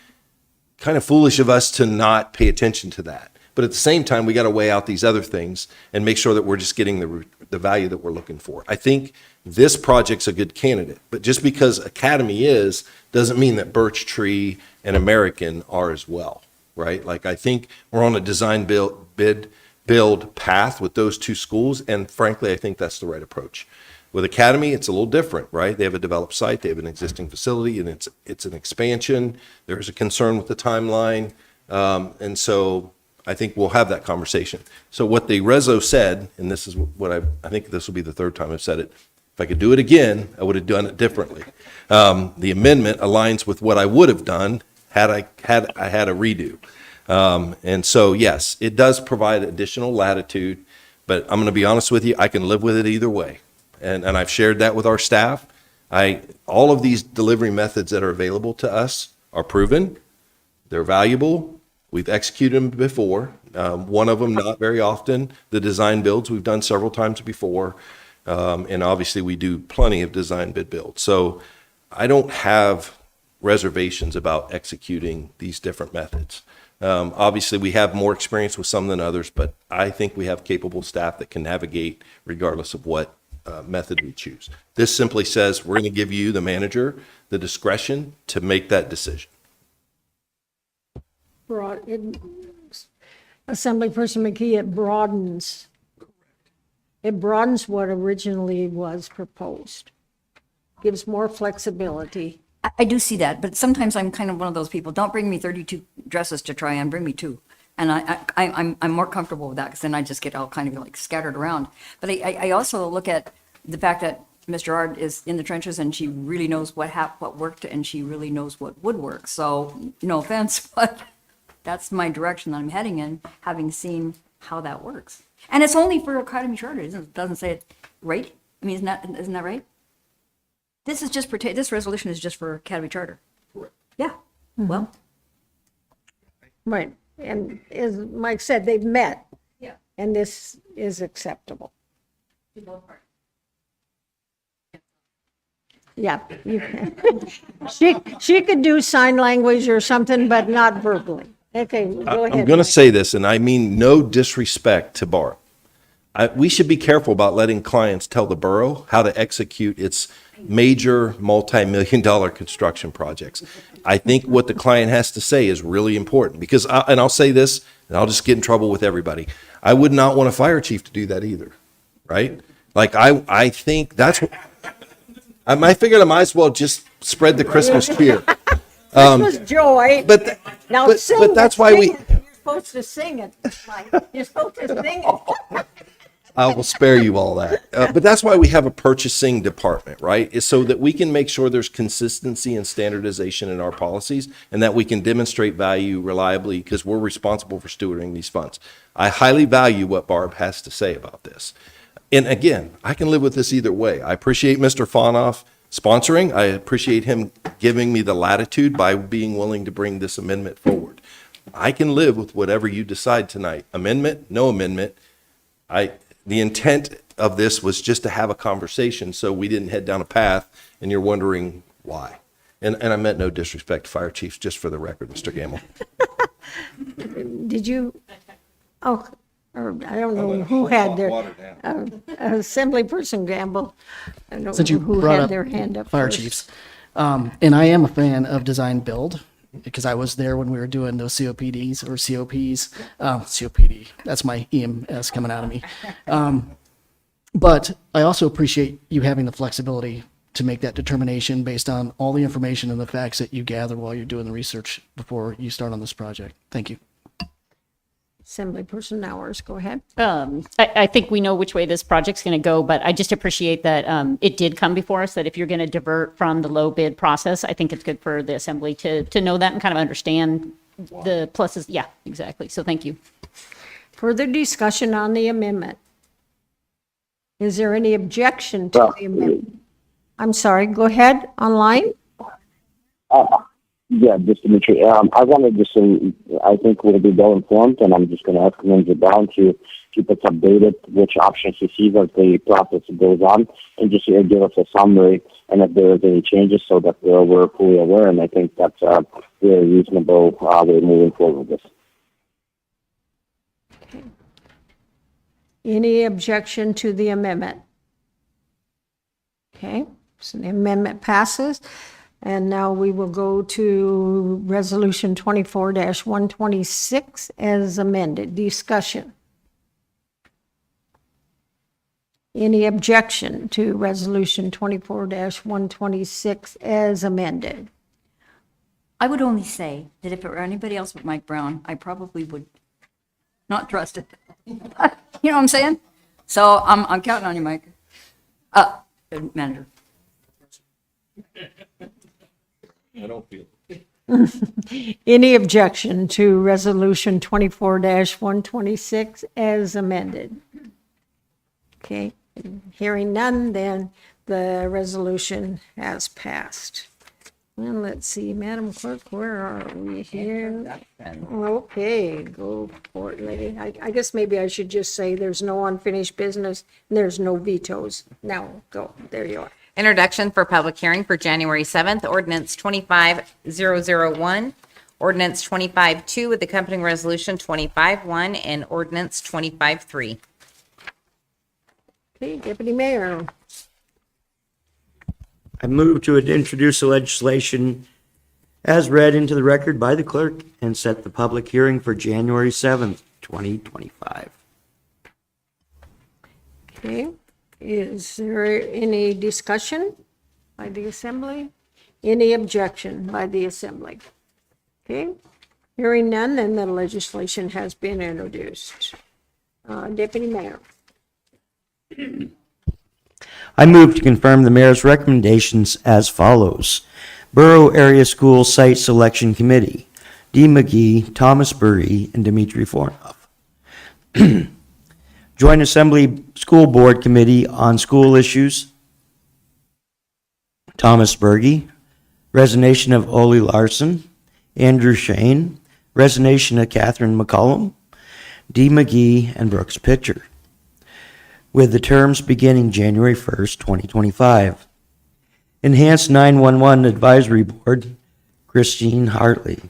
kind of foolish of us to not pay attention to that. But at the same time, we got to weigh out these other things and make sure that we're just getting the value that we're looking for. I think this project's a good candidate, but just because Academy is, doesn't mean that Birch Tree and American are as well, right? Like, I think we're on a design build path with those two schools, and frankly, I think that's the right approach. With Academy, it's a little different, right? They have a developed site, they have an existing facility, and it's an expansion. There's a concern with the timeline, and so I think we'll have that conversation. So what the Reso said, and this is what I think this will be the third time I've said it, if I could do it again, I would have done it differently. The amendment aligns with what I would have done had I had a redo. And so, yes, it does provide additional latitude, but I'm going to be honest with you, I can live with it either way. And I've shared that with our staff. All of these delivery methods that are available to us are proven. They're valuable. We've executed them before. One of them, not very often. The design builds we've done several times before. And obviously we do plenty of design bid builds. So I don't have reservations about executing these different methods. Obviously we have more experience with some than others, but I think we have capable staff that can navigate regardless of what method we choose. This simply says we're going to give you, the manager, the discretion to make that decision. Assemblyperson McKee, it broadens what originally was proposed. Gives more flexibility. I do see that, but sometimes I'm kind of one of those people, don't bring me 32 dresses to try on, bring me 2. And I'm more comfortable with that, because then I just get all kind of like scattered around. But I also look at the fact that Mr. Ard is in the trenches and she really knows what worked and she really knows what would work. So no offense, but that's my direction that I'm heading in, having seen how that works. And it's only for Academy Charter, it doesn't say it, right? I mean, isn't that right? This is just, this resolution is just for Academy Charter. Correct. Yeah, well. Right, and as Mike said, they've met. Yeah. And this is acceptable. Yeah, you can. She could do sign language or something, but not verbally. Okay, go ahead. I'm going to say this, and I mean no disrespect to Barb. We should be careful about letting clients tell the borough how to execute its major multi-million-dollar construction projects. I think what the client has to say is really important, because, and I'll say this, and I'll just get in trouble with everybody. I would not want a fire chief to do that either, right? Like, I think that's what, I figured I might as well just spread the Christmas cheer. Christmas joy. But that's why we. You're supposed to sing it, Mike. You're supposed to sing it. I will spare you all that. But that's why we have a purchasing department, right? Is so that we can make sure there's consistency and standardization in our policies, and that we can demonstrate value reliably, because we're responsible for stewarding these funds. I highly value what Barb has to say about this. And again, I can live with this either way. I appreciate Mr. Fonoff sponsoring. I appreciate him giving me the latitude by being willing to bring this amendment forward. I can live with whatever you decide tonight. Amendment, no amendment. The intent of this was just to have a conversation so we didn't head down a path and you're wondering why. And I meant no disrespect to fire chiefs, just for the record, Mr. Gamble. Did you, or I don't know who had their, Assemblyperson Gamble. I don't Since know you who brought had up their hand up fire first. chiefs, and I am a fan of design build, because I was there when we were doing those COPDs or COPs. COPD, that's my EMS coming out of me. But I also appreciate you having the flexibility to make that determination based on all the information and the facts that you gather while you're doing the research before you start on this project. Thank you. Assemblyperson Nowers, go ahead. I think we know which way this project's going to go, but I just appreciate that it did come before us, that if you're going to divert from the low bid process, I think it's good for the assembly to know that and kind of understand the pluses. Yeah, exactly. So thank you. Further discussion on the amendment? Is there any objection to the amendment? I'm sorry, go ahead, online? Yeah, just Dimitri. I wanted to say, I think we'll be well informed, and I'm just going to ask Lindsay Brown to keep us updated which options she sees as the process goes on, and just give us a summary and if there is any changes so that we're fully aware. And I think that's a very reasonable way moving forward with this. Any objection to the amendment? Okay, so the amendment passes. And now we will go to Resolution 24-126 as amended. Discussion. Any objection to Resolution 24-126 as amended? I would only say that if it were anybody else but Mike Brown, I probably would not trust it. You know what I'm saying? So I'm counting on you, Mike. Manager. I don't feel. Any objection to Resolution 24-126 as amended? Okay, hearing none, then the resolution has passed. And let's see, Madam Clerk, where are we here? Okay, go for it, lady. I guess maybe I should just say there's no unfinished business and there's no vetoes. Now, go, there you are. Introduction for public hearing for January 7th, ordinance 25001, ordinance 25-2 with accompanying resolution 25-1, and ordinance 25-3. Okay, Deputy Mayor. I move to introduce the legislation as read into the record by the clerk and set the public hearing for January 7th, 2025. Okay, is there any discussion by the Assembly? Any objection by the Assembly? Okay, hearing none, then the legislation has been introduced. Deputy Mayor. I move to confirm the mayor's recommendations as follows. Borough Area School Site Selection Committee, Dee McGee, Thomas Burry, and Dimitri Fornoff. Joint Assembly School Board Committee on School Issues, Thomas Berge. Resignation of Ole Larson, Andrew Shane. Resignation of Catherine McCollum, Dee McGee, and Brooks Pitcher, with the terms beginning January 1st, 2025. Enhanced 911 Advisory Board, Christine Hartley.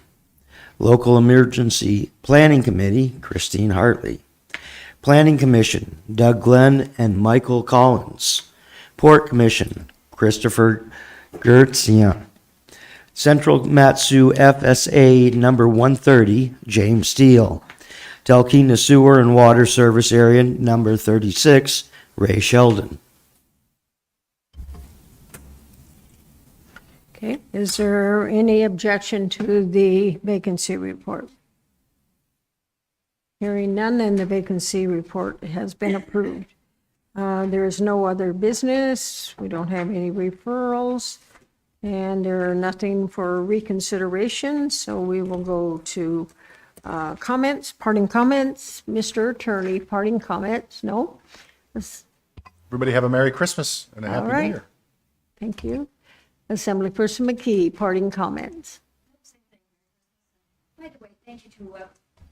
Local Emergency Planning Committee, Christine Hartley. Planning Commission, Doug Glenn and Michael Collins. Port Commission, Christopher Gertzian. Central Matsu FSA number 130, James Steele. Talkeetna Sewer and Water Service Area number 36, Ray Sheldon. Okay, is there any objection to the vacancy report? Hearing none, then the vacancy report has been approved. There is no other business. We don't have any referrals, and there are nothing for reconsideration, so we will go to comments, parting comments. Mr. Attorney, parting comments? No? Everybody have a Merry Christmas and a Happy All New right. Year. Thank you. Assemblyperson McKee, parting comments.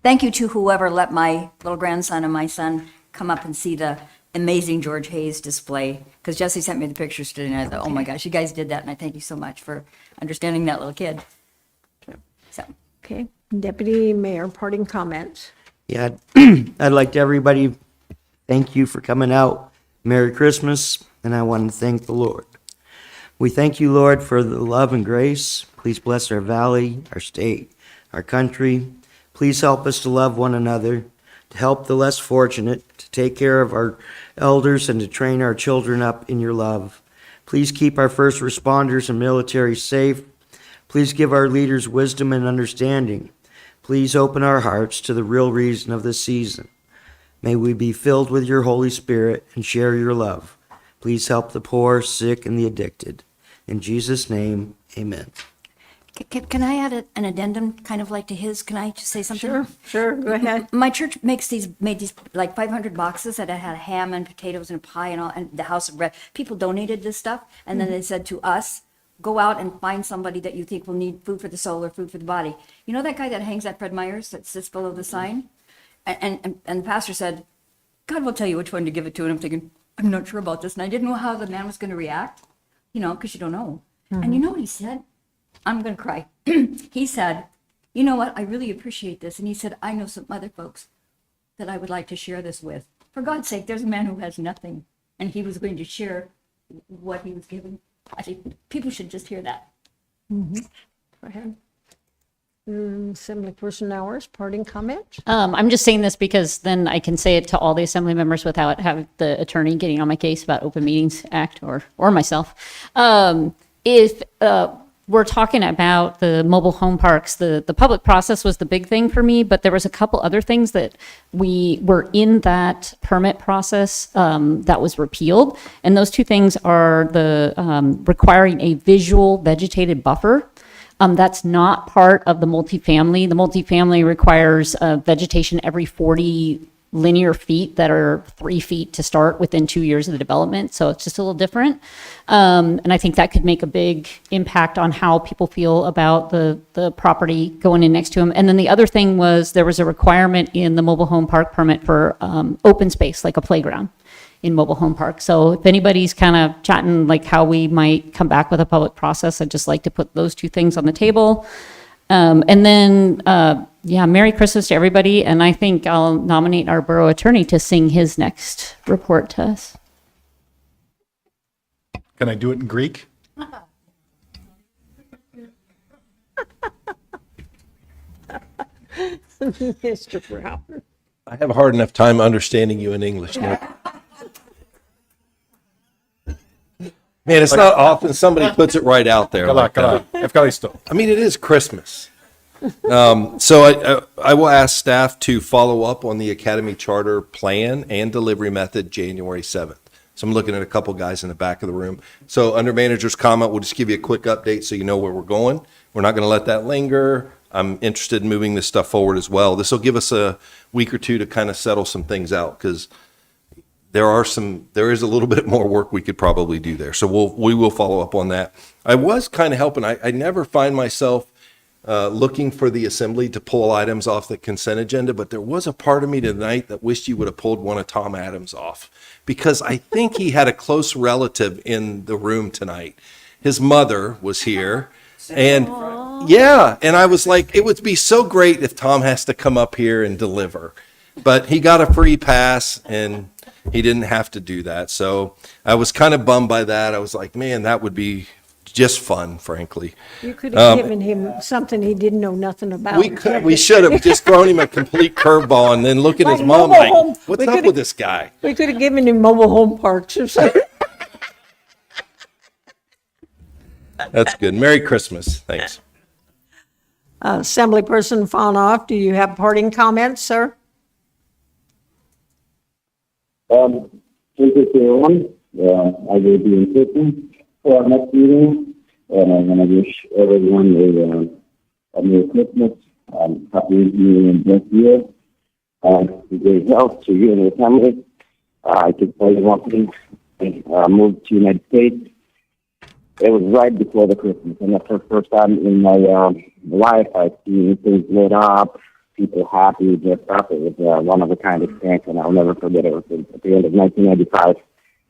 Thank you to whoever let my little grandson and my son come up and see the amazing George Hayes display, because Jesse sent me the pictures today, and I thought, oh my gosh, you guys did that, and I thank you so much for understanding that little kid. So. Okay, Deputy Mayor, parting comments. Yeah, I'd like to everybody thank you for coming out. Merry Christmas, and I want to thank the Lord. We thank you, Lord, for the love and grace. Please bless our valley, our state, our country. Please help us to love one another, to help the less fortunate, to take care of our elders, and to train our children up in your love. Please keep our first responders and military safe. Please give our leaders wisdom and understanding. Please open our hearts to the real reason of this season. May we be filled with your Holy Spirit and share your love. Please help the poor, sick, and the addicted. In Jesus' name, amen. Can I add an addendum, kind of like to his? Can I just say something? Sure, go ahead. My church made these like 500 boxes that had ham and potatoes and pie and all, and the house of bread. People donated this stuff, and then they said to us, go out and find somebody that you think will need food for the soul or food for the body. You know that guy that hangs at Fred Meyer's that sits below the sign? And the pastor said, God will tell you which one to give it to. And I'm thinking, I'm not sure about this. And I didn't know how the man was going to react, because you don't know. And you know what he said? I'm going to cry. He said, you know what? I really appreciate this. And he said, I know some other folks that I would like to share this with. For God's sake, there's a man who has nothing, and he was going to share what he was given. I think people should just hear that. Go ahead. Assemblyperson Hours, parting comments? I'm just saying this because then I can say it to all the assembly members without having the attorney getting on my case about Open Meetings Act or myself. If we're talking about the mobile home parks, the public process was the big thing for me, but there was a couple other things that we were in that permit process that was repealed. And those two things are the requiring a visual vegetated buffer. That's not part of the multifamily. The multifamily requires vegetation every 40 linear feet that are 3 feet to start within 2 years of the development. So it's just a little different. And I think that could make a big impact on how people feel about the property going in next to them. And then the other thing was there was a requirement in the mobile home park permit for open space, like a playground in mobile home park. So if anybody's kind of chatting like how we might come back with a public process, I'd just like to put those two things on the table. And then, Merry Christmas to everybody. And I think I'll nominate our borough attorney to sing his next report to us. Can I do it in Greek? Mr. Brown. I have a hard enough time understanding you in English, Nick. Man, it's not often somebody puts it right out there. Like that. I mean, it is Christmas. So I will ask staff to follow up on the Academy Charter plan and delivery method January 7th. So I'm looking at a couple guys in the back of the room. So under manager's comment, we'll just give you a quick update so you know where we're going. We're not going to let that linger. I'm interested in moving this stuff forward as well. This will give us a week or two to kind of settle some things out because there is a little bit more work we could probably do there. So we will follow up on that. I was kind of helping. I never find myself looking for the assembly to pull items off the consent agenda, but there was a part of me tonight that wished you would have pulled one of Tom Adams off because I think he had a close relative in the room tonight. His mother was here. And and I was like, it would be so great if Tom has to come up here and deliver. But he got a free pass and he didn't have to do that. So I was kind of bummed by that. I was like, man, that would be just fun, frankly. You could have given him something he didn't know nothing about. We should have just thrown him a complete curveball and then look at his mom like, what's up with this guy? We could have given him mobile home parks or something. That's good. Merry Christmas. Thanks. Assemblyperson Fonoff, do you have parting comments, sir? Thank you to everyone. I will be in person for our next meeting, and I want to wish everyone a Merry Christmas, Happy New Year and Best Year, great health to you and your family. I took part in walking, moved to the United States. It was right before the Christmas, and that's the first time in my life I've seen things lit up, people happy, dressed up. It was one of a kind experience, and I'll never forget it. It was at the end of 1995,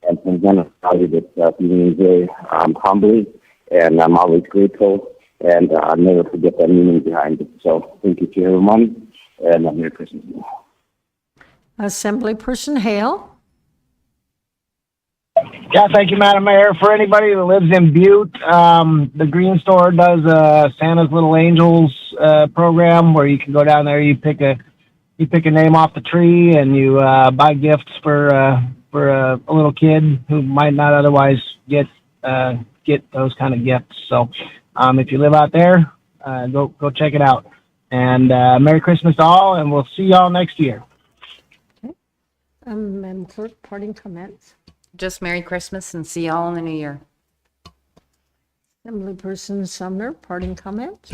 and since then I started it feeling very humbly, and I'm always grateful, and I'll never forget that meaning behind it. So thank you to everyone, and Merry Christmas. Assemblyperson Hale. Yeah, thank you, Madam Mayor. For anybody that lives in Butte, the Green Store does a Santa's Little Angels program where you can go down there, you pick a name off the tree, and you buy gifts for a little kid who might not otherwise get those kind of gifts. So, if you live out there, go check it out. And Merry Christmas to all, and we'll see y'all next year. Okay. Madam Clerk, parting comments. Just Merry Christmas and see y'all in the new year. Assemblyperson Sumner, parting comments.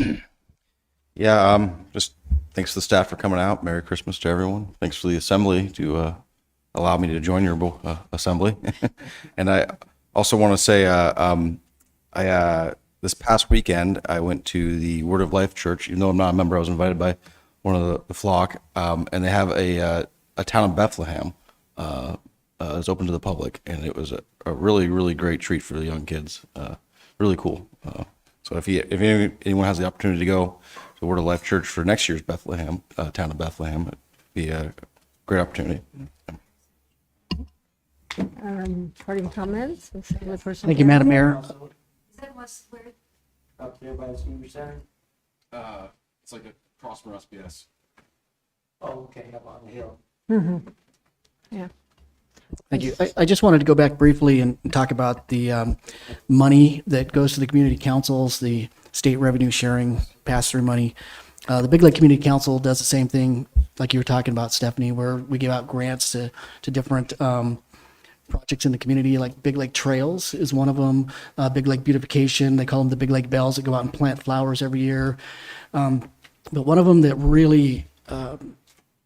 Just thanks to the staff for coming out. Merry Christmas to everyone. Thanks for the assembly to allow me to join your assembly. And I also want to say I this past weekend, I went to the Word of Life Church. Even though I'm not a member, I was invited by one of the flock, and they have a town of Bethlehem is open to the public, and it was a really, really great treat for the young kids. Really cool. So if anyone has the opportunity to go to the Word of Life Church for next year's Bethlehem, town of Bethlehem, it'd be a great opportunity. Parting comments? Thank you, Madam Mayor. Up there by the senior center? It's like across from SBS. Oh, okay, up on the hill. Yeah. Thank you. I just wanted to go back briefly and talk about the money that goes to the community councils, the state revenue sharing pass-through money. The Big Lake Community Council does the same thing, like you were talking about, Stephanie, where we give out grants to different projects in the community, like Big Lake Trails is one of them. Big Lake Beautification, they call them the Big Lake Bells, that go out and plant flowers every year. But one of them that really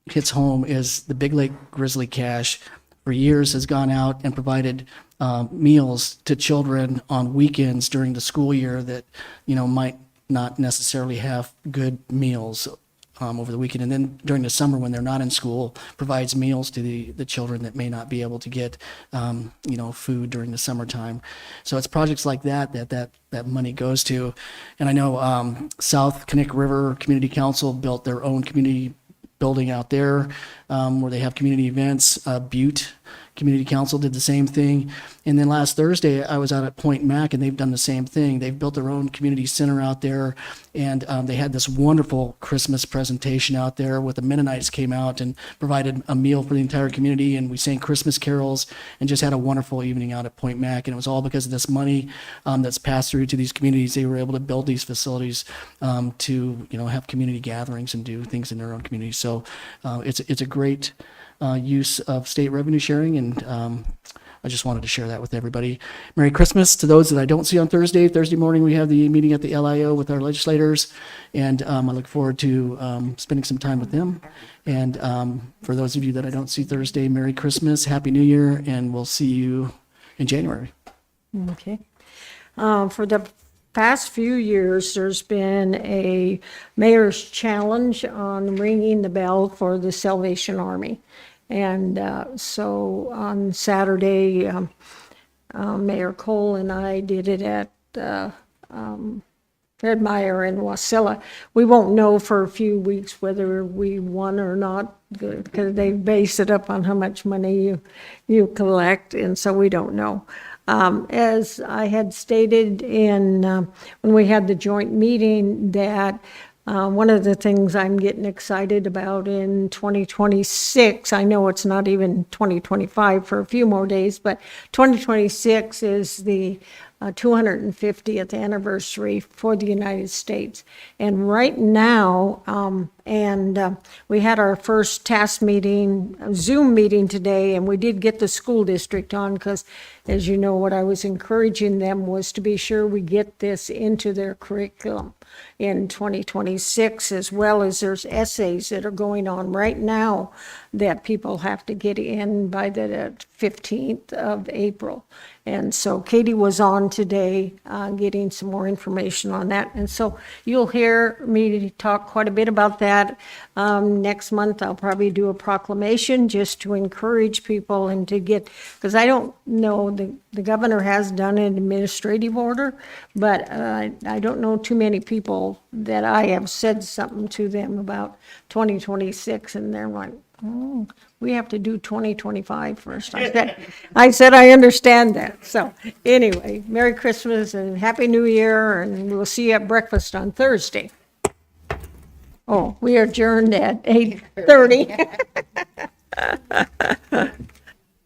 hits home is the Big Lake Grizzly Cash. For years has gone out and provided meals to children on weekends during the school year that, might not necessarily have good meals over the weekend. And then during the summer when they're not in school, provides meals to the children that may not be able to get, food during the summertime. So it's projects like that money goes to. And I know South Connect River Community Council built their own community building out there where they have community events. Butte Community Council did the same thing. And then last Thursday, I was out at Point Mac, and they've done the same thing. They've built their own community center out there, and they had this wonderful Christmas presentation out there with the Mennonites came out and provided a meal for the entire community, and we sang Christmas carols and just had a wonderful evening out at Point Mac. And it was all because of this money that's passed through to these communities. They were able to build these facilities to have community gatherings and do things in their own community. So it's a great use of state revenue sharing, and I just wanted to share that with everybody. Merry Christmas to those that I don't see on Thursday. Thursday morning we have the meeting at the LIO with our legislators, and I look forward to spending some time with them. And for those of you that I don't see Thursday, Merry Christmas, Happy New Year, and we'll see you in January. Okay. For the past few years, there's been a mayor's challenge on ringing the bell for the Salvation Army. And so on Saturday, Mayor Cole and I did it at Fred Meyer in Wasilla. We won't know for a few weeks whether we won or not, because they base it up on how much money you collect, and so we don't know. As I had stated when we had the joint meeting, that one of the things I'm getting excited about in 2026, I know it's not even 2025 for a few more days, but 2026 is the 250th anniversary for the United States. And right now, we had our first task meeting, Zoom meeting today, and we did get the school district on because, as you know, what I was encouraging them was to be sure we get this into their curriculum in 2026, as well as there's essays that are going on right now that people have to get in by the 15th of April. And so Katie was on today getting some more information on that. And so you'll hear me talk quite a bit about that. Next month, I'll probably do a proclamation just to encourage people and to get, because I don't know, the governor has done an administrative order, but I don't know too many people that I have said something to them about 2026, and they're like, oh, we have to do 2025 first. I said I understand that. So anyway, Merry Christmas and Happy New Year, and we'll see you at breakfast on Thursday. Oh, we are adjourned at 8:30.